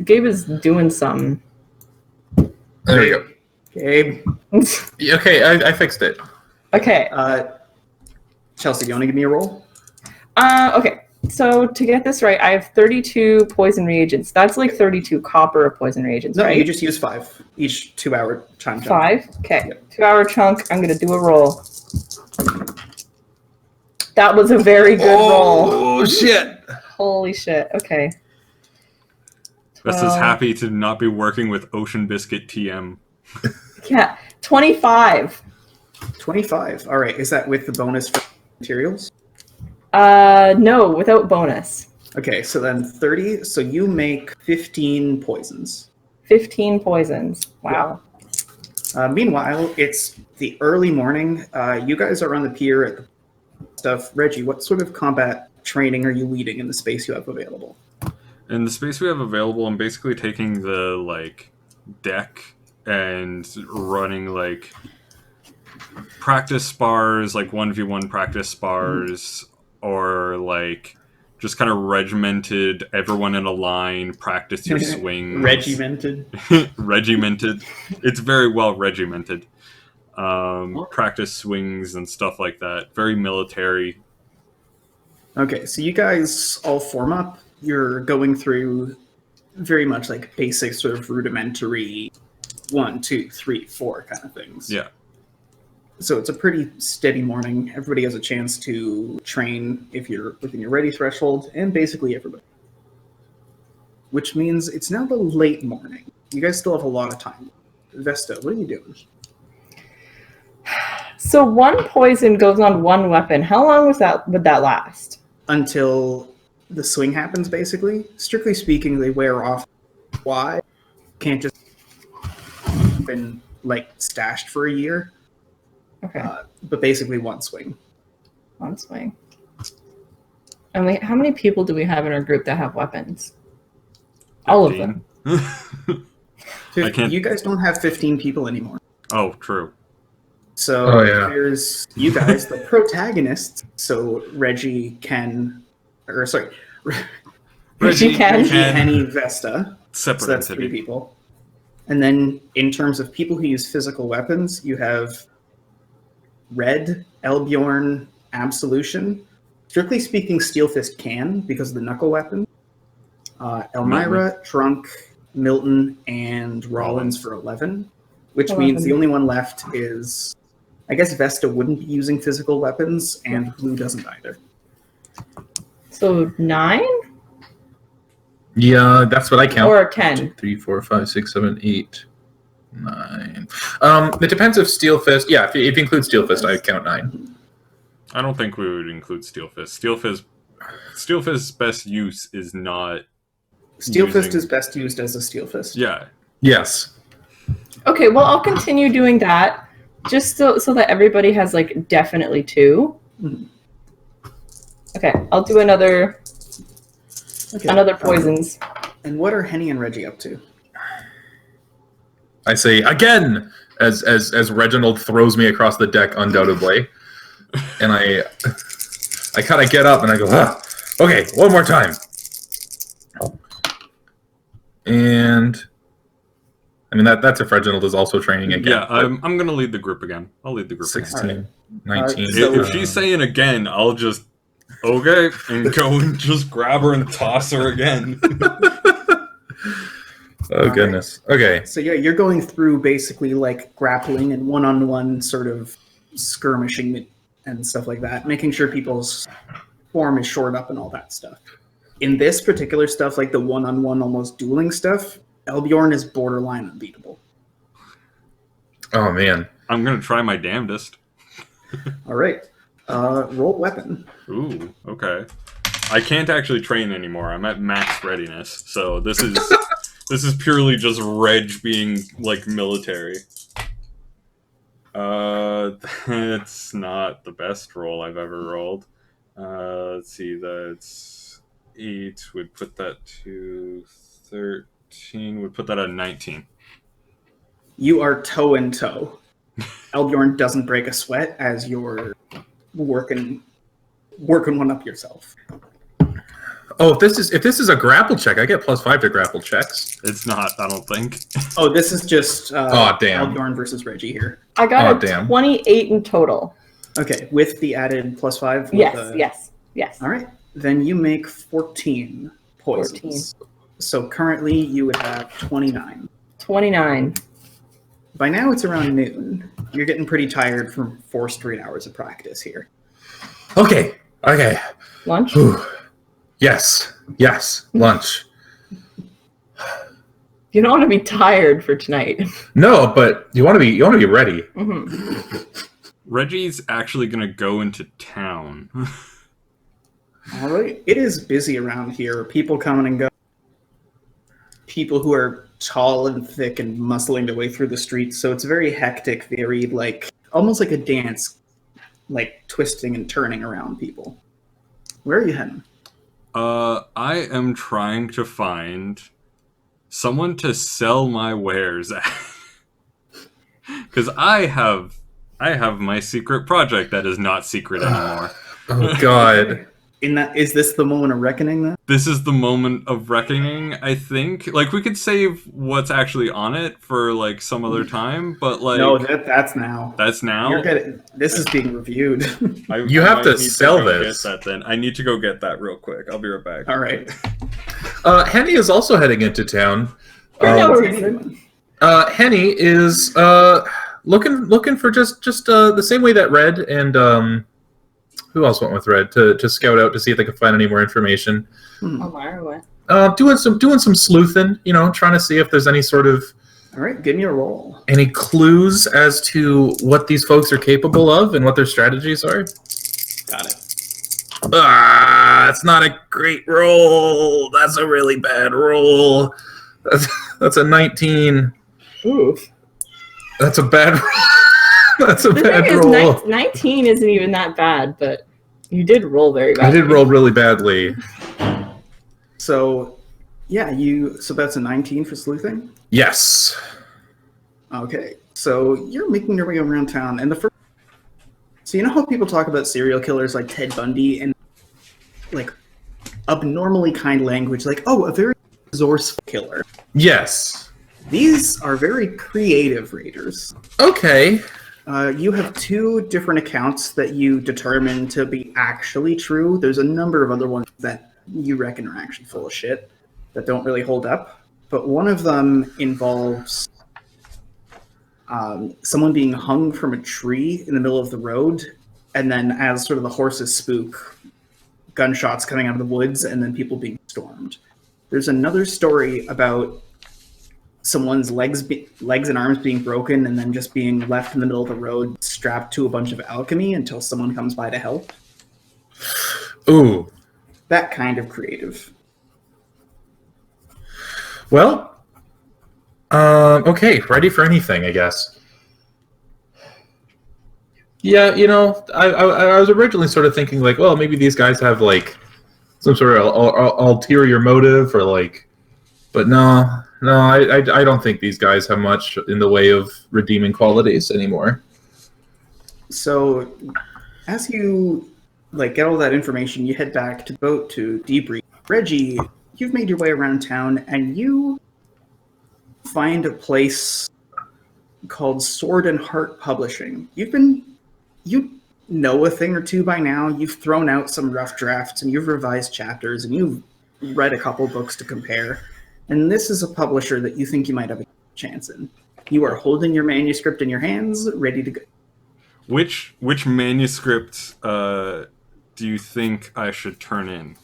Gabe is doing something. There you go. Gabe. Okay, I fixed it. Okay. Chelsea, do you want to give me a roll? Okay. So to get this right, I have 32 poison reagents. That's like 32 copper of poison reagents, No, right? you just use 5 each 2-hour time chunk. 5? Okay. Yep. 2-hour chunk. I'm going to do a roll. That was a very good roll. Oh shit! Holy shit. Okay. Vesta's 12. happy to not be working with Ocean Biscuit TM. Yeah. 25. 25. All right. Is that with the bonus for materials? No, without bonus. Okay, so then 30. So you make 15 poisons. 15 poisons. Wow. Meanwhile, it's the early morning. You guys are on the pier at the stuff. Reggie, what sort of combat training are you leading in the space you have available? In the space we have available, I'm basically taking the like deck and running like practice spars, like 1v1 practice spars, or like just kind of regimented, everyone in a line, practice your swings. Regimented. Regimented. It's very well regimented. Practice swings and stuff like that. Very military. Okay, so you guys all form up. You're going through very much like basic sort of rudimentary 1, 2, 3, 4 kind of things. Yeah. So it's a pretty steady morning. Everybody has a chance to train if you're within your ready threshold, and basically everybody. Which means it's now the late morning. You guys still have a lot of time. Vesta, what are you doing? So one poison goes on one weapon. How long would that last? Until the swing happens, basically. Strictly speaking, they wear off. Why? Can't just been like stashed for a year. Okay. But basically one swing. One swing. And how many people do we have in our group that have weapons? All of them. I can't- You guys don't have 15 people anymore. Oh, true. So yeah. there's you guys, the protagonists. So Reggie, Ken, or sorry, Reggie, Ken. Reggie, Henny, Vesta. Separate So that's entity. 3 people. And then in terms of people who use physical weapons, you have Red, Elbjorn, Absolution. Strictly speaking, Steel Fist can because of the knuckle weapon. Elmira, Trunk, Milton, and Rollins for 11. Which means the only one left is, I guess Vesta wouldn't be using physical weapons, and Blue doesn't either. So 9 Yeah, that's what I count. or 10? 2, 3, 4, 5, 6, 7, 8, 9. It depends if Steel Fist. Yeah, if you include Steel Fist, I count 9. I don't think we would include Steel Fist. Steel Fist's best use is not. Steel Fist using- is best used as a Steel Fist. Yeah. Yes. Okay, well, I'll continue doing that just so that everybody has like definitely 2. Mhm. Okay, I'll do another poisons. And what are Henny and Reggie up to? I say again as Reginald throws me across the deck, undoubtedly, and I kind of get up and I go, okay, one more time, and I mean that's if Reginald is also training again. Yeah, I'm gonna lead the group again. I'll lead the group again. 16, 19. If she's saying again, I'll just okay and go and just grab her and toss her again. Oh goodness. Okay. So yeah, you're going through basically like grappling and one-on-one sort of skirmishing and stuff like that, making sure people's form is shored up and all that stuff. In this particular stuff, like the one-on-one almost dueling stuff, Elbjorn is borderline unbeatable. Oh man. I'm gonna try my damnedest. All right. Roll weapon. Ooh, okay. I can't actually train anymore. I'm at max readiness, so this is purely just Reg being like military. That's not the best roll I've ever rolled. Let's see, that's 8. Would put that to 13. Would put that at 19. You are toe and toe. Elbjorn doesn't break a sweat as you're working one up yourself. Oh, if this is a grapple check, I get +5 to grapple checks. It's not, I don't think. Oh, this is just Oh, damn. Elbjorn versus Reggie here. I got Oh, a damn. 28 in total. Okay, with the added +5? Yes. All right, then you make 14 poisons. So currently you would have 29. 29. By now it's around noon. You're getting pretty tired from 4 straight hours of practice here. Okay. Lunch? Whew. Yes, lunch. You don't want to be tired for tonight. No, but you want to be ready. Mm-hmm. Reggie's actually gonna go into town. All right, it is busy around here. People coming and go. People who are tall and thick and muscling their way through the streets. So it's very hectic, very like almost like a dance, like twisting and turning around people. Where are you heading? I am trying to find someone to sell my wares at. Because I have my secret project that is not secret anymore. Oh God. Is this the moment of reckoning then? This is the moment of reckoning, I think. Like, we could save what's actually on it for, like, some other time, but, like... No, that's now. That's now? This is being reviewed. You have might to need sell go this. Get that, then. I need to go get that real quick. I'll be right back. All right. Henny is also heading into town. For no reason. Henny is looking for just the same way that Red and who else went with Red to scout out to see if they could find any more information. Elmira went. Doing some sleuthing, trying to see if there's any sort of All right, give me a roll. any clues as to what these folks are capable of and what their strategies are. Got it. It's not a great roll. That's a really bad roll. That's a 19. Ooh. That's a bad roll. That's a The bad thing roll. is, 19 isn't even that bad, but you did roll very badly. I did roll really badly. So, yeah, so that's a 19 for sleuthing? Yes. Okay, so you're making your way around town, and so you know how people talk about serial killers like Ted Bundy and like abnormally kind language, like, oh, a very resourceful killer. Yes. These are very creative raiders. Okay. You have 2 different accounts that you determine to be actually true. There's a number of other ones that you reckon are actually full of shit that don't really hold up. But one of them involves someone being hung from a tree in the middle of the road, and then as sort of the horses spook, gunshots coming out of the woods, and then people being stormed. There's another story about someone's legs and arms being broken and then just being left in the middle of the road strapped to a bunch of alchemy until someone comes by to help. Ooh. That kind of creative. Well, okay, ready for anything, I guess. Yeah, I was originally sort of thinking like, well, maybe these guys have like some sort of ulterior motive or like, but no, I don't think these guys have much in the way of redeeming qualities anymore. So, as you get all that information, you head back to the boat to debrief. Reggie, you've made your way around town, and you find a place called Sword and Heart Publishing. You know a thing or two by now. You've thrown out some rough drafts, and you've revised chapters, and you've read a couple books to compare. And this is a publisher that you think you might have a chance in. You are holding your manuscript in your hands, ready to go. Which manuscript do you think I should turn in?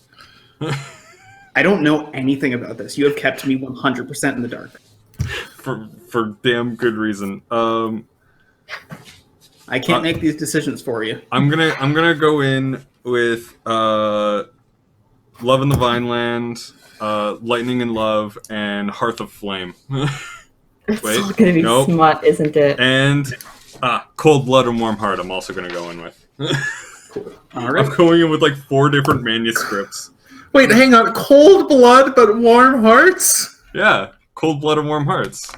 I don't know anything about this. You have kept me 100% in the dark. For damn good reason. I can't make these decisions for you. I'm gonna go in with Love in the Vineland, Lightning and Love, and Hearth of Flame. It's Wait, all gonna be nope. smut, isn't it? And Cold Blood and Warm Heart. I'm also gonna go in with. Cool. All right. I'm going in with like 4 different manuscripts. Wait, hang on. Cold blood but warm hearts? Yeah, Cold Blood and Warm Hearts.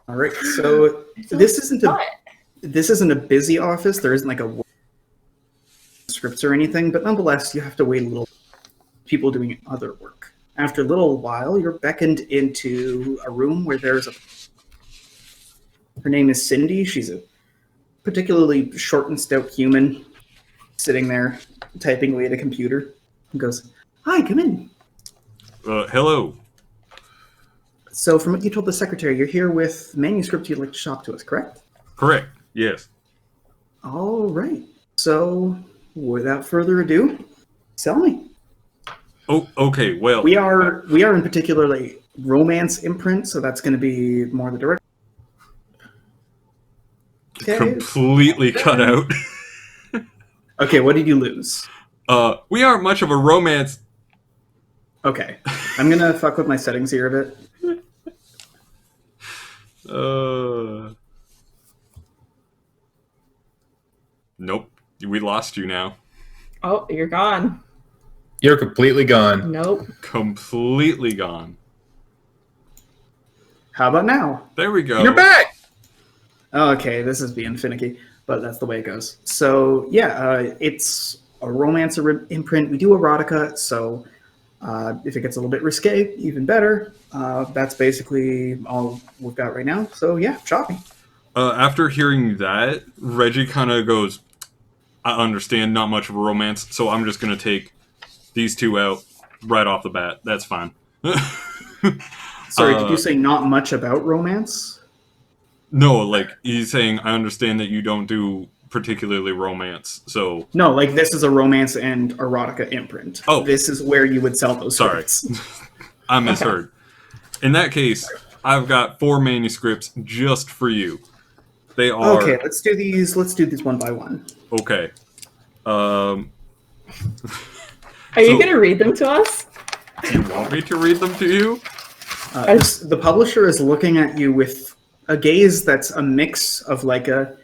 All right. So this isn't a busy office. There isn't like a scripts or anything, but nonetheless, you have to wait a little. People doing other work. After a little while, you're beckoned into a room where there's her name is Cindy. She's a particularly short and stout human sitting there typing away at a computer. And goes, "Hi, come in." Hello. So from what you told the secretary, you're here with manuscript you'd like to shop to us, correct? Correct. Yes. All right. So without further ado, sell me. Oh, okay. Well, We are in particularly romance imprint, so that's going to be more the direct. Okay. completely cut out. Okay, what did you lose? We aren't much of a romance. Okay, I'm gonna fuck with my settings here a bit. Nope. We lost you now. Oh, you're gone. You're completely gone. Nope. Completely gone. How about now? There we go. You're back! Okay, this is being finicky, but that's the way it goes. So yeah, it's a romance imprint. We do erotica, so if it gets a little bit risque, even better. That's basically all we've got right now. So yeah, shopping. After hearing that, Reggie kind of goes, I understand not much of a romance, so I'm just going to take these 2 out right off the bat. That's fine. Sorry, did you say not much about romance? No, like, he's saying, I understand that you don't do particularly romance, so... No, like this is a romance and erotica imprint. Oh. This is where you would sell those Sorry. sorts. I misheard. In that case, I've got 4 manuscripts just for you. They are... Okay, let's do these one by one. Okay. Are you going to read them to us? Do you want me to read them to you? The publisher is looking at you with a gaze that's a mix of like a,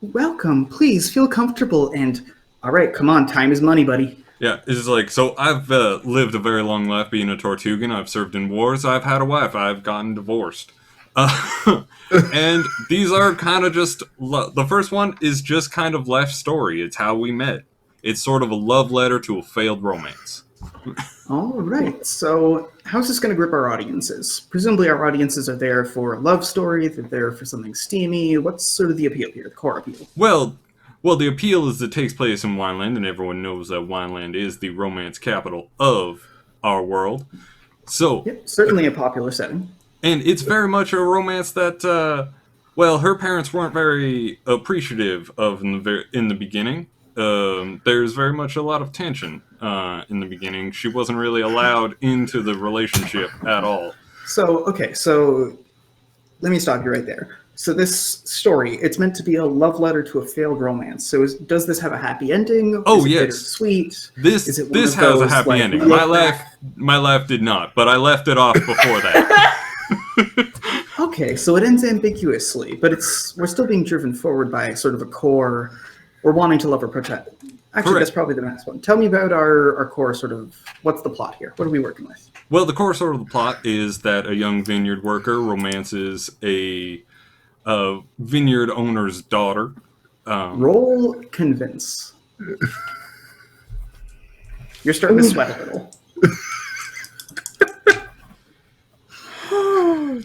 welcome, please feel comfortable, and all right, come on, time is money, buddy. Yeah, it's like, so I've lived a very long life being a Tortugan. I've served in wars. I've had a wife. I've gotten divorced. And these are kind of just, the first one is just kind of life story. It's how we met. It's sort of a love letter to a failed romance. All right, so how's this going to grip our audiences? Presumably our audiences are there for a love story, they're there for something steamy. What's sort of the appeal here, the core appeal? Well, the appeal is it takes place in Wineland, and everyone knows that Wineland is the romance capital of our world. So, Yep, certainly a popular setting. and it's very much a romance that, her parents weren't very appreciative of in the beginning. There's very much a lot of tension in the beginning. She wasn't really allowed into the relationship at all. So, okay, so let me stop you right there. So this story, it's meant to be a love letter to a failed romance. So does this have a happy ending? Oh, is it yes. bittersweet? This Is it one has of a those, happy like, ending. look back- My life did not, but I left it off before that. Okay, so it ends ambiguously, but we're still being driven forward by sort of a core. We're wanting to love or protect. Actually, Correct. that's probably the next one. Tell me about our core sort of, what's the plot here? What are we working with? Well, the core sort of the plot is that a young vineyard worker romances a vineyard owner's daughter. Roll convince. You're starting to sweat a little.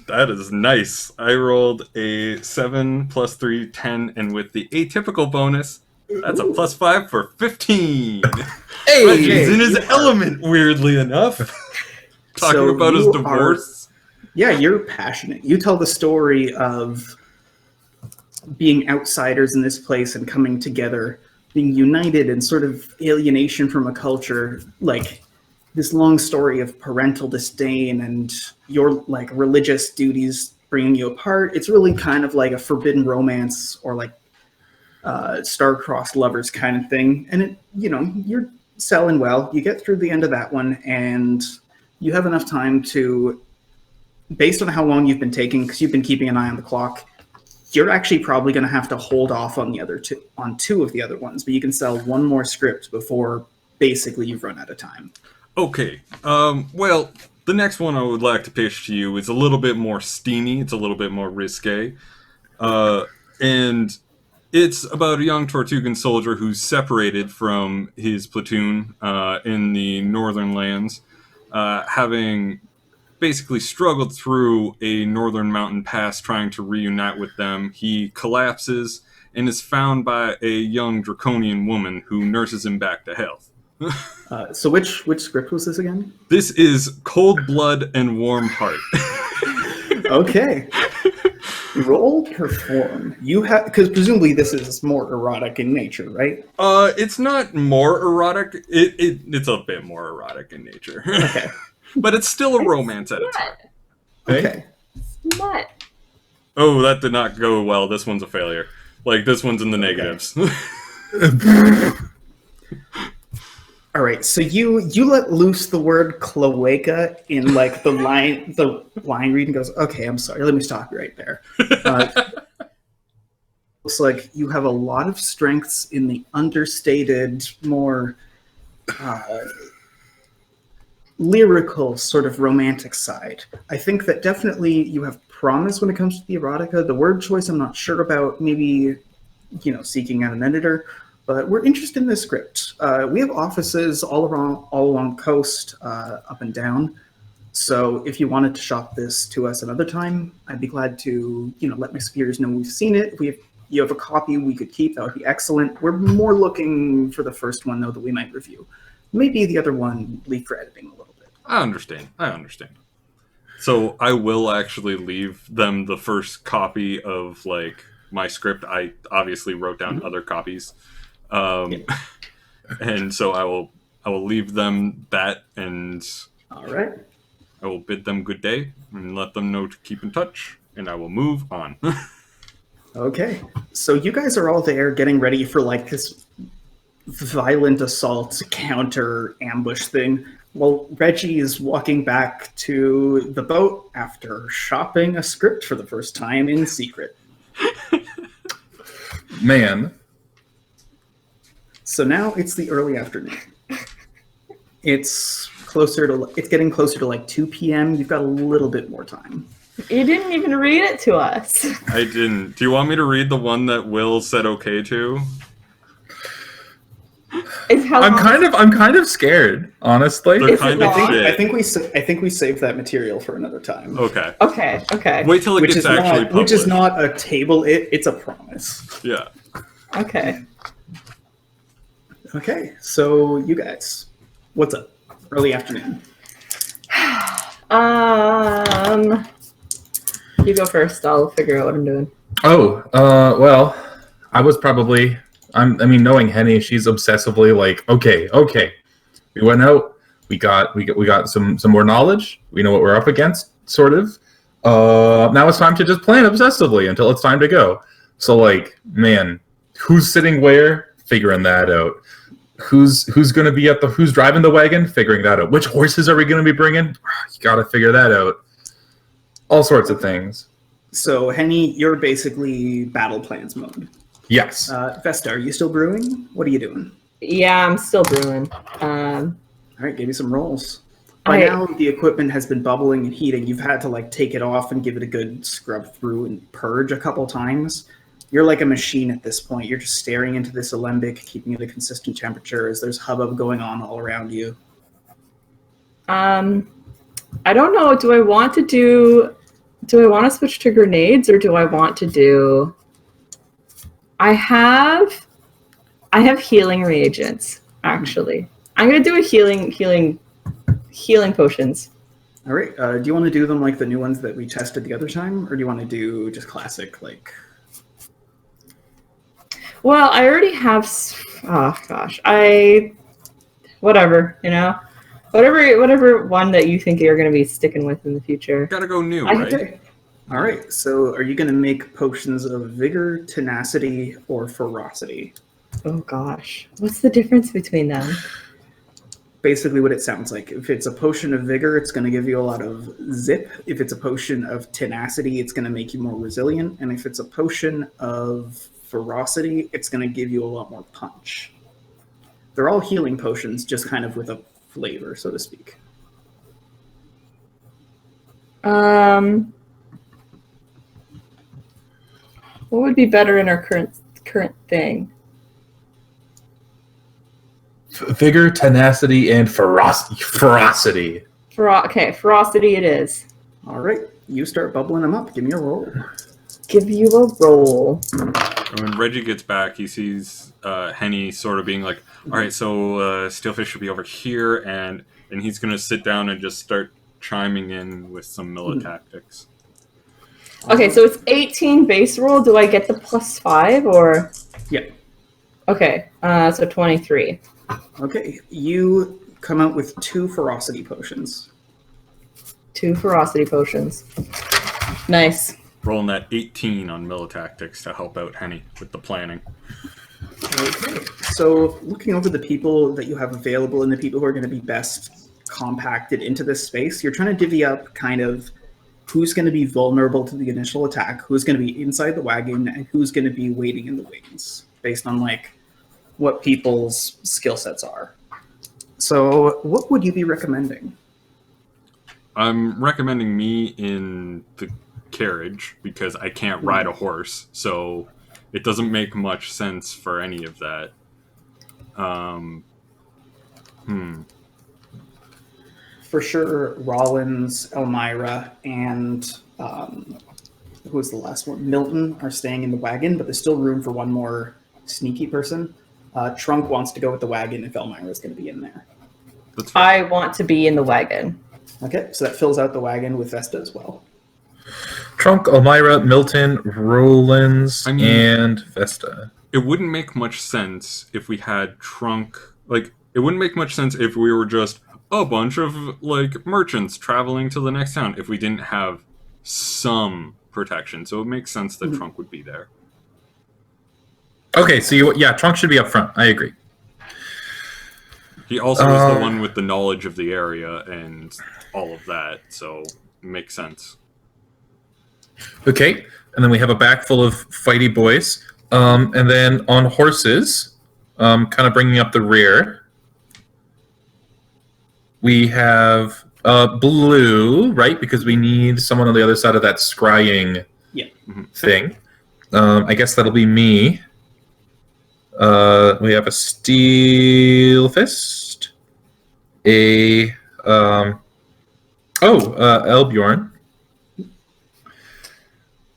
That is nice. I rolled a 7 plus 3, 10, and with the atypical bonus, that's a plus 5 for 15. Hey! He's in his element, weirdly enough. Talking So about his you divorce. Yeah, you're passionate. You tell the story of being outsiders in this place and coming together, being united and sort of alienation from a culture, like this long story of parental disdain and your like religious duties bringing you apart. It's really kind of like a forbidden romance or like star-crossed lovers kind of thing. And it, you're selling well. You get through the end of that one and you have enough time to, based on how long you've been taking, because you've been keeping an eye on the clock, you're actually probably going to have to hold off on two of the other ones, but you can sell one more script before basically you've run out of time. Okay. Well, the next one I would like to pitch to you is a little bit more steamy. It's a little bit more risque. And it's about a young Tortugan soldier who's separated from his platoon in the northern lands, having basically struggled through a northern mountain pass trying to reunite with them. He collapses and is found by a young draconian woman who nurses him back to health. So which script was this again? This is Cold Blood and Warm Heart. Okay. Roll perform. You have, because presumably this is more erotic in nature, right? It's not more erotic. It's a bit more erotic in nature. Okay. But it's still a romance at its heart. Okay. What? Oh, that did not go well. This one's a failure. Like, this one's in the negatives. All right. So you let loose the word cloaca in like the line reading goes, okay, I'm sorry. Let me stop you right there. Looks like you have a lot of strengths in the understated, more lyrical sort of romantic side. I think that definitely you have promise when it comes to the erotica. The word choice I'm not sure about, maybe seeking out an editor, but we're interested in this script. We have offices all along the coast, up and down. So if you wanted to shop this to us another time, I'd be glad to let my superiors know we've seen it. If you have a copy we could keep, that would be excellent. We're more looking for the first one though that we might review. Maybe the other one leave for editing a little bit. I understand. So I will actually leave them the first copy of like my script. I obviously wrote down other copies. And so I will leave them that, and All right. I will bid them good day and let them know to keep in touch, and I will move on. Okay. So you guys are all there getting ready for like this violent assault counter ambush thing while Reggie is walking back to the boat after shopping a script for the first time in secret. Man. So now it's the early afternoon. It's getting closer to like 2 p.m. You've got a little bit more time. You didn't even read it to us. I didn't. Do you want me to read the one that Will said okay to? I'm kind of scared, honestly. They're kind of shit. I think we saved that material for another time. Okay. Okay. Wait till it gets actually published. Which is not a table. It's a promise. Yeah. Okay. Okay. So you guys, what's up? Early afternoon. You go first. I'll figure out what I'm doing. Oh, well, I was probably. I mean, knowing Henny, she's obsessively like, okay. We went out. We got some more knowledge. We know what we're up against, sort of. Now it's time to just plan obsessively until it's time to go. So, like, man, who's sitting where? Figuring that out. Who's going to be who's driving the wagon? Figuring that out. Which horses are we going to be bringing? You got to figure that out. All sorts of things. So, Henny, you're basically battle plans mode. Yes. Vesta, are you still brewing? What are you doing? Yeah, I'm still brewing. All right, give me some rolls. By now, the equipment has been bubbling and heating. You've had to like take it off and give it a good scrub through and purge a couple times. You're like a machine at this point. You're just staring into this alembic, keeping it a consistent temperature as there's hubbub going on all around you. I don't know. Do I want to switch to grenades, or do I want to do... I have healing reagents, actually. I'm going to do a healing potions. All right. Do you want to do them like the new ones that we tested the other time, or do you want to do just classic, like... Well, I already have... Oh, gosh. Whatever, you know? Whatever one that you think you're going to be sticking with in the future. Gotta go new, right? Okay. All right. So are you going to make potions of vigor, tenacity, or ferocity? Oh, gosh. What's the difference between them? Basically what it sounds like. If it's a potion of vigor, it's going to give you a lot of zip. If it's a potion of tenacity, it's going to make you more resilient. And if it's a potion of ferocity, it's going to give you a lot more punch. They're all healing potions, just kind of with a flavor, so to speak. What would be better in our current thing? Vigor, tenacity, and ferocity. Okay, ferocity it is. All right. You start bubbling them up. Give me a roll. Give you a roll. When Reggie gets back, he sees Henny sort of being like, all right, so Steelfish should be over here, and he's going to sit down and just start chiming in with some militactics. Okay, so it's 18 base roll. Do I get the +5 or? Yeah. Okay, so 23. Okay. You come out with 2 ferocity potions. 2 ferocity potions. Nice. Rolling that 18 on militactics to help out Henny with the planning. Okay. So looking over the people that you have available and the people who are going to be best compacted into this space, you're trying to divvy up kind of who's going to be vulnerable to the initial attack, who's going to be inside the wagon, and who's going to be waiting in the wings, based on like what people's skill sets are. So what would you be recommending? I'm recommending me in the carriage because I can't ride a horse, so it doesn't make much sense for any of that. For sure, Rollins, Elmira, and who was the last one? Milton are staying in the wagon, but there's still room for one more sneaky person. Trunk wants to go with the wagon if Elmira is going to be in there. That's fine. I want to be in the wagon. Okay, so that fills out the wagon with Vesta as well. Trunk, Elmira, Milton, Rollins, and Vesta. It wouldn't make much sense if we had Trunk. Like, it wouldn't make much sense if we were just a bunch of, like, merchants traveling to the next town if we didn't have some protection. So it makes sense that Trunk would be there. Okay, so Trunk should be up front. I agree. He also is the one with the knowledge of the area and all of that, so it makes sense. Okay, and then we have a back full of fighty boys. And then on horses, kind of bringing up the rear, we have Blue, right? Because we need someone on the other side of that scrying thing. I guess that'll be me. We have a Steel Fist, Elbjorn,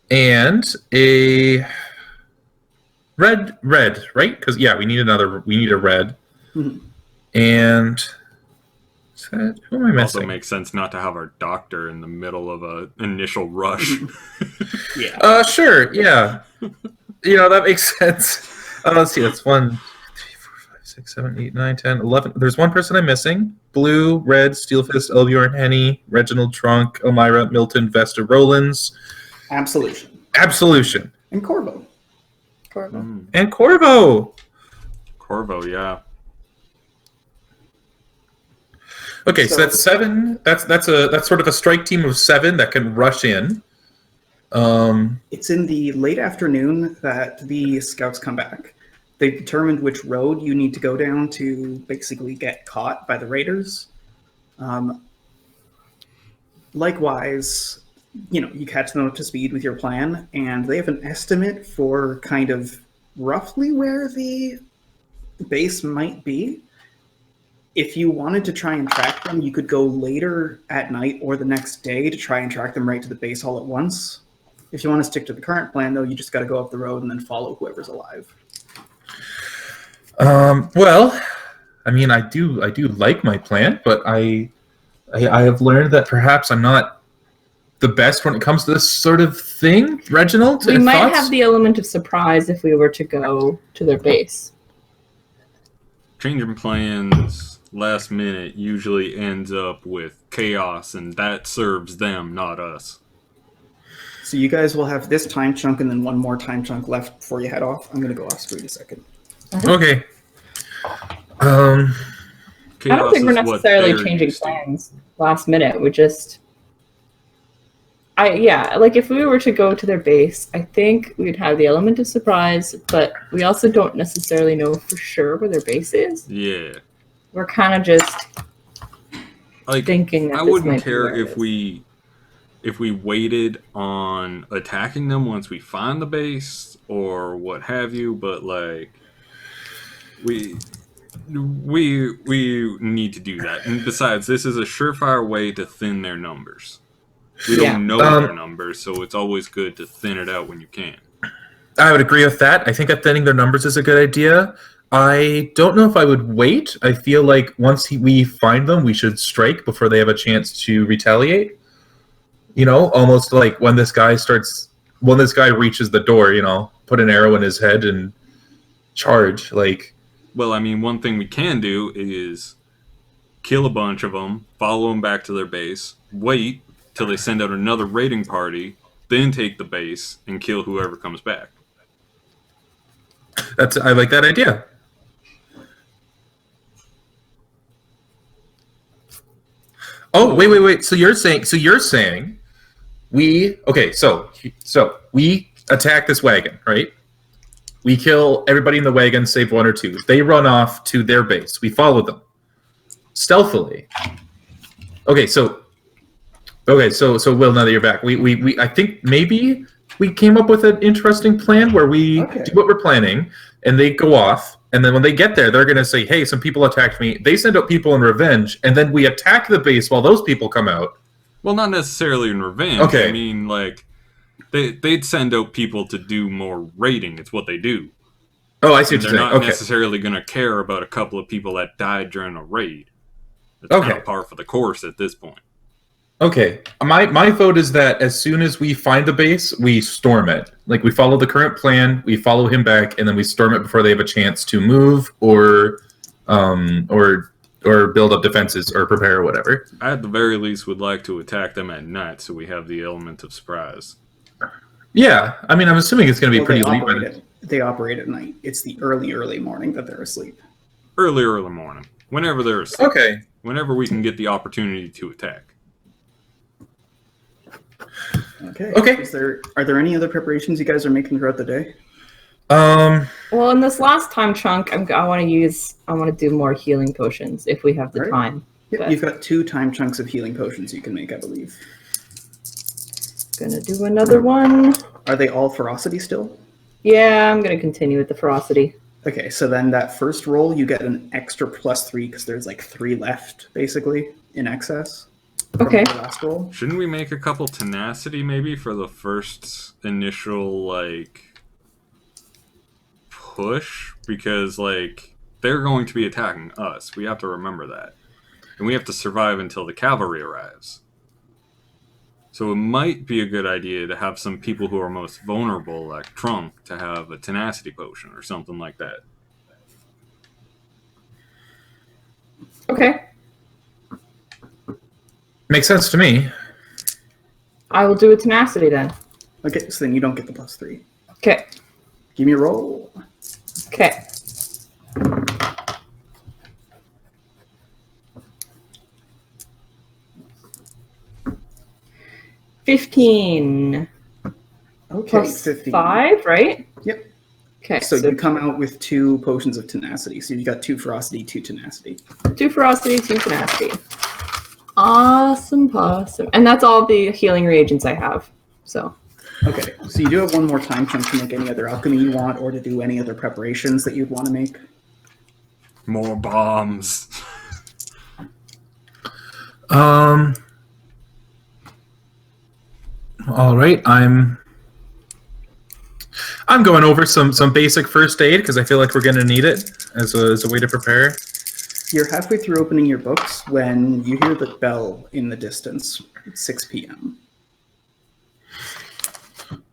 and a red, right? Because we need a red. Mhm. And who am I missing? Also makes sense not to have our doctor in the middle of a initial rush. Yeah. Sure, yeah. That makes sense. Let's see, that's 1, 2, 3, 4, 5, 6, 7, 8, 9, 10, 11. There's one person I'm missing. Blue, Red, Steelfist, Elbjorn, Henny, Reginald, Trunk, Elmira, Milton, Vesta, Rollins. Absolution. And Corvo. And Corvo. Corvo, yeah. Okay, so that's 7. That's sort of a strike team of 7 that can rush in. It's in the late afternoon that the scouts come back. They've determined which road you need to go down to basically get caught by the raiders. Likewise, you catch them up to speed with your plan, and they have an estimate for kind of roughly where the base might be. If you wanted to try and track them, you could go later at night or the next day to try and track them right to the base all at once. If you want to stick to the current plan, though, you just got to go up the road and then follow whoever's alive. Well, I mean, I do like my plan, but I have learned that perhaps I'm not the best when it comes to this sort of thing. Reginald, We might thoughts? have the element of surprise if we were to go to their base. Changing plans last minute usually ends up with chaos, and that serves them, not us. So you guys will have this time chunk and then one more time chunk left before you head off. I'm going to go off screen a second. Okay. I don't Chaos think we're is what necessarily they're changing used to. plans last minute. We just, if we were to go to their base, I think we'd have the element of surprise, but we also don't necessarily know for sure where their base is. Yeah. We're kind of just thinking that I this wouldn't might be care where it if is. we waited on attacking them once we find the base or what have you, but we need to do that. And besides, this is a surefire way to thin their numbers. We don't know their numbers, so it's always good to thin it out when you can. I would agree with that. I think that thinning their numbers is a good idea. I don't know if I would wait. I feel like once we find them, we should strike before they have a chance to retaliate. Almost like when this guy reaches the door, put an arrow in his head and charge. Well, I mean, one thing we can do is kill a bunch of them, follow them back to their base, wait till they send out another raiding party, then take the base and kill whoever comes back. I like that idea. Oh, wait. So you're saying we attack this wagon, right? We kill everybody in the wagon save 1 or 2. They run off to their base. We follow them stealthily. So Will, now that you're back, we I think maybe we came up with an interesting plan where we do what we're planning, and they go off, and then when they get there, they're going to say, "Hey, some people attacked me." They send out people in revenge, and then we attack the base while those people come out. Well, not necessarily in revenge. Okay. I mean, they'd send out people to do more raiding. It's what they do. Oh, I see what They're you're saying. not Okay. necessarily going to care about a couple of people that died during a raid. It's Okay. kind of par for the course at this point. Okay. My vote is that as soon as we find the base, we storm it. We follow the current plan, we follow him back, and then we storm it before they have a chance to move or build up defenses or prepare or whatever. I, at the very least, would like to attack them at night so we have the element of surprise. Yeah. I mean, I'm assuming it's going to be pretty late. They operate at night. It's the early morning that they're asleep. Early morning. Whenever there's Okay. whenever we can get the opportunity to attack. Okay. Okay. Are there any other preparations you guys are making throughout the day? Well, in this last time chunk, I want to do more healing potions if we have the Alright. time. Yep, But- you've got 2 time chunks of healing potions you can make, I believe. Gonna do another one. Are they all ferocity still? Yeah, I'm gonna continue with the ferocity. Okay, so then that first roll, you get an extra +3 because there's like 3 left, basically, in excess. From Okay. the last roll. Shouldn't we make a couple tenacity maybe for the first initial like push? Because like they're going to be attacking us. We have to remember that. And we have to survive until the cavalry arrives. So it might be a good idea to have some people who are most vulnerable, like Trunk, to have a tenacity potion or something like that. Okay. Makes sense to me. I will do a tenacity then. Okay, so then you don't get the +3. Okay. Give me a roll. Okay. $15 Okay, plus 15. 5, right? Yep. Okay. So you come out with 2 potions of tenacity. So you got 2 ferocity, 2 tenacity. 2 ferocity, 2 tenacity. Awesome. And that's all the healing reagents I have. So. Okay, so you do have 1 more time chunk to make any other alchemy you want, or to do any other preparations that you'd want to make. More bombs. All right. I'm going over some basic first aid because I feel like we're going to need it as a way to prepare. You're halfway through opening your books when you hear the bell in the distance. It's 6 p.m.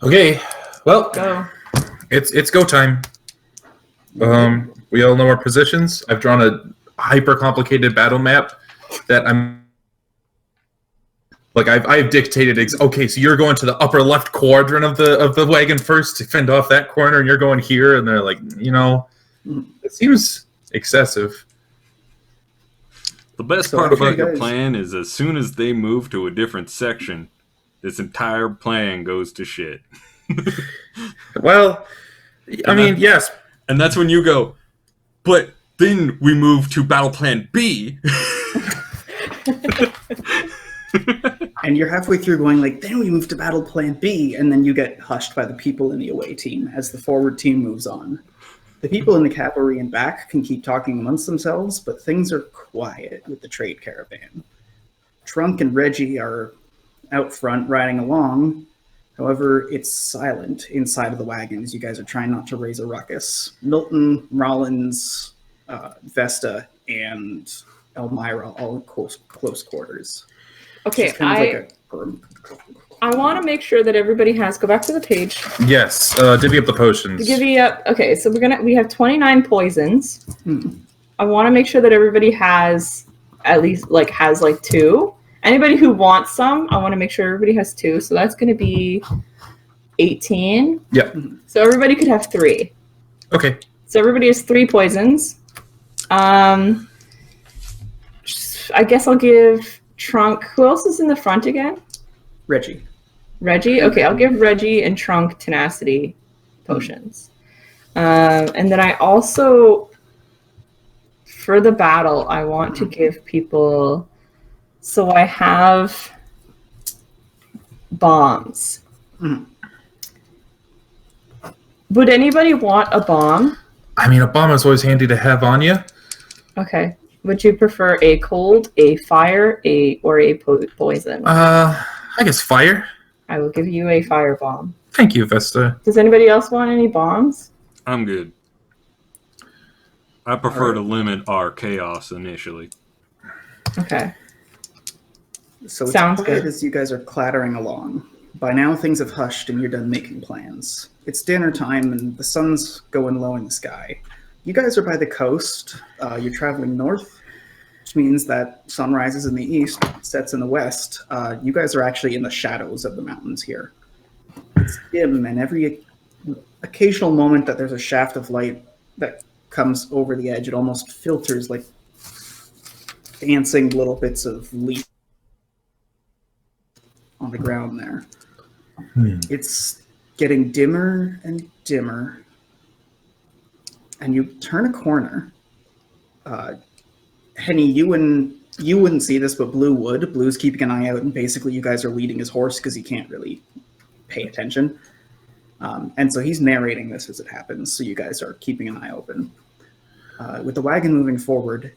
Okay. Well, Go. it's go time. We all know our positions. I've drawn a hyper complicated battle map that I've dictated. Okay, so you're going to the upper left quadrant of the wagon first to fend off that corner, and you're going here, and they're like, it seems excessive. The best So part after about you your guys- plan is as soon as they move to a different section, this entire plan goes to shit. Well, I mean, yes. And that's when you go, but then we move to battle plan B. And you're halfway through going like, then we move to battle plan B, and then you get hushed by the people in the away team as the forward team moves on. The people in the cavalry and back can keep talking amongst themselves, but things are quiet with the trade caravan. Trunk and Reggie are out front riding along. However, it's silent inside of the wagons. You guys are trying not to raise a ruckus. Milton, Rollins, Vesta, and Elmira all in close quarters. Okay, It's kind of like I want to make sure that everybody has. Go back to the page. Yes, divvy up the potions. To give you up. Okay, so we have 29 poisons. Hmm. I want to make sure that everybody has at least has 2. Anybody who wants some, I want to make sure everybody has 2. So that's going to be 18. Yep. So everybody could have 3. Okay. So everybody has 3 poisons. I guess I'll give Trunk. Who else is in the front again? Reggie. Reggie? Okay, I'll give Reggie and Trunk tenacity potions. And then I also, for the battle, I want to give people... So I have bombs. Mhm. Would anybody want a bomb? I mean, a bomb is always handy to have on you. Okay. Would you prefer a cold, a fire, or a poison? I guess fire. I will give you a fire bomb. Thank you, Vesta. Does anybody else want any bombs? I'm good. I prefer to limit our chaos initially. Okay. So it's Sounds quiet good. as you guys are clattering along. By now, things have hushed and you're done making plans. It's dinner time and the sun's going low in the sky. You guys are by the coast. You're traveling north, which means that sun rises in the east, sets in the west. You guys are actually in the shadows of the mountains here. It's dim, and every occasional moment that there's a shaft of light that comes over the edge, it almost filters like dancing little bits of leaf on the ground there. It's getting dimmer and dimmer, and you turn a corner. Henny, you wouldn't see this, but Blue would. Blue's keeping an eye out, and basically you guys are leading his horse because he can't really pay attention. And so he's narrating this as it happens, so you guys are keeping an eye open. With the wagon moving forward,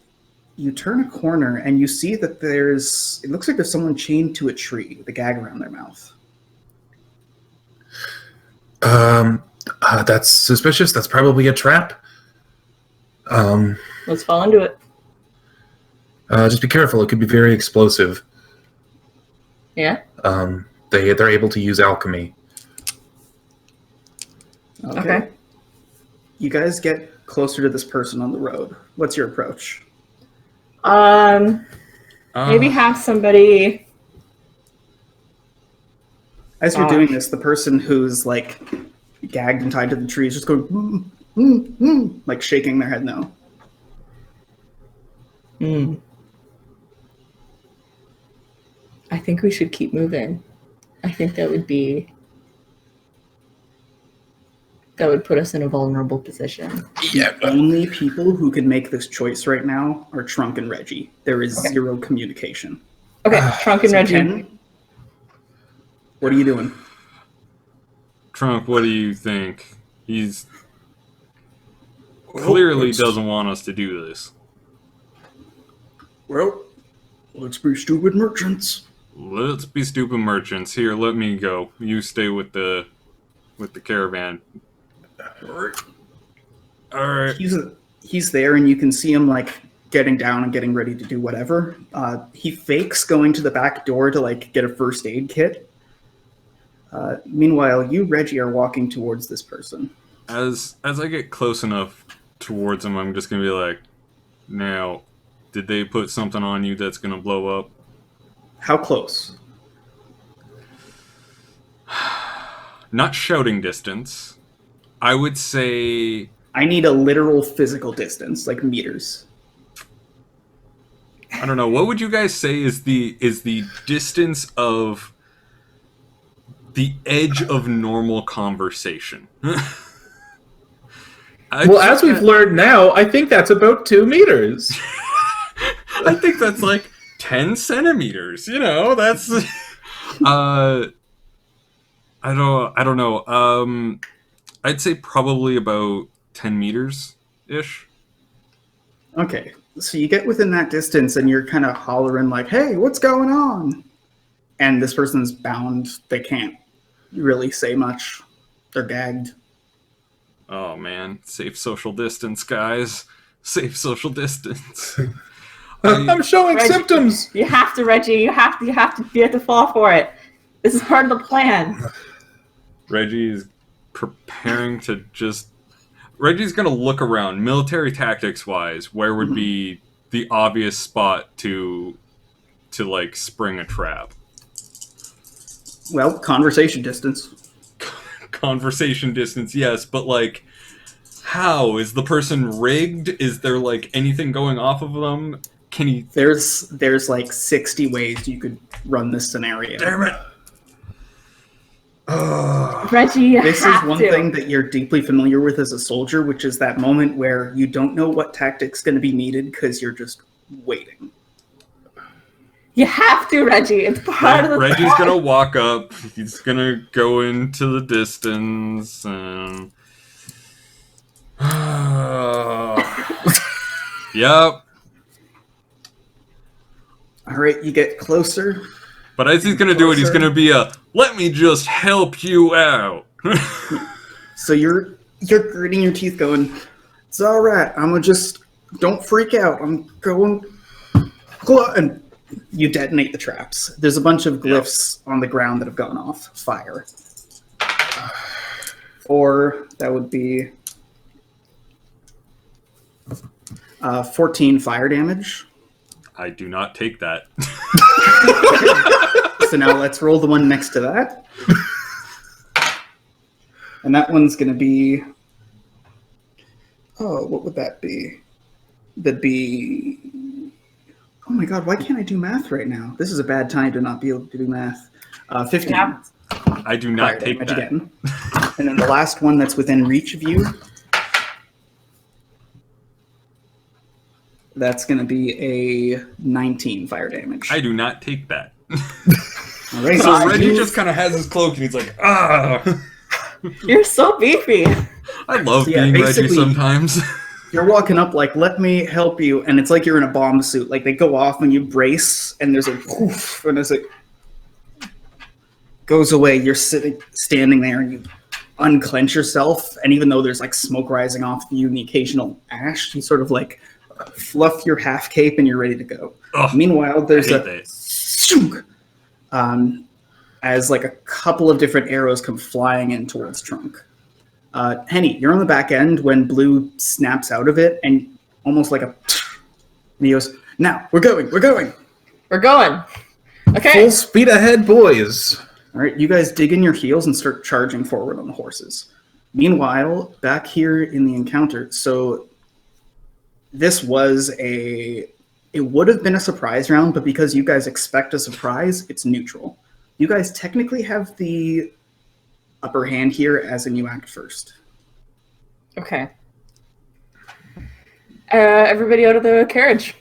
you turn a corner and you see that it looks like there's someone chained to a tree with a gag around their mouth. That's suspicious. That's probably a trap. Let's fall into it. Just be careful. It could be very explosive. Yeah? They're able to use alchemy. Okay. You guys get closer to this person on the road. What's your approach? Maybe have somebody... As you're doing this, the person who's like gagged and tied to the tree is just going, like shaking their head no. I think we should keep moving. I think that would put us in a vulnerable position. Yeah. The only people who can make this choice right now are Trunk and Reggie. There is zero communication. Okay, Trunk and Reggie. Ken, what are you doing? Trunk, what do you think? He's clearly doesn't want us to do this. Well, let's be stupid merchants. Let's be stupid merchants. Here, let me go. You stay with the caravan. All right. He's there, and you can see him like getting down and getting ready to do whatever. He fakes going to the back door to like get a first aid kit. Meanwhile, you, Reggie, are walking towards this person. As I get close enough towards him, I'm just gonna be like, "Now, did they put something on you that's gonna blow up?" How close? Not shouting distance. I would say I need a literal physical distance, like meters. I don't know. What would you guys say is the distance of the edge of normal conversation? As we've learned now, I think that's about 2 meters. I think that's like 10 centimeters. You know, that's. I don't know. I'd say probably about 10 meters ish. Okay, so you get within that distance, and you're kind of hollering like, "Hey, what's going on?" And this person's bound. They can't really say much. They're gagged. Oh man, safe social distance, guys. Safe social distance. I'm showing Reggie, symptoms. You have to, Reggie. You have to fall for it. This is part of the plan. Reggie is preparing to just. Reggie's gonna look around, military tactics wise, where would be the obvious spot to like spring a trap. Well, conversation distance. Conversation distance, yes, but like, how is the person rigged? Is there like anything going off of them? Can he? There's like 60 ways you could run this scenario. Damn it! Reggie, you This is have one to. thing that you're deeply familiar with as a soldier, which is that moment where you don't know what tactic's going to be needed because you're just waiting. You have to, Reggie. It's part of the Reggie's plan. gonna walk up. He's gonna go into the distance and. Yep. All right, you get closer. But as he's gonna do it, he's gonna be let me just help you out. So you're gritting your teeth going, "It's all right. I'm going to just, don't freak out. I'm going," and you detonate the traps. There's a bunch of glyphs on the ground that have gone off. Fire. Or that would be 14 fire damage. I do not take that. So now let's roll the one next to that. And that one's going to be... Oh, what would that be? That'd be... Oh my god, why can't I do math right now? This is a bad time to not be able to do math. 15. Yeah. I do not Fire take damage that. again. And then the last one that's within reach of you, that's going to be a 19 fire damage. I do not take that. All right, So Reggie just kind of has his cloak and he's like, ah. You're so beefy. I love Yeah, being Reggie basically- sometimes. You're walking up like, let me help you. And it's like you're in a bomb suit. Like they go off and you brace and there's a poof. And as it goes away, you're standing there and you unclench yourself. And even though there's like smoke rising off you and the occasional ash, you sort of like fluff your half cape and you're ready to go. Ugh, Meanwhile, there's I a hate that. as like a couple of different arrows come flying in towards Trunk. Henny, you're on the back end when Blue snaps out of it, and almost like a... And he goes, now, we're going. We're going. Okay. Full speed ahead, boys. All right, you guys dig in your heels and start charging forward on the horses. Meanwhile, back here in the encounter, so this was it would have been a surprise round, but because you guys expect a surprise, it's neutral. You guys technically have the upper hand here, as in you act first. Okay. Everybody out of the carriage.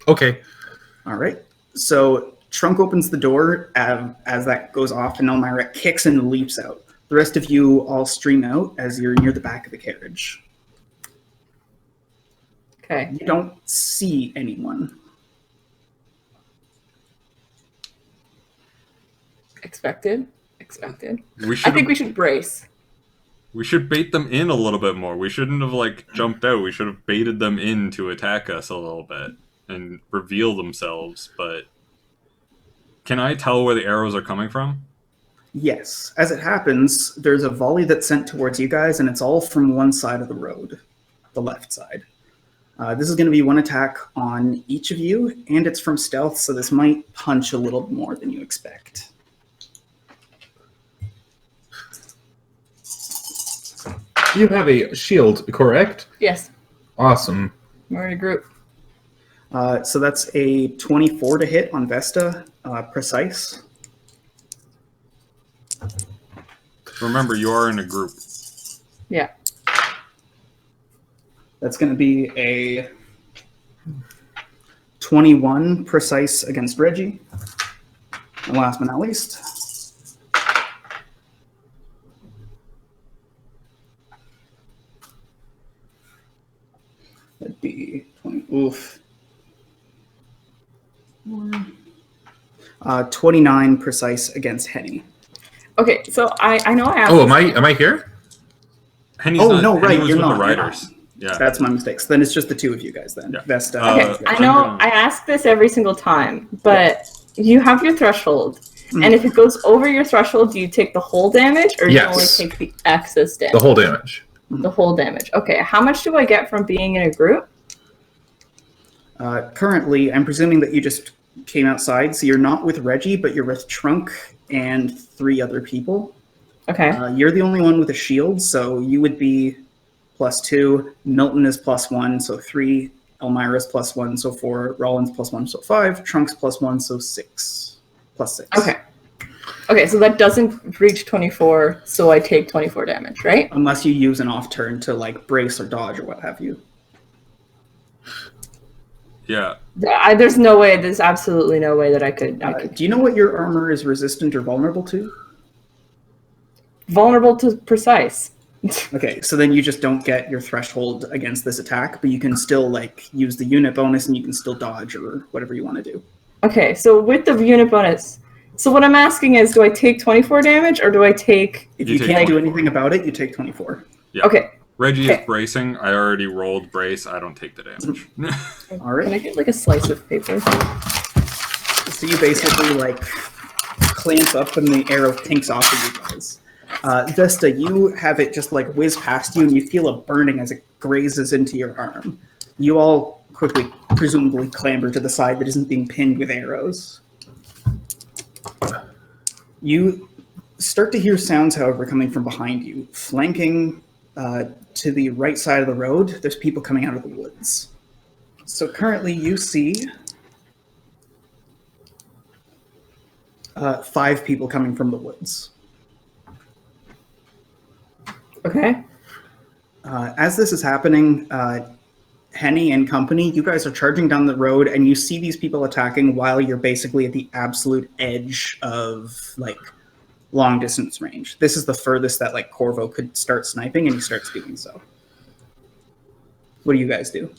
Okay. All right. So Trunk opens the door as that goes off, and Elmira kicks and leaps out. The rest of you all stream out as you're near the back of the carriage. Okay. You don't see anyone. Expected. We I think we should brace. We should bait them in a little bit more. We shouldn't have like jumped out. We should have baited them in to attack us a little bit and reveal themselves. But can I tell where the arrows are coming from? Yes. As it happens, there's a volley that's sent towards you guys, and it's all from one side of the road, the left side. This is going to be one attack on each of you, and it's from stealth, so this might punch a little more than you expect. You have a shield, correct? Yes. Awesome. We're in a group. So that's a 24 to hit on Vesta, precise. Remember, you are in a group. Yeah. That's going to be a 21 precise against Reggie. And last but not least, that'd be 20. Oof. 29 precise against Henny. Okay, so I know I asked. Oh, am I here? Henny's Oh, not, no, Henny right, was you're with not, the you're riders. Yeah. That's my mistake. So then it's just the two of you guys then. Yeah. Vesta. Okay, I I'm know gonna- I ask this every single time, but you have your threshold, and if it goes over your threshold, do you take the whole damage, or do you only Yes. take the excess damage? The whole damage. The whole damage. Okay, how much do I get from being in a group? Currently, I'm presuming that you just came outside, so you're not with Reggie, but you're with Trunk and 3 other people. Okay. You're the only one with a shield, so you would be +2. Milton is +1, so 3. Elmira's +1, so 4. Rollins +1, so 5. Trunk's +1, so 6. +6. Okay. Okay, so that doesn't reach 24, so I take 24 damage, right? Unless you use an off turn to like brace or dodge or what have you. Yeah. There's no way. There's absolutely no way that I could. Do you know what your armor is resistant or vulnerable to? Vulnerable to precise. Okay, so then you just don't get your threshold against this attack, but you can still like use the unit bonus and you can still dodge or whatever you want to do. Okay, so with the unit bonus, so what I'm asking is, do I take 24 damage or do I take? If You you take can't do 24. anything about it, you take 24. Yeah. Okay, Reggie Okay. is bracing. I already rolled brace. I don't take the damage. All can I right. get like a slice of paper? So you basically like clamp up and the arrow tinks off of you guys. Vesta, you have it just like whiz past you and you feel a burning as it grazes into your arm. You all quickly, presumably, clamber to the side that isn't being pinned with arrows. You start to hear sounds, however, coming from behind you. Flanking to the right side of the road, there's people coming out of the woods. So currently you see 5 people coming from the woods. Okay. As this is happening, Henny and company, you guys are charging down the road, and you see these people attacking while you're basically at the absolute edge of like long distance range. This is the furthest that like Corvo could start sniping, and he starts doing so. What do you guys do?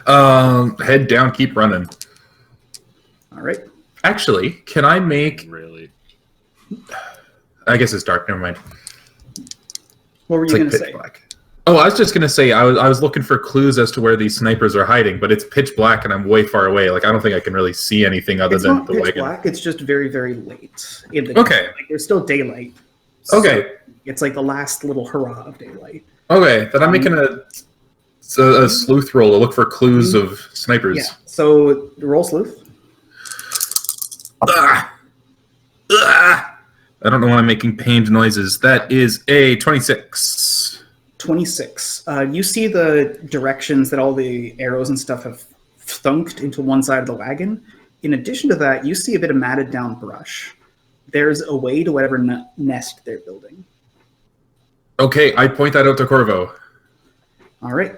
Head down, keep running. All right. Actually, can I make... Really? I guess it's dark, never mind. What were It's you like going to pitch say? black. Oh, I was just going to say, I was looking for clues as to where these snipers are hiding, but it's pitch black and I'm way far away. Like, I don't think I can really see anything other It's than not the pitch wagon. black. It's just very, very late in the Okay. day. Like, there's still daylight. So Okay. it's like the last little hurrah of daylight. Okay, then I'm making a sleuth roll to look for clues of snipers. Yeah. So roll sleuth. Ah! Ah! I don't know why I'm making pained noises. That is a 26. 26. You see the directions that all the arrows and stuff have thunked into one side of the wagon. In addition to that, you see a bit of matted down brush. There's a way to whatever nest they're building. Okay, I point that out to Corvo. All right.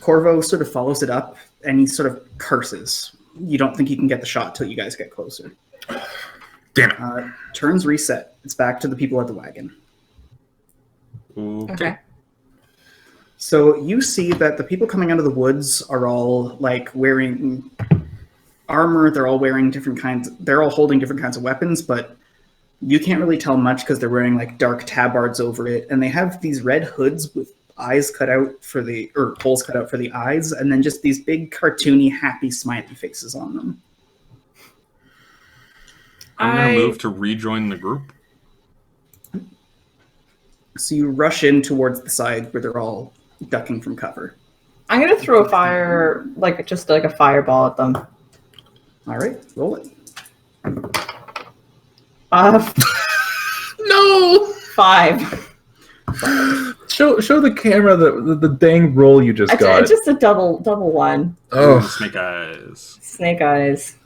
Corvo sort of follows it up, and he sort of curses. You don't think you can get the shot till you guys get closer. Damn it. Turns reset. It's back to the people at the wagon. Okay. So you see that the people coming out of the woods are all like wearing armor. They're all wearing different kinds. They're all holding different kinds of weapons, but you can't really tell much because they're wearing like dark tabards over it, and they have these red hoods with eyes cut out for the, or holes cut out for the eyes, and then just these big cartoony happy smiley faces on them. I'm going to move to rejoin the group. So you rush in towards the side where they're all ducking from cover. I'm gonna throw a fire, just like a fireball at them. All right, roll it. No! 5. Show the camera the dang roll you just got. It's just a double one. Oh, Snake eyes. Snake eyes.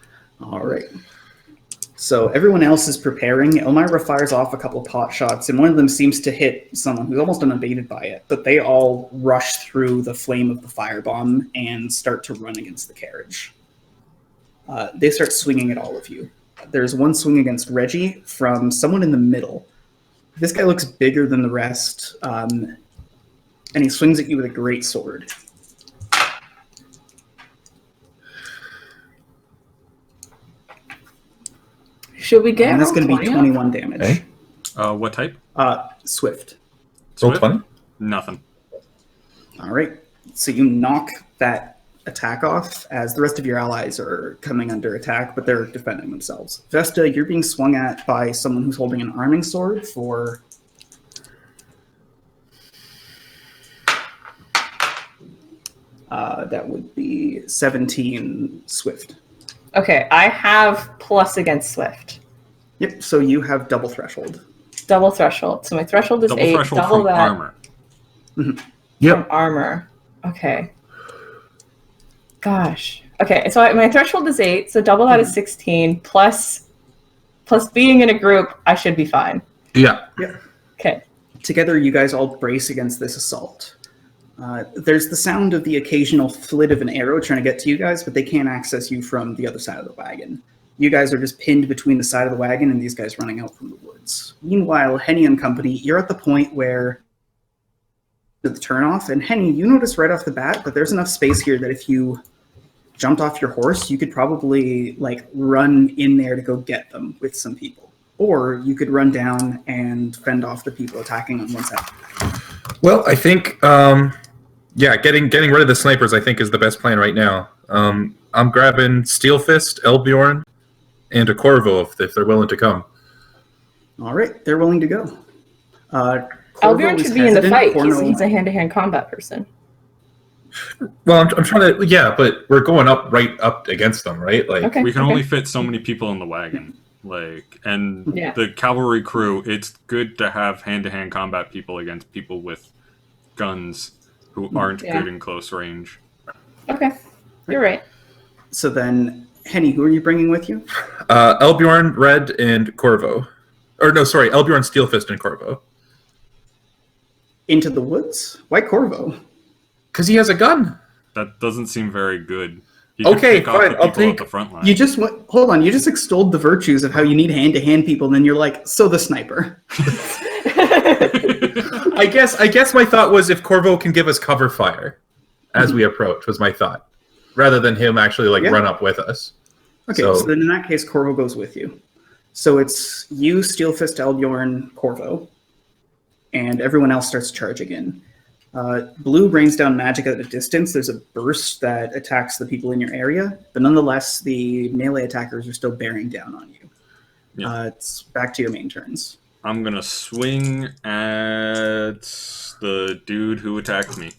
All right. So everyone else is preparing. Elmira fires off a couple of pot shots, and one of them seems to hit someone who's almost unabated by it. But they all rush through the flame of the firebomb and start to run against the carriage. They start swinging at all of you. There's one swing against Reggie from someone in the middle. This guy looks bigger than the rest, and he swings at you with a great sword. Should we get? And that's going to be 20? 21 damage. Okay. What type? Swift. roll Swift? 20. Nothing. All right. So you knock that attack off as the rest of your allies are coming under attack, but they're defending themselves. Vesta, you're being swung at by someone who's holding an arming sword for... that would be 17 Swift. Okay, I have plus against Swift. Yep, so you have double threshold. Double threshold. So my threshold is Double 8. threshold Double from that armor. from armor. Okay. Gosh. Okay, so my threshold is 8, so double that is 16, plus being in a group, I should be fine. Yeah. Okay. Together, you guys all brace against this assault. There's the sound of the occasional flit of an arrow trying to get to you guys, but they can't access you from the other side of the wagon. You guys are just pinned between the side of the wagon and these guys running out from the woods. Meanwhile, Henny and company, you're at the point where the turnoff, and Henny, you notice right off the bat that there's enough space here that if you jumped off your horse, you could probably like run in there to go get them with some people. Or you could run down and fend off the people attacking on one side. Well, I think, getting rid of the snipers, I think, is the best plan right now. I'm grabbing Steel Fist, Elbjorn, and a Corvo if they're willing to come. All right, they're willing to go. Albion should be in the fight. He's a hand-to-hand combat person. Well, I'm trying to, but we're going right up against them, right? Like, Okay. We can only fit so many people in the wagon. The cavalry crew, it's good to have hand-to-hand combat people against people with guns who aren't good in close range. Okay. You're right. So then, Henny, who are you bringing with you? Elbjorn, Red, and Corvo. Or no, sorry, Elbjorn, Steelfist, and Corvo. Into the woods? Why Corvo? Because he has a gun. That doesn't seem very good. He Okay, pick off fine, the I'll people at take- the front line. You just went, hold on, you just extolled the virtues of how you need hand-to-hand people, and then you're like, so the sniper. I guess my thought was if Corvo can give us cover fire as we approach was my thought, rather than him actually run up with us. Okay, so then in that case, Corvo goes with you. So it's you, Steelfist, Elbjorn, Corvo, and everyone else starts charging in. Blue rains down magic at a distance. There's a burst that attacks the people in your area, but nonetheless, the melee attackers are still bearing down on you. Yeah. It's back to your main turns. I'm gonna swing at the dude who attacked me.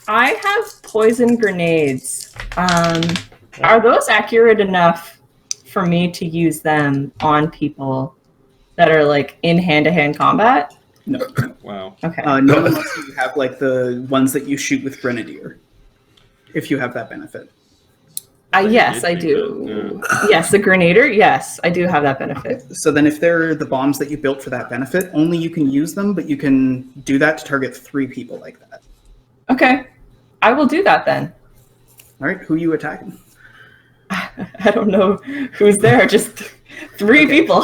I have poison grenades. Are those accurate enough for me to use them on people that are in hand-to-hand combat? No, Wow. Okay. no unless you have the ones that you shoot with Grenadier, if you have that benefit. Yes, I do. Yes, the Grenader. Yes, I do have that benefit. So then if they're the bombs that you built for that benefit, only you can use them, but you can do that to target 3 people like that. Okay. I will do that then. All right, who are you attacking? I don't know who's there. Just 3 people.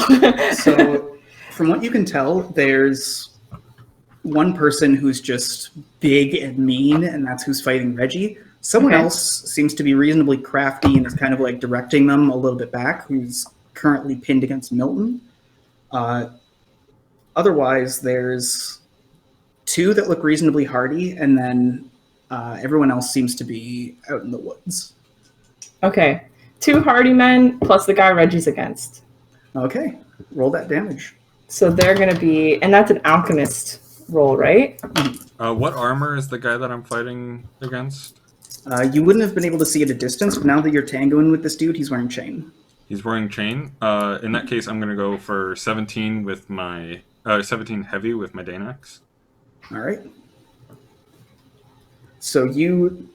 So from what you can tell, there's one person who's just big and mean, and that's who's fighting Reggie. Someone Okay. else seems to be reasonably crafty and is kind of directing them a little bit back, who's currently pinned against Milton. Otherwise, there's 2 that look reasonably hardy, and then everyone else seems to be out in the woods. Okay. 2 hardy men plus the guy Reggie's against. Okay, roll that damage. So they're going to be, and that's an alchemist roll, right? What armor is the guy that I'm fighting against? You wouldn't have been able to see at a distance, but now that you're tangoing with this dude, he's wearing chain. He's wearing chain. In that case, I'm gonna go for 17 with my 17 heavy with my Danax. All right. So you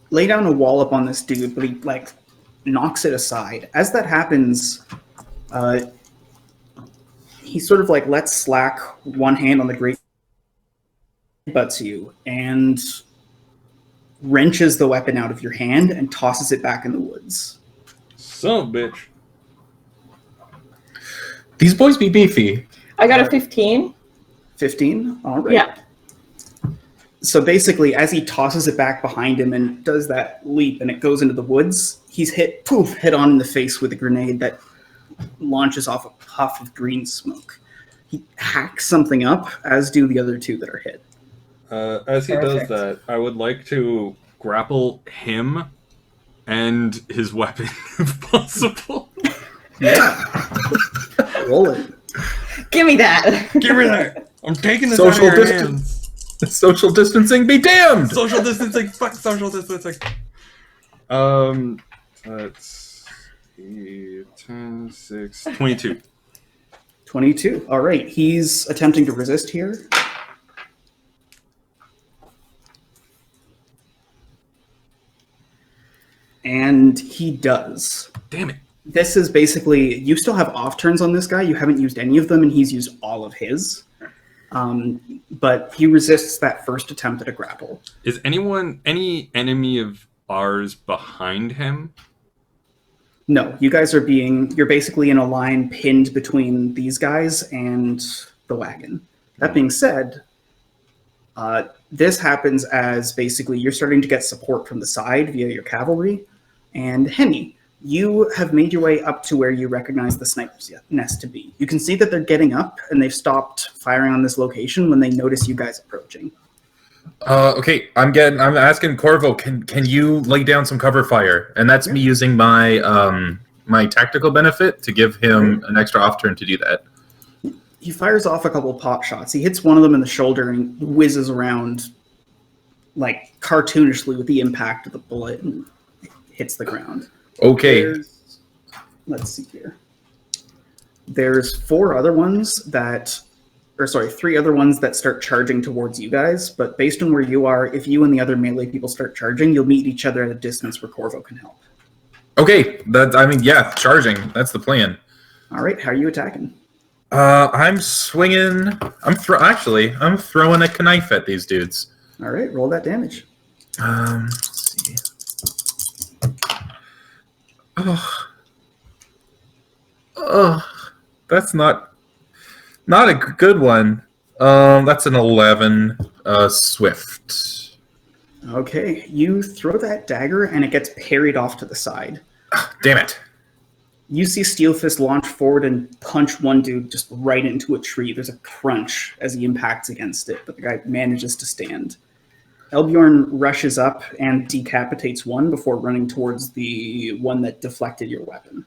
lay down a wall up on this dude, but he knocks it aside. As that happens, he sort of lets slack one hand on the great butts you and wrenches the weapon out of your hand and tosses it back in the woods. Son of a bitch. These boys be beefy. I got a 15. 15? All right. Yeah. So basically, as he tosses it back behind him and does that leap and it goes into the woods, he's hit on in the face with a grenade that launches off a puff of green smoke. He hacks something up, as do the other 2 that are hit. As he Perfect. does that, I would like to grapple him and his weapon if possible. Yeah. Roll it. Give me that. Give me that! I'm taking this Social out of your distance. hands. Social distancing be damned! Social distancing. Fuck social distancing. Let's see. 10, 6, 22. 22. All right. He's attempting to resist here. And he does. Damn it. This is basically, you still have off turns on this guy. You haven't used any of them, and he's used all of his. But he resists that first attempt at a grapple. Is any enemy of ours behind him? No, you guys you're basically in a line pinned between these guys and the wagon. That being said, this happens as basically you're starting to get support from the side via your cavalry. And Henny, you have made your way up to where you recognize the sniper's nest to be. You can see that they're getting up, and they've stopped firing on this location when they notice you guys approaching. Okay, I'm asking Corvo, can you lay down some cover fire? And that's me using my my tactical benefit to give him an extra off turn to do that. He fires off a couple pot shots. He hits one of them in the shoulder and whizzes around cartoonishly with the impact of the bullet and hits the ground. Okay. Let's see here. There's 4 other ones that three other ones that start charging towards you guys. But based on where you are, if you and the other melee people start charging, you'll meet each other at a distance where Corvo can help. Okay, charging. That's the plan. All right, how are you attacking? I'm swinging. I'm throwing a knife at these dudes. All right, roll that damage. Let's see. That's not a good one. That's an 11. Swift. Okay, you throw that dagger and it gets parried off to the side. Damn it. You see Steelfist launch forward and punch one dude just right into a tree. There's a crunch as he impacts against it, but the guy manages to stand. Elbjorn rushes up and decapitates one before running towards the one that deflected your weapon.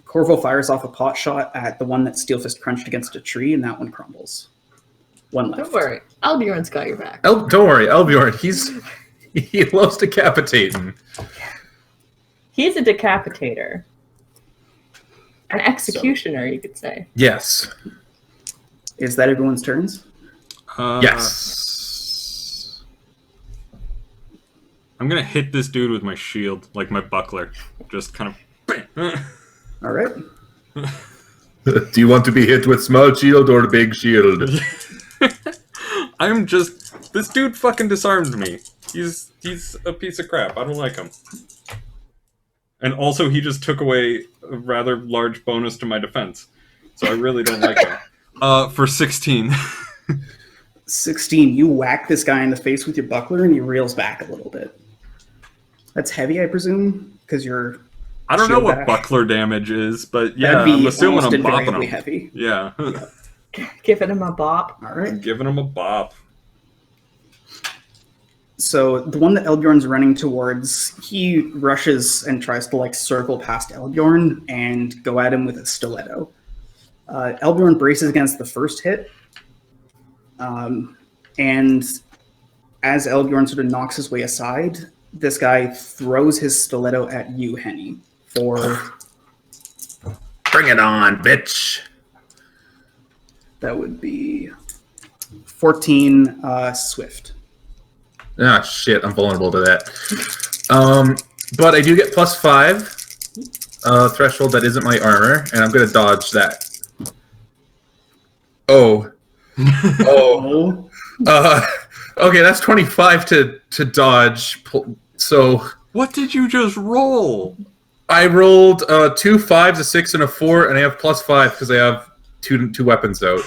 Corvo fires off a pot shot at the one that Steelfist crunched against a tree, and that one crumbles. One left. Don't worry. Albjorn's got your back. Don't worry, Elbjorn. He loves decapitating. He's a decapitator. An executioner, you could say. Yes. Is that everyone's turns? Yes. I'm going to hit this dude with my shield, like my buckler. Just kind of... Bam. All right. Do you want to be hit with small shield or big shield? This dude fucking disarmed me. He's a piece of crap. I don't like him. And also, he just took away a rather large bonus to my defense. So I really don't like him. For 16. 16, you whack this guy in the face with your buckler and he reels back a little bit. That's heavy, I presume, because you're... I don't know what buckler damage is, but yeah, That'd be I'm assuming I'm bopping invariably him. heavy. Yeah. Giving him a bop. All right. Giving him a bop. So the one that Elbjorn's running towards, he rushes and tries to circle past Elbjorn and go at him with a stiletto. Elbjorn braces against the first hit, and as Elbjorn sort of knocks his way aside, this guy throws his stiletto at you, Henny, for... Bring it on, bitch. That would be 14 Swift. Ah, shit, I'm vulnerable to that. But I do get +5 threshold that isn't my armor, and I'm going to dodge that. Oh. Okay, that's 25 to dodge. So... What did you just roll? I rolled 2 5s, a 6, and a 4, and I have +5 because I have two weapons out.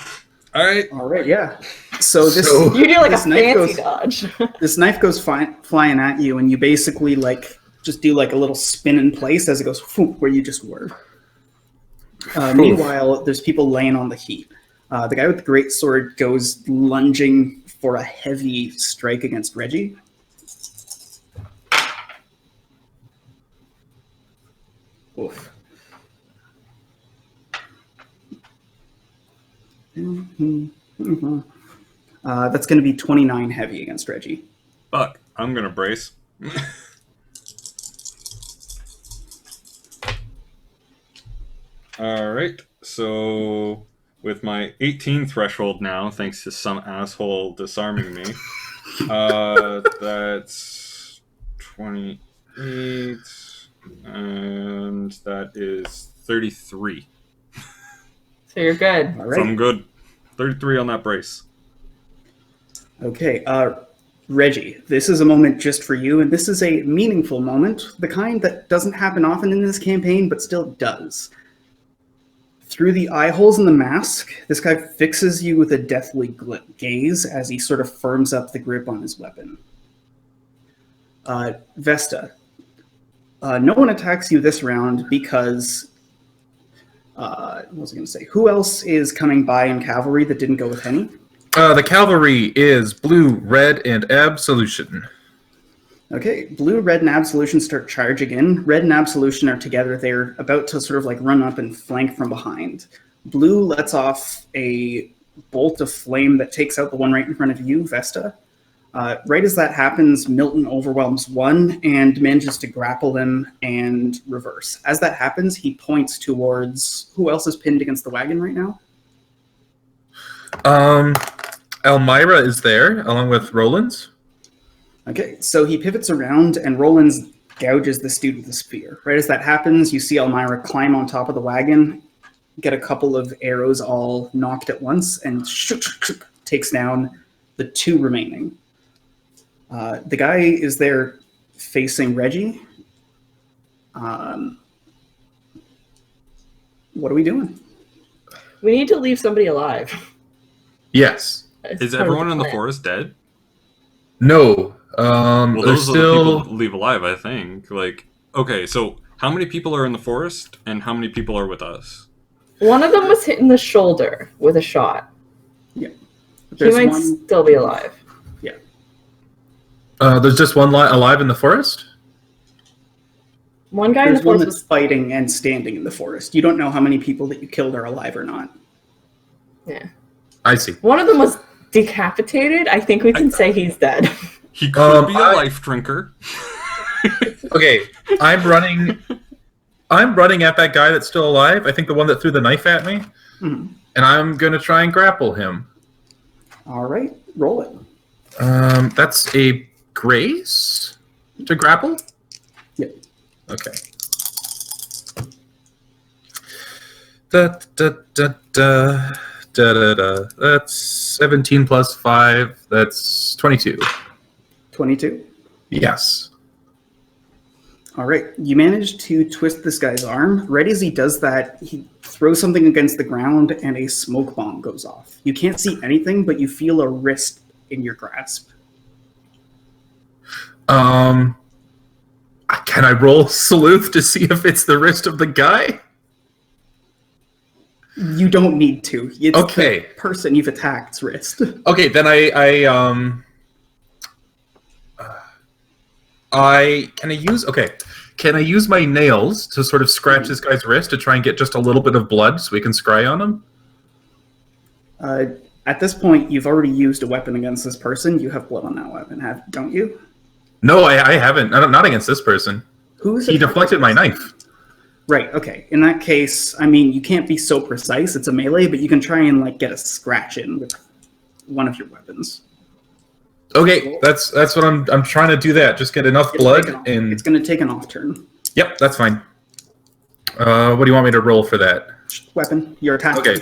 All right, yeah. So this You do a this fancy dodge. This knife goes flying at you, and you basically just do a little spin in place as it goes where you just were. Meanwhile, there's people laying on the heat. The guy with the great sword goes lunging for a heavy strike against Reggie. Oof. That's going to be 29 heavy against Reggie. Fuck, I'm going to brace. Alright, so with my 18 threshold now, thanks to some asshole disarming me, that's 28, and that is 33. So you're good. All right. So I'm good. 33 on that brace. Okay, Reggie, this is a moment just for you, and this is a meaningful moment, the kind that doesn't happen often in this campaign, but still does. Through the eye holes in the mask, this guy fixes you with a deathly gaze as he sort of firms up the grip on his weapon. Vesta, no one attacks you this round because... what was I going to say? Who else is coming by in cavalry that didn't go with Henny? The cavalry is blue, red, and absolution. Okay, blue, red, and absolution start charging in. Red and absolution are together. They're about to sort of run up and flank from behind. Blue lets off a bolt of flame that takes out the one right in front of you, Vesta. Right as that happens, Milton overwhelms one and manages to grapple him and reverse. As that happens, he points towards... Who else is pinned against the wagon right now? Elmira is there, along with Roland's. Okay, so he pivots around and Roland's gouges this dude with a spear. Right as that happens, you see Elmira climb on top of the wagon, get a couple of arrows all knocked at once, and takes down the 2 remaining. The guy is there facing Reggie. What are we doing? We need to leave somebody alive. Yes. Is everyone in the forest dead? No. Well, There's those are the still... people leave alive, I think. Like, okay, so how many people are in the forest, and how many people are with us? One of them was hit in the shoulder with a shot. Yeah. He might still be alive. Yeah. There's just one alive in the forest? One guy in There's the forest one that's fighting and standing in the forest. You don't know how many people that you killed are alive or not. Yeah. I see. One of them was decapitated. I think we can say he's dead. He could be a life drinker. Okay, I'm running at that guy that's still alive. I think the one that threw the knife at me. Mm-hmm. And I'm going to try and grapple him. All right, roll it. That's a grace to grapple? Yep. Okay. That's 17 plus 5. That's 22. 22. Yes. All right, you manage to twist this guy's arm. Right as he does that, he throws something against the ground and a smoke bomb goes off. You can't see anything, but you feel a wrist in your grasp. Can I roll sleuth to see if it's the wrist of the guy? You don't need to. It's Okay. the person you've attacked's wrist. Okay, then I can I use my nails to sort of scratch this guy's wrist to try and get just a little bit of blood so we can scry on him? At this point, you've already used a weapon against this person. You have blood on that weapon, don't you? No, I haven't. Not against this person. He deflected my knife. Right, okay. In that case, I mean, you can't be so precise. It's a melee, but you can try and like get a scratch in with one of your weapons. Okay, that's what I'm trying to do. That just get enough blood and it's going to take an off turn. Yep, that's fine. What do you want me to roll for that? Weapon, your attack. Okay.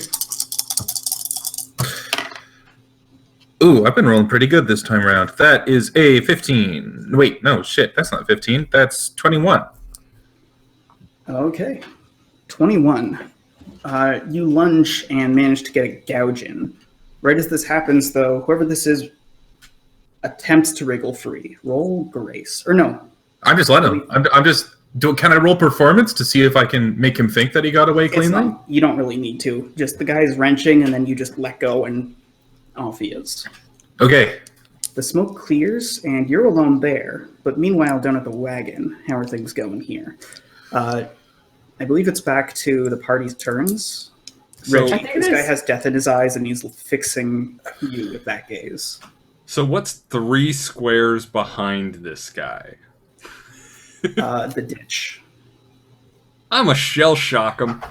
Ooh, I've been rolling pretty good this time around. That is a 15. Wait, no, shit, that's not 15. That's 21. Okay. 21. You lunge and manage to get a gouge in. Right as this happens, though, whoever this is attempts to wriggle free. Roll grace. Or no. I'm just letting him. I'm just... Can I roll performance to see if I can make him think that he got away cleanly? You don't really need to. Just the guy's wrenching, and then you just let go, and off he is. Okay. The smoke clears, and you're alone there. But meanwhile, down at the wagon, how are things going here? I believe it's back to the party's turns. So, Reggie, this guy has death in his eyes, and he's fixing you with that gaze. So what's 3 squares behind this guy? The ditch. I'm a shell shock him.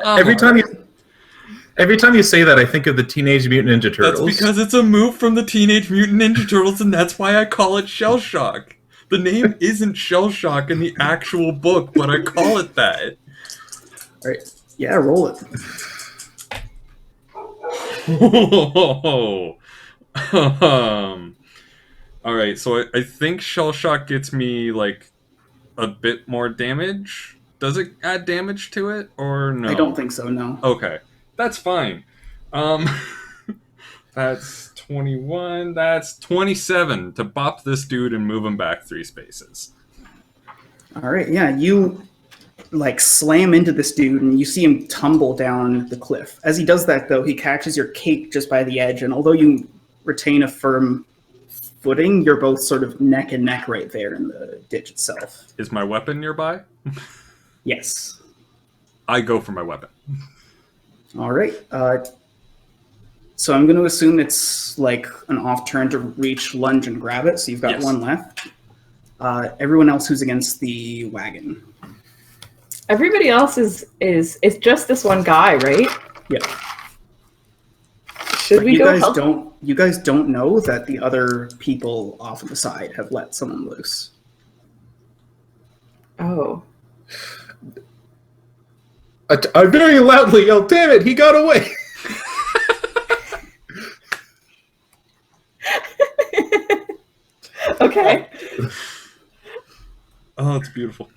Every time you say that, I think of the Teenage Mutant Ninja Turtles. That's because it's a move from the Teenage Mutant Ninja Turtles, and that's why I call it shell shock. The name isn't shell shock in the actual book, but I call it that. All right. Yeah, roll it. All right, so I think shell shock gets me like a bit more damage. Does it add damage to it or no? I don't think so. No. Okay, that's fine. That's 21. That's 27 to bop this dude and move him back 3 spaces. All right. Yeah, you like slam into this dude, and you see him tumble down the cliff. As he does that, though, he catches your cape just by the edge, and although you retain a firm footing, you're both sort of neck and neck right there in the ditch itself. Is my weapon nearby? Yes. I go for my weapon. All right. So I'm going to assume it's like an off turn to reach, lunge, and grab it. So you've got one left. Everyone else who's against the wagon. Everybody else is it's just this one guy, right? Yeah. Should But we you go guys help? don't. You guys don't know that the other people off on the side have let someone loose. Oh. I very loudly yelled, "Damn it, he got away!" Okay. Oh, it's beautiful.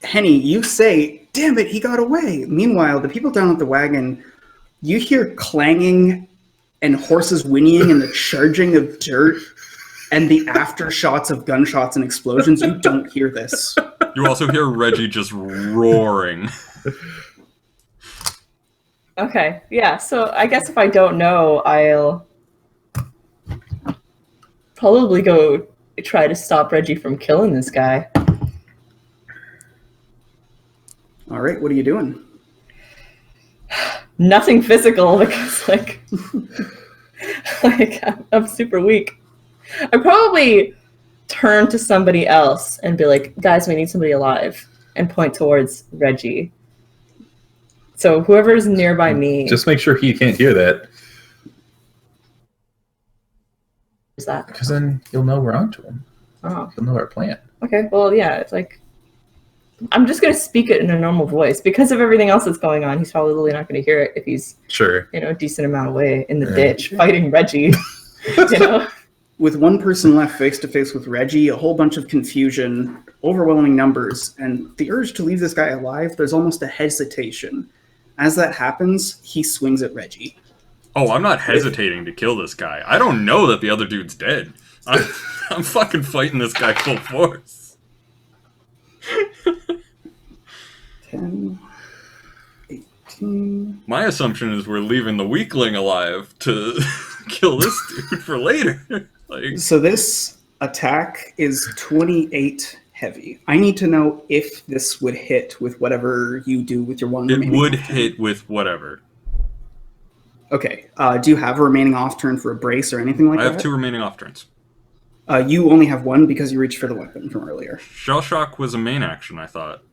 Henny, you say, "Damn it, he got away." Meanwhile, the people down at the wagon, you hear clanging and horses whinnying and the charging of dirt and the aftershots of gunshots and explosions. You don't hear this. You also hear Reggie just roaring. Okay. Yeah. So I guess if I don't know, I'll probably go try to stop Reggie from killing this guy. All right, what are you doing? Nothing physical because like I'm super weak. I probably turn to somebody else and be like, guys, we need somebody alive, and point towards Reggie. So whoever's nearby me. Just make sure he can't hear that, Is that? because then you'll know we're onto him. Oh, He'll know our plan. okay. Well, yeah, it's like I'm just gonna speak it in a normal voice because of everything else that's going on. He's probably not gonna hear it if he's Sure. a decent amount away in the Yeah. ditch fighting Reggie. With one person left face to face with Reggie, a whole bunch of confusion, overwhelming numbers, and the urge to leave this guy alive, there's almost a hesitation. As that happens, he swings at Reggie. Oh, I'm not hesitating to kill this guy. I don't know that the other dude's dead. I'm fucking fighting this guy full force. 10, 18... My assumption is we're leaving the weakling alive to kill this dude for later. Like, So this attack is 28 heavy. I need to know if this would hit with whatever you do with your one it remaining would off turn. hit with whatever. Okay. Do you have a remaining off turn for a brace or anything like I that? have 2 remaining off turns. You only have one because you reached for the weapon from earlier. Shell shock was a main action, I thought.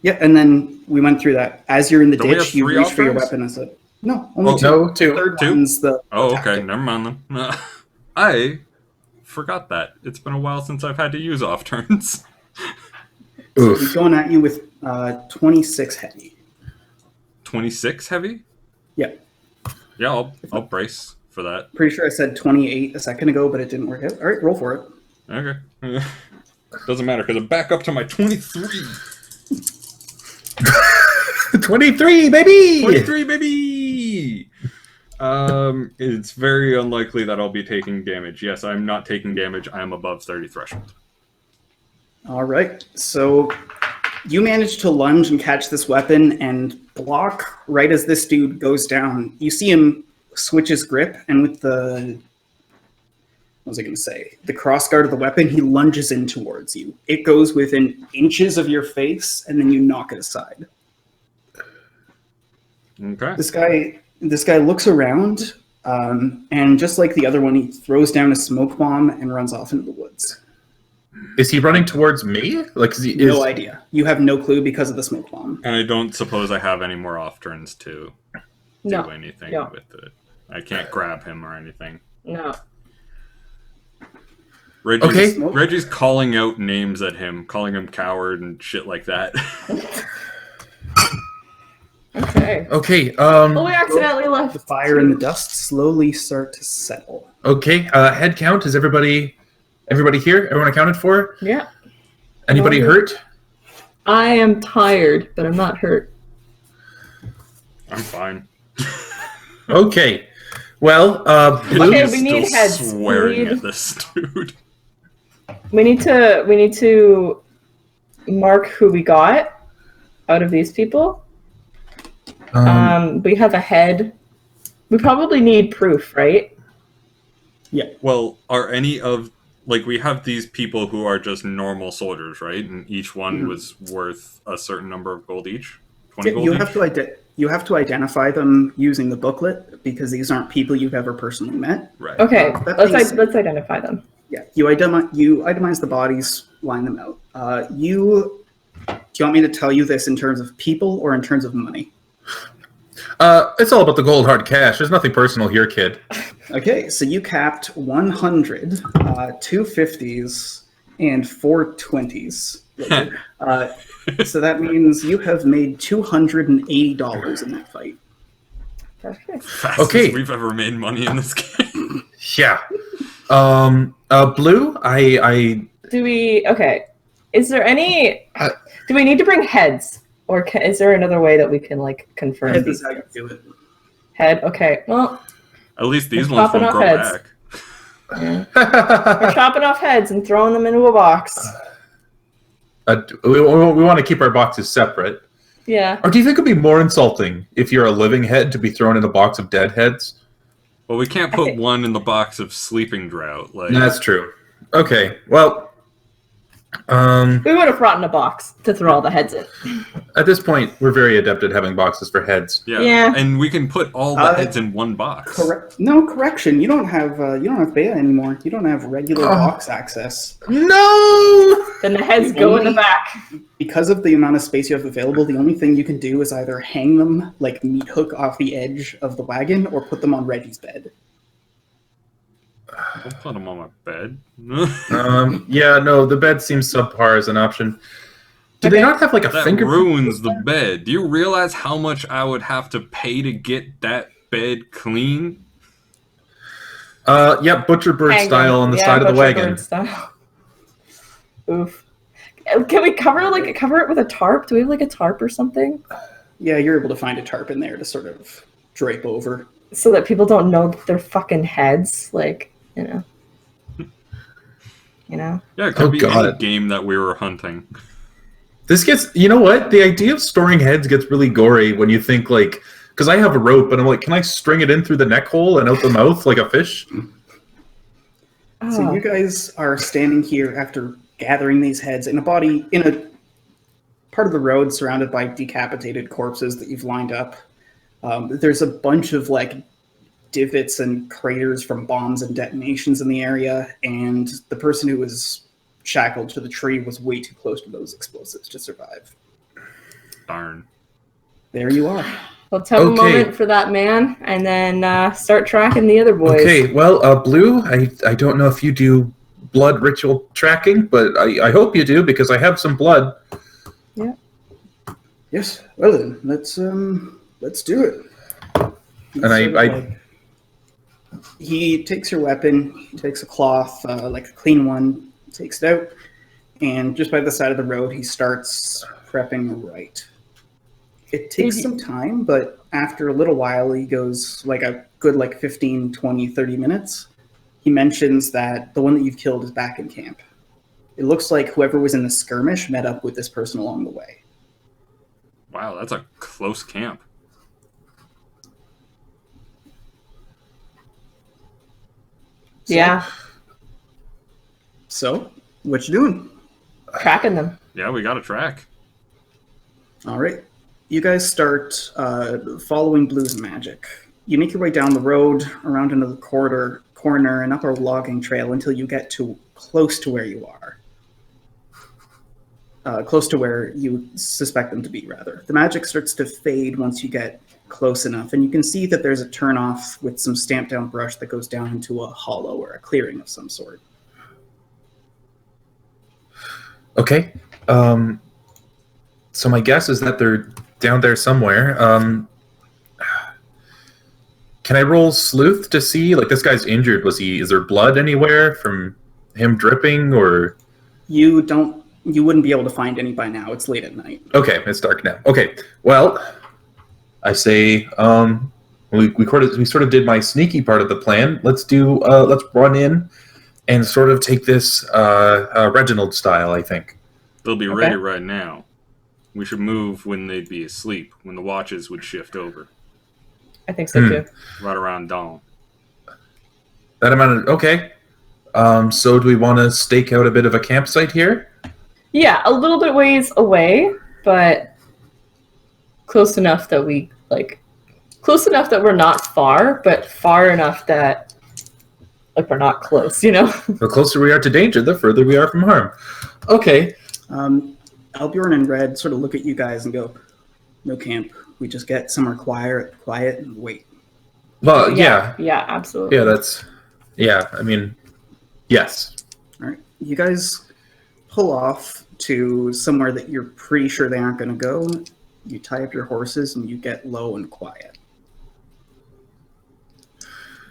Yeah, and then we went through that. As you're in the Don't we ditch, have you 3 reach for your off turns? weapon as a... No, only Oh, two. No, The two. third 2? one's the Oh, okay. tactic. Never mind then. I forgot that. It's been a while since I've had to use off turns. So Oof. he's going at you with 26 heavy. 26 heavy? Yeah. Yeah, I'll brace for that. Pretty sure I said 28 a second ago, but it didn't work out. All right, roll for it. Okay. Doesn't matter because I'm back up to my 23. 23, baby! 23, baby! It's very unlikely that I'll be taking damage. Yes, I'm not taking damage. I am above 30 threshold. All right, so you manage to lunge and catch this weapon and block right as this dude goes down. You see him switch his grip, and with the... What was I going to say? The crossguard of the weapon, he lunges in towards you. It goes within inches of your face, and then you knock it aside. Okay. This guy looks around, and just like the other one, he throws down a smoke bomb and runs off into the woods. Is he running towards me? Like, is No idea. You have no clue because of the smoke bomb. And I don't suppose I have any more off turns to No. do anything No. with it. I can't grab him or anything. No. Reggie's calling out names at him, calling him coward and shit like that. Okay. Okay. Oh, we accidentally left. The fire and the dust slowly start to settle. Okay. Head count. Is everybody here? Everyone accounted for? Yeah. Anybody hurt? I am tired, but I'm not hurt. I'm fine. Okay. Well, Blue. Okay, He's we need still heads. swearing at this dude. We need to mark who we got out of these people. We have a head. We probably need proof, right? Well, are any of we have these people who are just normal soldiers, right? And each one was worth a certain number of gold each. 20 gold You each? have to identify them using the booklet because these aren't people you've ever personally met. Right. Okay, That being said- let's identify them. Yeah, you itemize the bodies, line them out. Do you want me to tell you this in terms of people or in terms of money? It's all about the gold hard cash. There's nothing personal here, kid. Okay, so you capped 100, 2 50s, and 4 20s. So that means you have made $280 in that fight. Perfect. Fastest we've ever made money in this game. Yeah. Blue, I Do we? Okay. Is there any? Do we need to bring heads, or is there another way that we can like confirm This these? is how you do it. Head. Okay. Well, At least these We're ones chopping won't off grow heads. back. we're chopping off heads and throwing them into a box. we want to keep our boxes separate. Yeah. Or do you think it'd be more insulting if you're a living head to be thrown in a box of dead heads? Well, we can't put one in the box of sleeping drought. Like That's true. Okay, well, We would have brought in a box to throw all the heads in. at this point, we're very adept at having boxes for heads. Yeah. And we can put all the heads in one box. Correction. You don't have beta anymore. You don't have regular box access. No! Then the heads go in the back. Because of the amount of space you have available, the only thing you can do is either hang them like meat hook off the edge of the wagon or put them on Reggie's bed. I'll put them on my bed. Yeah, no, the bed seems subpar as an option. Do they not have like a That finger? ruins the bed. Do you realize how much I would have to pay to get that bed clean? Yeah, butcher bird Hang style them. on the Yeah, side of the butcher wagon. bird style. Oof. Can we cover it with a tarp? Do we have like a tarp or something? Yeah, you're able to find a tarp in there to sort of drape over. So that people don't know that they're fucking heads. Like, you know. Yeah, it could be any God. game that we were hunting. This gets, you know what? The idea of storing heads gets really gory when you think like, because I have a rope and I'm like, can I string it in through the neck hole and out the mouth like a fish? So you guys are standing here after gathering these heads in a part of the road surrounded by decapitated corpses that you've lined up. There's a bunch of like divots and craters from bombs and detonations in the area, and the person who was shackled to the tree was way too close to those explosives to survive. Darn. There you are. Let's have a moment for that man, and then start tracking the other boys. Okay, well, Blue, I don't know if you do blood ritual tracking, but I hope you do because I have some blood. Yeah. Yes. Well then, let's do it. And He takes your weapon. He takes a cloth, like a clean one, takes it out, and just by the side of the road, he starts prepping right. It takes some time, but after a little while, he goes like a good 15, 20, 30 minutes. He mentions that the one that you've killed is back in camp. It looks like whoever was in the skirmish met up with this person along the way. Wow, that's a close camp. Yeah. So, what you doing? Tracking them. Yeah, we got a track. All right. You guys start following Blue's magic. You make your way down the road, around into the corner, and up a logging trail until you get to close to where you are. Close to where you suspect them to be, rather. The magic starts to fade once you get close enough, and you can see that there's a turnoff with some stamped down brush that goes down into a hollow or a clearing of some sort. Okay. So my guess is that they're down there somewhere. Can I roll sleuth to see? Like, this guy's injured. Is there blood anywhere from him dripping, or? You wouldn't be able to find any by now. It's late at night. Okay, it's dark now. Okay, well, I say we sort of did my sneaky part of the plan. Let's run in and sort of take this Reginald style, I think. They'll be ready right now. We should move when they'd be asleep, when the watches would shift over. I think so too. Right around dawn. Okay. So do we want to stake out a bit of a campsite here? Yeah, a little bit ways away, but close enough that we're not far, but far enough that we're not close, you know? The closer we are to danger, the further we are from harm. Okay. Albion and Red sort of look at you guys and go, "No camp. We just get somewhere quiet, and wait." Well, yeah. Yeah, absolutely. I mean, yes. All right, you guys pull off to somewhere that you're pretty sure they aren't going to go. You tie up your horses and you get low and quiet.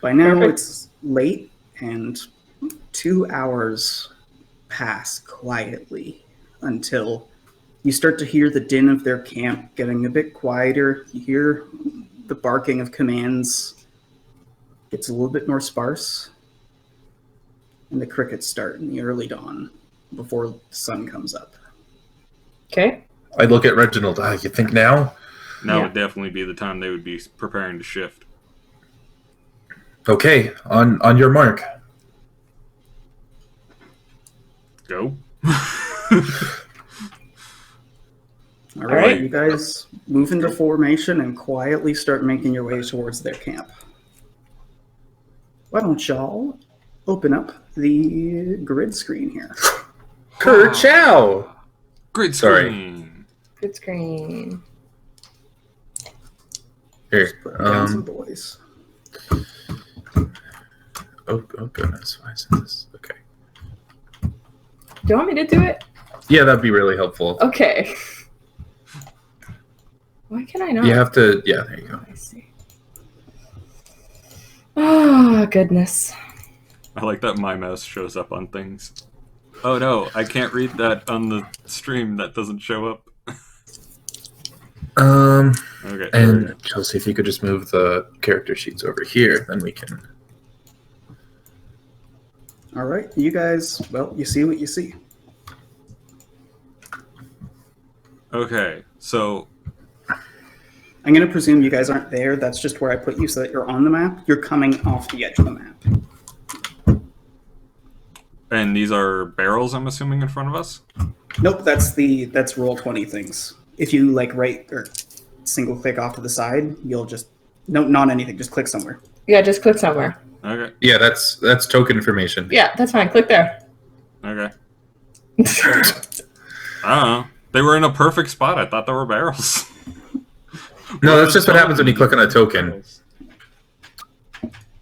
By now Perfect. it's late and 2 hours pass quietly until you start to hear the din of their camp getting a bit quieter. You hear the barking of commands gets a little bit more sparse, and the crickets start in the early dawn before the sun comes up. Okay. I look at Reginald. You think now? Now Yeah. would definitely be the time they would be preparing to shift. Okay, on your mark. Go. All right. right, you guys move into formation and quietly start making your way towards their camp. Why don't y'all open up the grid screen here? Kerchow! Great Sorry. screen. Good screen. Here. Put down some boys. Oh goodness. Why is this? Okay. Do you want me to do it? Yeah, that'd be really helpful. Okay. Why can I not? You have to. Yeah, there you go. I see. Oh, goodness. I like that my mouse shows up on things. Oh no, I can't read that on the stream. That doesn't show up. Okay. And Chelsea, if you could just move the character sheets over here, then we can. All right, you guys, well, you see what you see. Okay, so I'm going to presume you guys aren't there. That's just where I put you so that you're on the map. You're coming off the edge of the map. and these are barrels, I'm assuming, in front of us. Nope, that's roll 20 things. If you like right or single click off to the side, you'll just not anything. Just click somewhere. Yeah, just click somewhere. Okay. Yeah, that's token information. Yeah, that's fine. Click there. Okay. I don't know. They were in a perfect spot. I thought there were barrels. No, that's just what happens when you click on a token.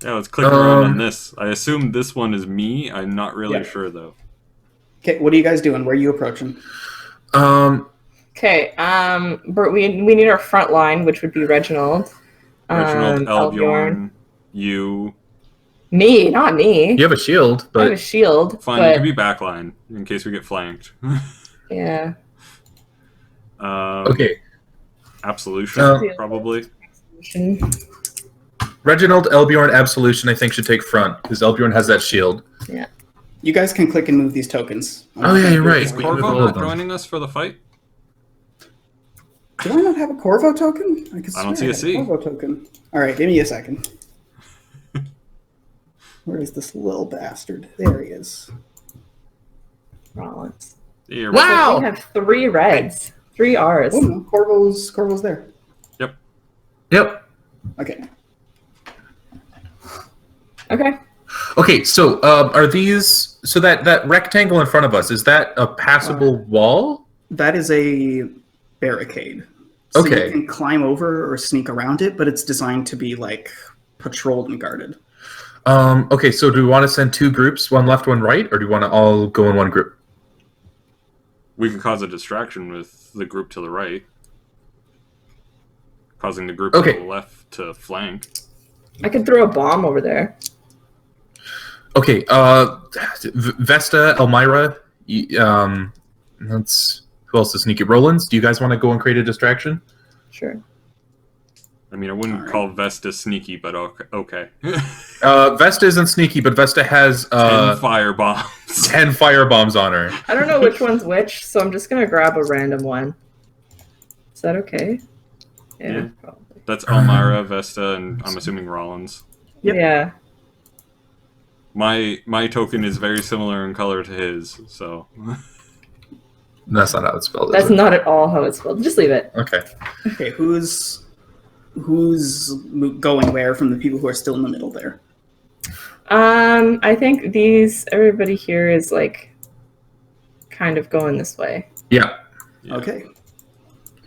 Yeah, let's click around on this. I assume this one is me. I'm not really sure though. Okay, what are you guys doing? Where are you approaching? Okay, we need our front line, which would be Reginald. Reginald, Elbjorn. Elbjorn, you. Me, not me. You have a shield, I have a but shield. Fine, but, you can be backline in case we get flanked. Yeah. okay. Absolution, probably. Reginald, Elbjorn, Absolution, I think should take front because Elbjorn has that shield. Yeah. You guys can click and move these tokens. Oh yeah, you're right. Is We move Corvo all of not them. joining us for the fight? Do I not have a Corvo token? I don't see a C. Corvo token. All right, give me a second. Where is this little bastard? There he is. Rollins. Yeah, Wow! We have 3 reds. 3 R's. Oh no, Corvo's there. Yep. Okay. Okay. Okay, so are these so that rectangle in front of us, is that a passable wall? That is a barricade. So Okay. you can climb over or sneak around it, but it's designed to be like patrolled and guarded. Okay, so do we want to send 2 groups, one left, one right, or do we want to all go in one group? We could cause a distraction with the group to the right, causing the group Okay. to the left to flank. I could throw a bomb over there. Okay, Vesta, Elmira, that's who else is sneaky? Rollins, do you guys want to go and create a distraction? Sure. I mean, I wouldn't Alright. call Vesta sneaky, but okay. Vesta isn't sneaky, but Vesta has 10 fire bombs. 10 fire bombs on her. I don't know which one's which, so I'm just going to grab a random one. Is that okay? Yeah. Probably. That's Elmira, Vesta, and I'm assuming Rollins. Yep. Yeah. My token is very similar in color to his, so That's not how it's spelled. That's is it? not at all how it's spelled. Just leave it. Okay. Okay, who's going where from the people who are still in the middle there? I think everybody here is like kind of going this way. Yeah. Yeah. Okay.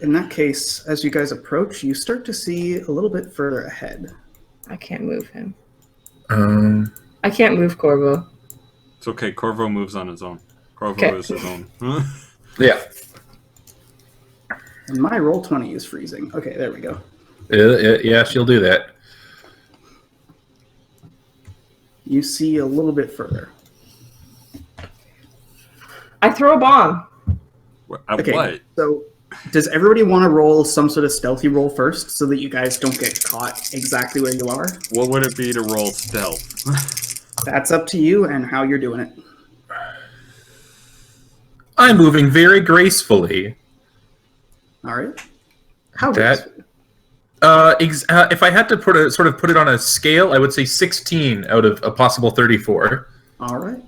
In that case, as you guys approach, you start to see a little bit further ahead. I can't move him. Um, I can't move Corvo. It's okay. Corvo moves on his own. Corvo Okay. is his own. yeah. And my roll 20 is freezing. Okay, there we go. Yeah, she'll do that. You see a little bit further. I throw a bomb. Okay, What? so does everybody want to roll some sort of stealthy roll first so that you guys don't get caught exactly where you are? What would it be to roll stealth? That's up to you and how you're doing it. I'm moving very gracefully. All right. How That- graceful? If I had to put it on a scale, I would say 16 out of a possible 34. All right.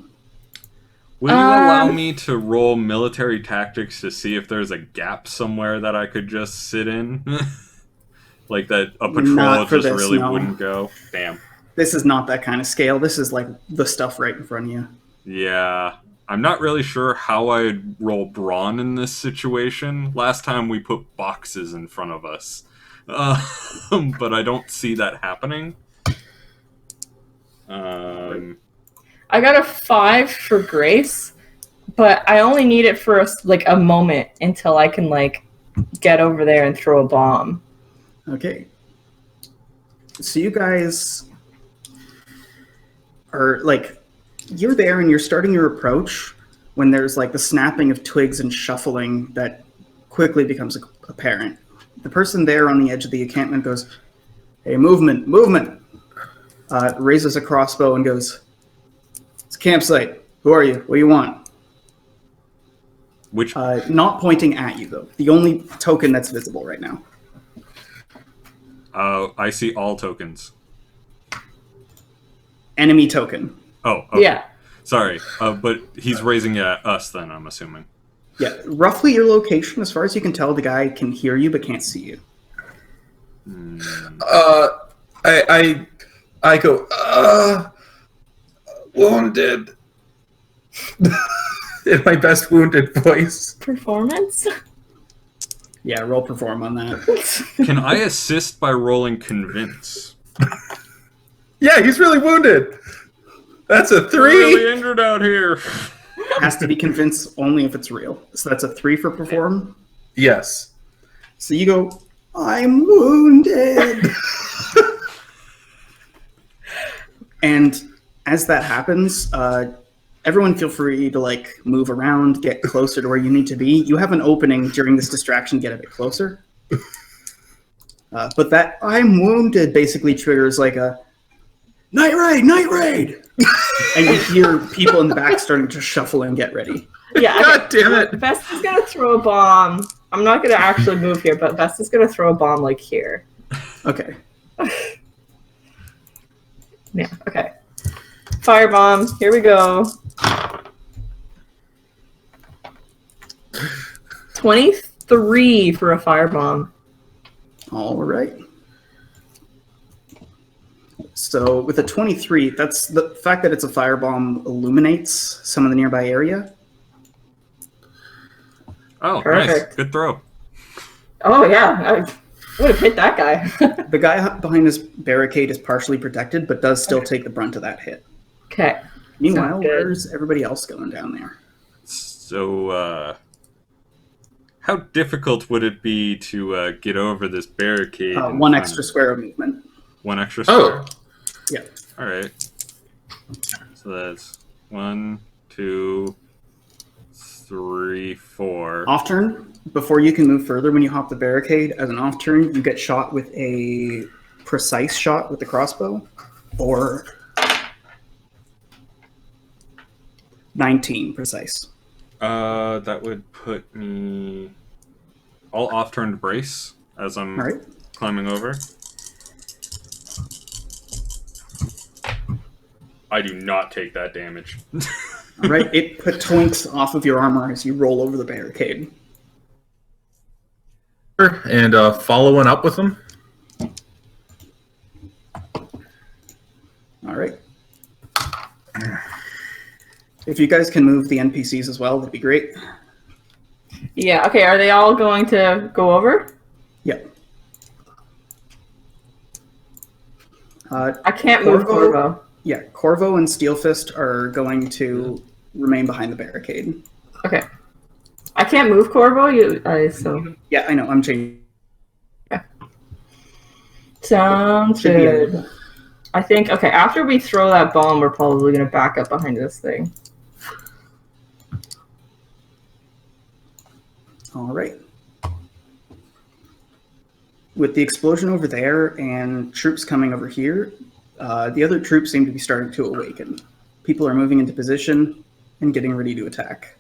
Will you allow me to roll military tactics to see if there's a gap somewhere that I could just sit in? Like that a patrol Not for just this, really no. wouldn't go? Damn. This is not that kind of scale. This is like the stuff right in front of you. Yeah. I'm not really sure how I'd roll brawn in this situation. Last time we put boxes in front of us. But I don't see that happening. I got a 5 for grace, but I only need it for a moment until I can get over there and throw a bomb. Okay. So you guys are you're there and you're starting your approach when there's the snapping of twigs and shuffling that quickly becomes apparent. The person there on the edge of the encampment goes, "Hey, movement, movement!" Raises a crossbow and goes, "It's a campsite. Who are you? What do you want?" Which Not pointing at you, though. The only token that's visible right now. I see all tokens. Enemy token. Oh, okay. Yeah. Sorry, but he's raising at us then, I'm assuming. Yeah, roughly your location. As far as you can tell, the guy can hear you but can't see you. I go, wounded. In my best wounded voice. Performance? Yeah, roll perform on that. Can I assist by rolling convince? Yeah, he's really wounded. That's a 3. Really injured out here. Has to be convinced only if it's real. So that's a 3 for perform. Yes. So you go, "I'm wounded." And as that happens, everyone feel free to move around, get closer to where you need to be. You have an opening during this distraction, get a bit closer. But that "I'm wounded" basically triggers a night raid! And you hear people in the back starting to shuffle and get ready. Yeah. God damn it. Vesta's gonna throw a bomb. I'm not gonna actually move here, but Vesta's gonna throw a bomb here. Okay. Yeah, okay. Firebomb, here we go. 23 for a firebomb. All right. So with a 23, that's the fact that it's a firebomb illuminates some of the nearby area. Oh, Perfect. nice. Good throw. Oh yeah, I would have hit that guy. The guy behind this barricade is partially protected, but does still take the brunt of that hit. Okay. Meanwhile, Sounds good. where's everybody else going down there? So, how difficult would it be to get over this barricade? in One front extra of- square of movement. One extra square? Oh. Yeah. All right. So that's 1, 2, 3, 4. Off turn, before you can move further, when you hop the barricade, as an off turn, you get shot with a precise shot with the crossbow, or 19 precise. That would put me. I'll off turn to brace as I'm All right. climbing over. I do not take that damage. All right. It twinks off of your armor as you roll over the barricade. And following up with him. All right. If you guys can move the NPCs as well, that'd be great. Yeah, okay, are they all going to go over? Yep. I can't move Corvo. Yeah, Corvo and Steelfist are going to remain behind the barricade. Okay. I can't move Corvo, so... Yeah, I know, I'm changing. Sounds Should be good. I think, okay, after we throw that bomb, we're probably going to back up behind this thing. All right. With the explosion over there and troops coming over here, the other troops seem to be starting to awaken. People are moving into position and getting ready to attack.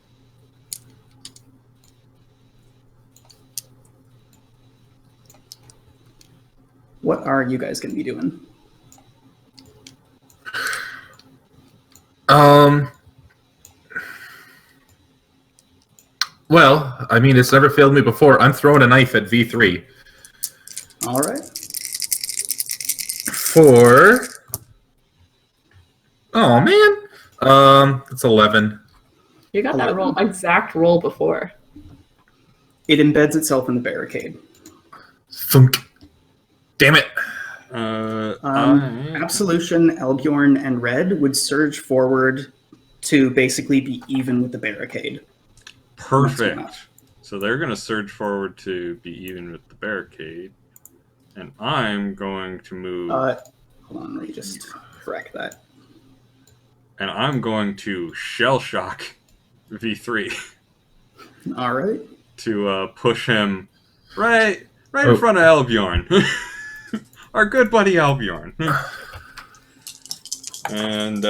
What are you guys going to be doing? Well, I mean, it's never failed me before. I'm throwing a knife at V3. All right. For... Oh, man. It's 11. You got that 11. exact roll before. It embeds itself in the barricade. Thunk. Damn it. Absolution, Elbjorn, and Red would surge forward to basically be even with the barricade. Perfect. So they're going to surge forward to be even with the barricade. And I'm going to move... Hold on, let me just correct that. And I'm going to shell shock V3 All right. to push him right in front of Elbjorn. Our good buddy Elbjorn. And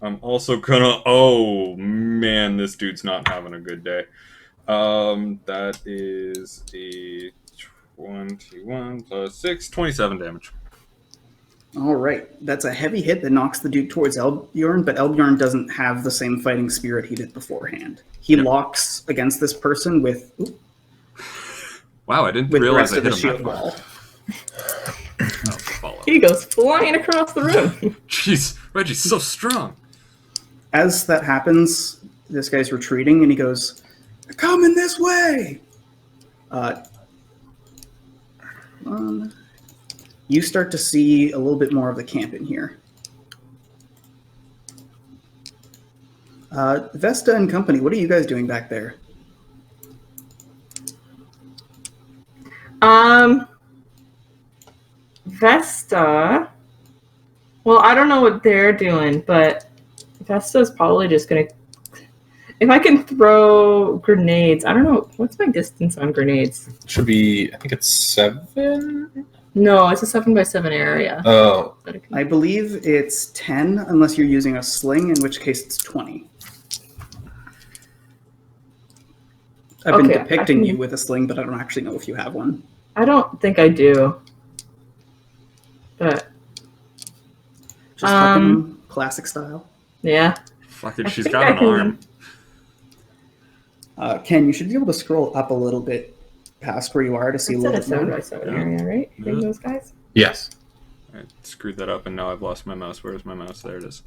I'm also gonna... Oh, man, this dude's not having a good day. That is a 21 plus 6, 27 damage. All right. That's a heavy hit that knocks the dude towards Elbjorn, but Elbjorn doesn't have the same fighting spirit he did beforehand. He locks against this person with... Wow, I didn't with the realize rest I of the hit him shield wall. He goes flying across the room. Jeez, Reggie's so strong. As that happens, this guy's retreating, and he goes, "Coming this way!" You start to see a little bit more of the camp in here. Vesta and company, what are you guys doing back there? Vesta... Well, I don't know what they're doing, but Vesta's probably just going to... If I can throw grenades... I don't know. What's my distance on grenades? Should be, I think it's 7? No, it's a 7x7 area. Oh. I believe it's 10, unless you're using a sling, in which case it's 20. I've been depicting you with a sling, but I don't actually know if you have one. I don't think I do. But... Just fucking classic style. Yeah. Fucking, she's got an arm. Ken, you should be able to scroll up a little bit past where you are to see a little bit more. It's a 7x7 area, right? You think those guys? Yes. I screwed that up, and now I've lost my mouse. Where's my mouse? There it is.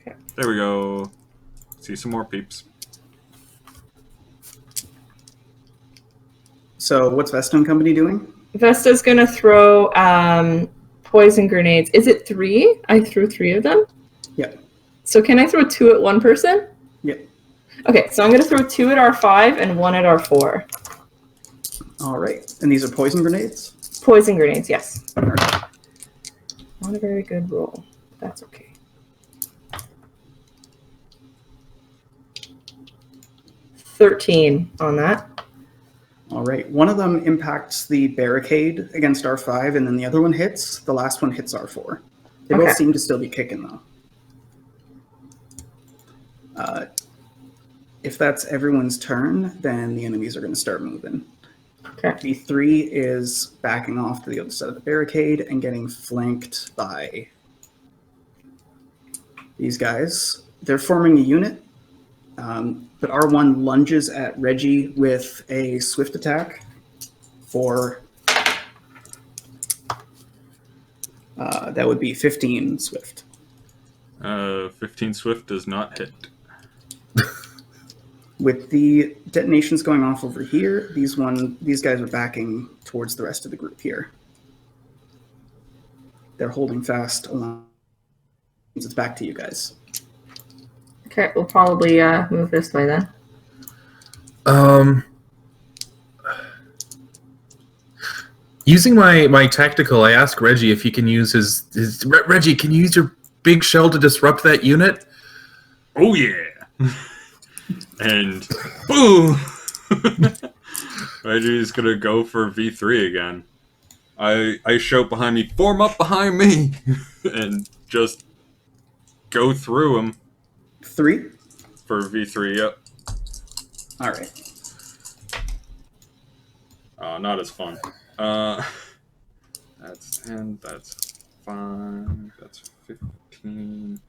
Okay. There we go. See some more peeps. So what's Vesta and company doing? Vesta's going to throw poison grenades. Is it 3? I threw 3 of them? Yep. So can I throw 2 at one person? Yep. Okay, so I'm going to throw 2 at R5 and 1 at R4. All right. And these are poison grenades? Poison grenades, yes. All right. Not a very good roll. That's okay. $13 on that. All right. One of them impacts the barricade against R5, and then the other one hits. The last one hits R4. They both seem to still be kicking, though. If that's everyone's turn, then the enemies are going to start moving. Okay. V3 is backing off to the other side of the barricade and getting flanked by these guys. They're forming a unit, but R1 lunges at Reggie with a swift attack for that would be 15 swift. 15 Swift does not hit. With the detonations going off over here, these guys are backing towards the rest of the group here. They're holding fast along. It's back to you guys. Okay, we'll probably move this way then. Using my tactical, I ask Reggie if he can use his Reggie, can you use your big shell to disrupt that unit? Oh yeah! And boom! Reggie's gonna go for V3 again. I shout behind me, form up behind me, and just go through him 3. for V3. Yep. All right. Not as fun. That's 10. That's 5. That's 15.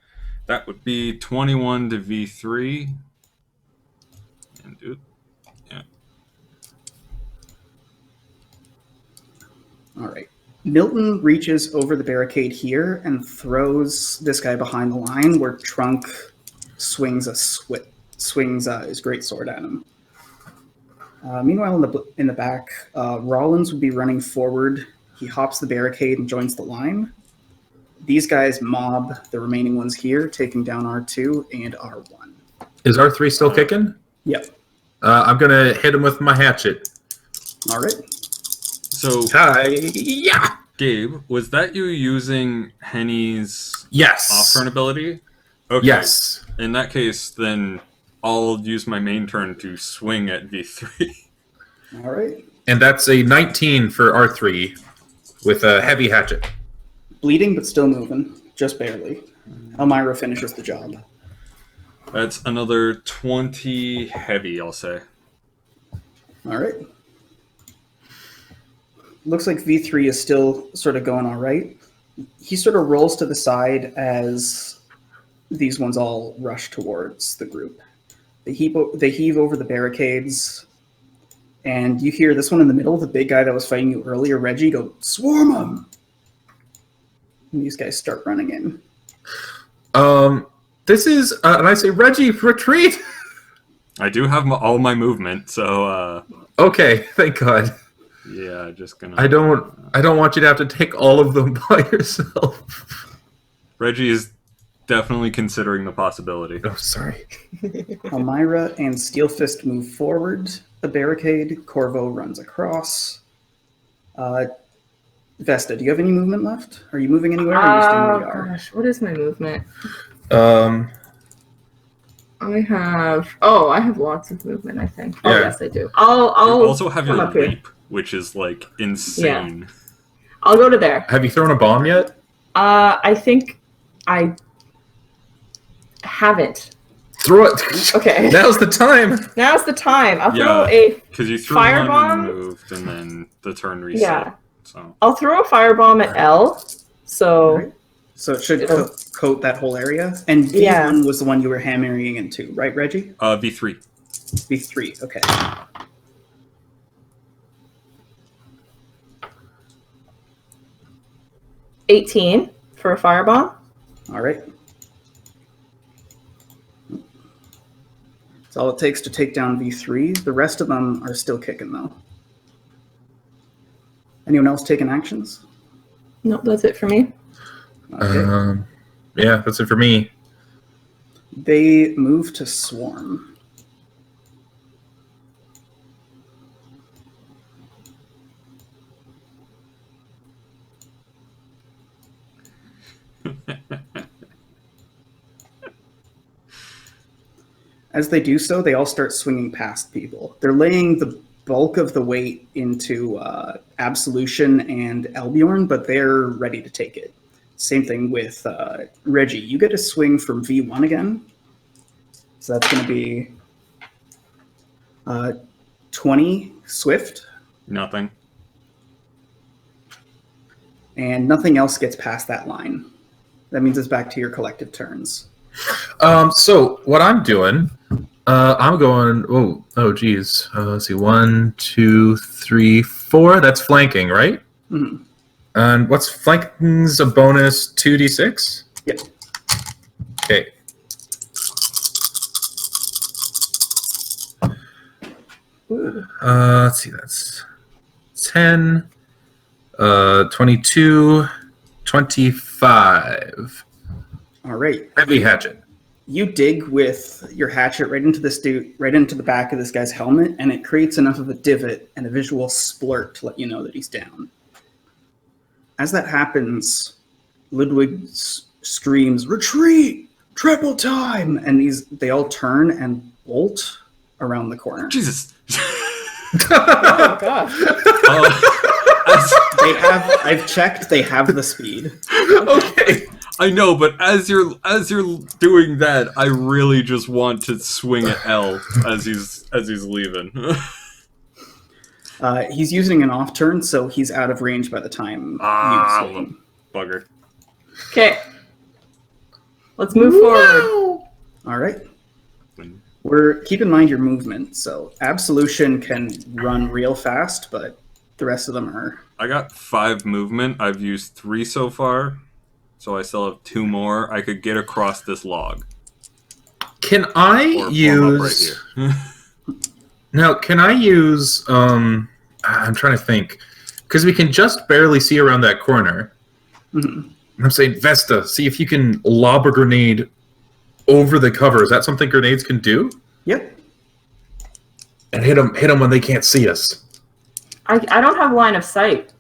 That would be 21 to V3. And do it. Yeah. All right. Milton reaches over the barricade here and throws this guy behind the line, where Trunk swings his greatsword at him. Meanwhile, in the back, Rollins would be running forward. He hops the barricade and joins the line. These guys mob the remaining ones here, taking down R2 and R1. Is R3 still kicking? Yep. I'm gonna hit him with my hatchet. All right. So, Yeah. Gabe, was that you using Henny's Yes. off-turn ability? Okay. Yes. In that case, then I'll use my main turn to swing at V3. All right. And that's a 19 for R3 with a heavy hatchet. Bleeding, but still moving, just barely. Elmira finishes the job. That's another 20 heavy, I'll say. All right. Looks like V3 is still sort of going all right. He sort of rolls to the side as these ones all rush towards the group. They heave over the barricades, and you hear this one in the middle, the big guy that was fighting you earlier, Reggie, go, "Swarm him!" And these guys start running in. This is, and I say, Reggie, retreat! I do have all my movement, so Okay, thank God. yeah, just gonna. I don't want you to have to take all of them by yourself. Reggie is definitely considering the possibility. Oh, sorry. Elmira and Steelfist move forward. The barricade. Corvo runs across. Vesta, do you have any movement left? Are you moving anywhere? Or are you staying where you are? Gosh, what is my movement? Um, I have lots of movement, I think. Oh, Yeah. yes, I do. I'll You also have come your up here. leap, which is like insane. I'll go to there. have you thrown a bomb yet? I think I haven't. Throw it. Okay. Now's the time. Now's the time. I'll throw Yeah. a Because you threw one Firebomb? and moved, and then the turn reset. Yeah. So I'll throw a firebomb at L. So Alright. So it should It'll- coat that whole area. And V1 Yeah. was the one you were hammering into, right, Reggie? V3. V3, okay. $18 for a firebomb. All right. That's all it takes to take down V3. The rest of them are still kicking, though. Anyone else taking actions? Nope, that's it for me. Okay. Yeah, that's it for me. They move to swarm. As they do so, they all start swinging past people. They're laying the bulk of the weight into Absolution and Elbjorn, but they're ready to take it. Same thing with Reggie. You get a swing from V1 again. So that's going to be 20 Swift, Nothing. and nothing else gets past that line. That means it's back to your collective turns. So what I'm doing, I'm going. Oh, geez. Let's see. 1, 2, 3, 4. That's flanking, right? Mhm. And what's flanking's a bonus 2d6? Yep. Okay. Let's see, that's 10, 22, 25. All right. Heavy hatchet. You dig with your hatchet right into the back of this guy's helmet, and it creates enough of a divot and a visual splurt to let you know that he's down. As that happens, Ludwig screams, "Retreat! Triple time!" And they all turn and bolt around the corner. Jesus. Oh gosh. I've checked, they have the speed. Okay. I know, but as you're doing that, I really just want to swing at L as he's leaving. He's using an off turn, so he's out of range by the time you swing. Bugger. Okay. Let's move forward. All right. Keep in mind your movement. So Absolution can run real fast, but the rest of them are. I got 5 movement. I've used 3 so far, so I still have 2 more. I could get across this log. Can I Or use? plumb up right here. Now, can I use? I'm trying to think, because we can just barely see around that corner. Mhm. I'm saying, Vesta, see if you can lob a grenade over the cover. Is that something grenades can do? Yep. And hit them when they can't see us. I don't have line of sight,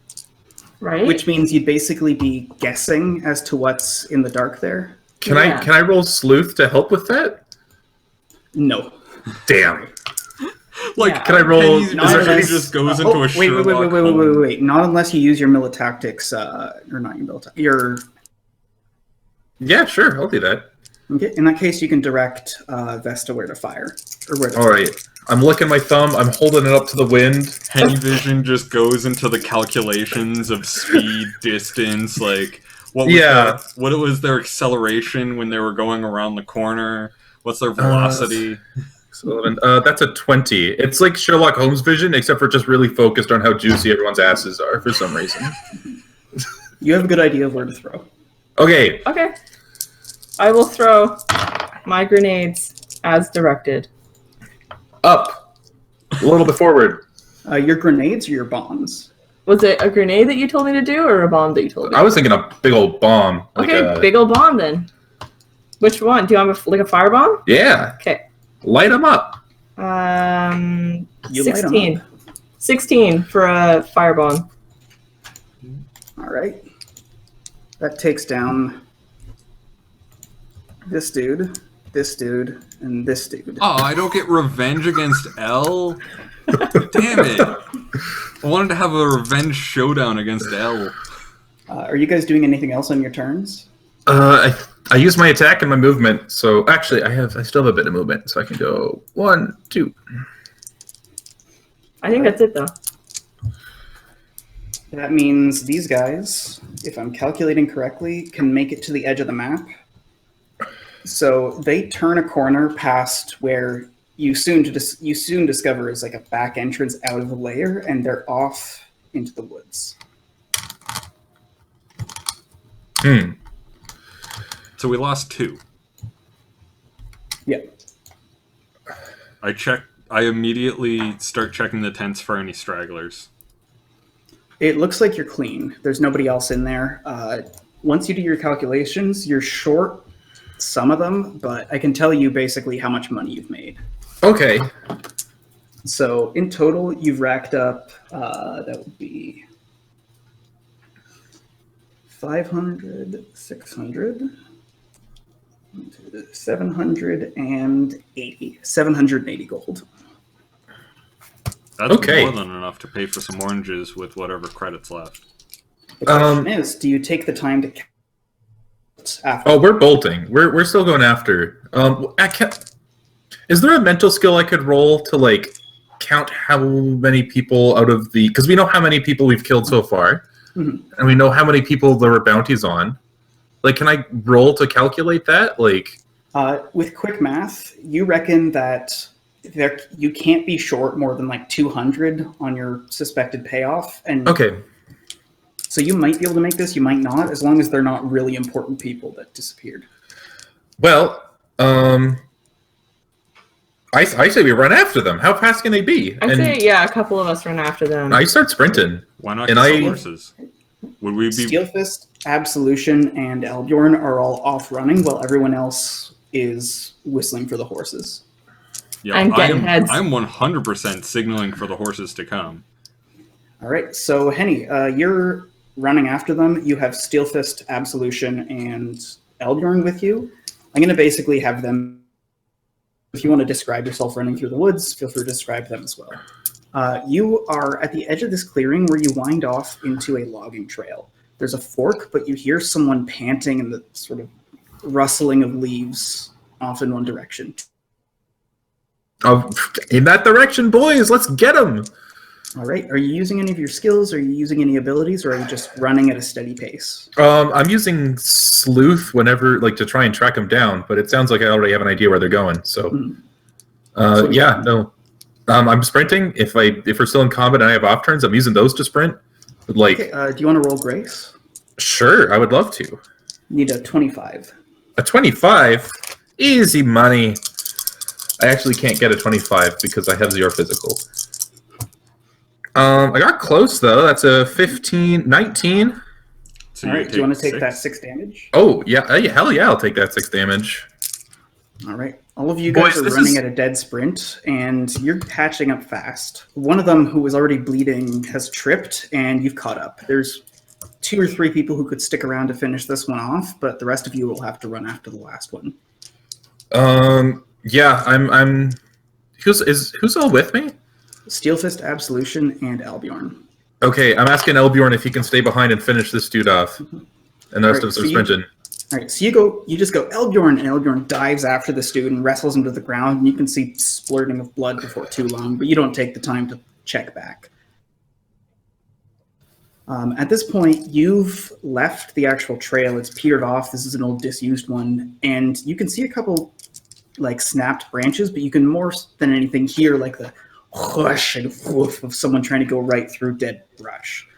right? Which means you'd basically be guessing as to what's in the dark there. Can Yeah. I roll sleuth to help with that? No. Damn. Like, Yeah. Can I roll? Penny, Not Penny unless- just goes into a wait. Sherlock Holmes. Wait. Not unless you use your militactics, or not your militactics. Yeah, sure. I'll do that. Okay. In that case, you can direct Vesta where to fire or where to. All right. I'm licking my thumb. I'm holding it up to the wind. Penny Vision just goes into the calculations of speed, distance, like what was their acceleration when they were going around the corner? What's their velocity? So, that's a 20. It's like Sherlock Holmes vision, except for just really focused on how juicy everyone's asses are for some reason. You have a good idea of where to throw. Okay. Okay. I will throw my grenades as directed. Up. A little bit forward. Your grenades or your bombs? Was it a grenade that you told me to do, or a bomb that you told me? I was thinking a big old bomb. Okay, big old bomb then. Which one? Do you want a firebomb? Yeah. Okay. Light them up. You light 'em 16. up. 16 for a firebomb. All right. That takes down this dude, and this dude. Oh, I don't get revenge against L? Damn it. I wanted to have a revenge showdown against L. Are you guys doing anything else on your turns? I use my attack and my movement. So actually, I still have a bit of movement, so I can go 1, 2. I think that's it though. That means these guys, if I'm calculating correctly, can make it to the edge of the map. So they turn a corner past where you soon discover is like a back entrance out of the layer, and they're off into the woods. So we lost 2. Yeah. I immediately start checking the tents for any stragglers. It looks like you're clean. There's nobody else in there. Once you do your calculations, you're short some of them, but I can tell you basically how much money you've made. Okay. So in total, you've racked up, that would be 500, 600, 780 gold. That's Okay. more than enough to pay for some oranges with whatever credits left. The question is, do you take the time to count after? Oh, we're bolting. We're still going after. Is there a mental skill I could roll to like count how many people out of the? Because we know how many people we've killed so far, and we know how many people there were bounties on. Like, can I roll to calculate that? Like, with quick math, you reckon that you can't be short more than like 200 on your suspected payoff, and okay. So you might be able to make this, you might not, as long as they're not really important people that disappeared. Well, I say we run after them. How fast can they be? I'd say, yeah, a couple of us run after them. I start sprinting. Why not And get the I- horses? Would we be? Steelfist, Absolution, and Elbjorn are all off running while everyone else is whistling for the horses. Yeah, I'm getting heads. I'm 100% signaling for the horses to come. All right, so Henny, you're running after them. You have Steelfist, Absolution, and Elbjorn with you. I'm going to basically have them, if you want to describe yourself running through the woods, feel free to describe them as well. You are at the edge of this clearing where you wind off into a logging trail. There's a fork, but you hear someone panting and the sort of rustling of leaves off in one direction. Oh, in that direction, boys. Let's get them. All right, are you using any of your skills? Are you using any abilities, or are you just running at a steady pace? I'm using sleuth whenever, like, to try and track them down. But it sounds like I already have an idea where they're going. So, yeah, no. I'm sprinting. If we're still in combat and I have off turns, I'm using those to sprint. But, like, Okay, do you want to roll Grace? Sure, I would love to. You need a 25. A 25? Easy money. I actually can't get a 25 because I have 0 physical. I got close, though. That's a 19. So All right, do you want to take 6? that 6 damage? Oh, yeah. Hell yeah, I'll take that 6 damage. All right. All of you guys Boys, are this running is- at a dead sprint, and you're catching up fast. One of them, who was already bleeding, has tripped, and you've caught up. There's 2 or 3 people who could stick around to finish this one off, but the rest of you will have to run after the last one. Yeah, I'm. Who's all with me? Steelfist, Absolution, and Elbjorn. Okay, I'm asking Elbjorn if he can stay behind and finish this dude off. And the rest of us are sprinting. All right, so you just go Elbjorn, and Elbjorn dives after this dude and wrestles him to the ground, and you can see splurting of blood before too long, but you don't take the time to check back. At this point, you've left the actual trail. It's petered off. This is an old disused one, and you can see a couple like snapped branches, but you can more than anything hear like the whoosh and woof of someone trying to go right through dead brush.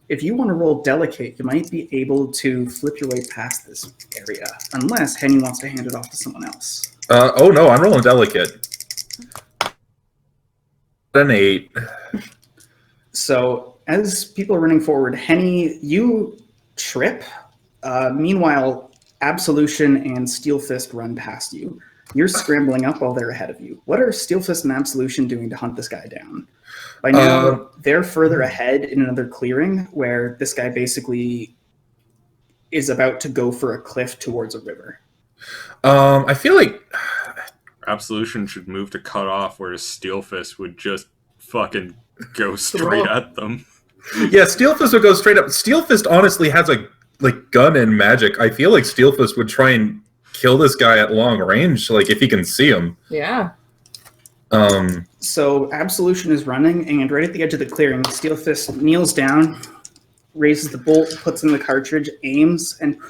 If you want to roll Delicate, you might be able to flip your way past this area, unless Henny wants to hand it off to someone else. Oh no, I'm rolling Delicate. An 8. So as people are running forward, Henny, you trip. Meanwhile, Absolution and Steelfist run past you. You're scrambling up while they're ahead of you. What are Steelfist and Absolution doing to hunt this guy down? By now, they're further ahead in another clearing where this guy basically is about to go for a cliff towards a river. I feel like Absolution should move to cut off, whereas Steelfist would just fucking go straight at them. yeah, Steelfist would go straight up. Steelfist honestly has a gun and magic. I feel like Steelfist would try and kill this guy at long range, like if he can see him. Yeah. So Absolution is running, and right at the edge of the clearing, Steelfist kneels down, raises the bolt, puts in the cartridge, aims, and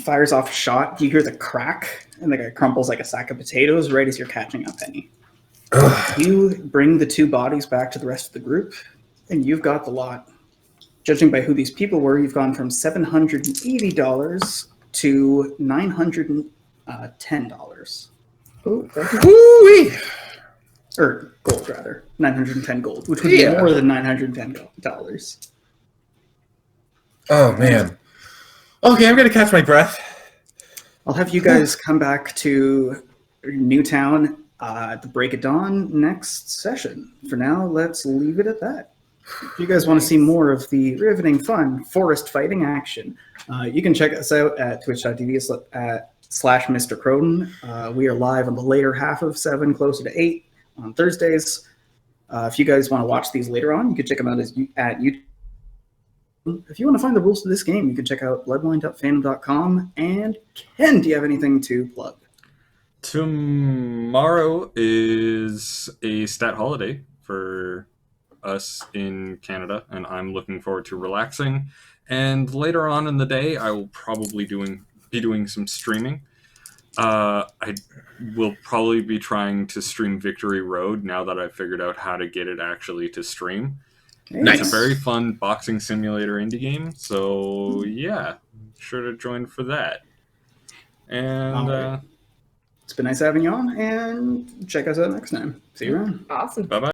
fires off a shot. You hear the crack, and the guy crumples like a sack of potatoes right as you're catching up, Henny. You bring the 2 bodies back to the rest of the group, and you've got the lot. Judging by who these people were, you've gone from $780 to $910. Ooh, Woo-wee! Or gold, rather. 910 gold, which would be more than $910. Oh man. Okay, I'm gonna catch my breath. I'll have you guys come back to Newtown at the break of dawn next session. For now, let's leave it at that. If you guys want to see more of the riveting, fun forest fighting action, you can check us out at twitch.tv/Mr. Croden. We are live on the later half of 7, closer to 8 on Thursdays. If you guys want to watch these later on, you can check them out at YouTube. If you want to find the rules to this game, you can check out bloodwine.fandom.com. And Ken, do you have anything to plug? Tomorrow is a stat holiday for us in Canada, and I'm looking forward to relaxing. And later on in the day, I will probably be doing some streaming. I will probably be trying to stream Victory Road now that I've figured out how to get it actually to stream. Nice. It's a very fun boxing simulator indie game, so yeah, sure to join for that. And Alright. It's been nice having you on, and check us out next time. See you around. Awesome. bye bye.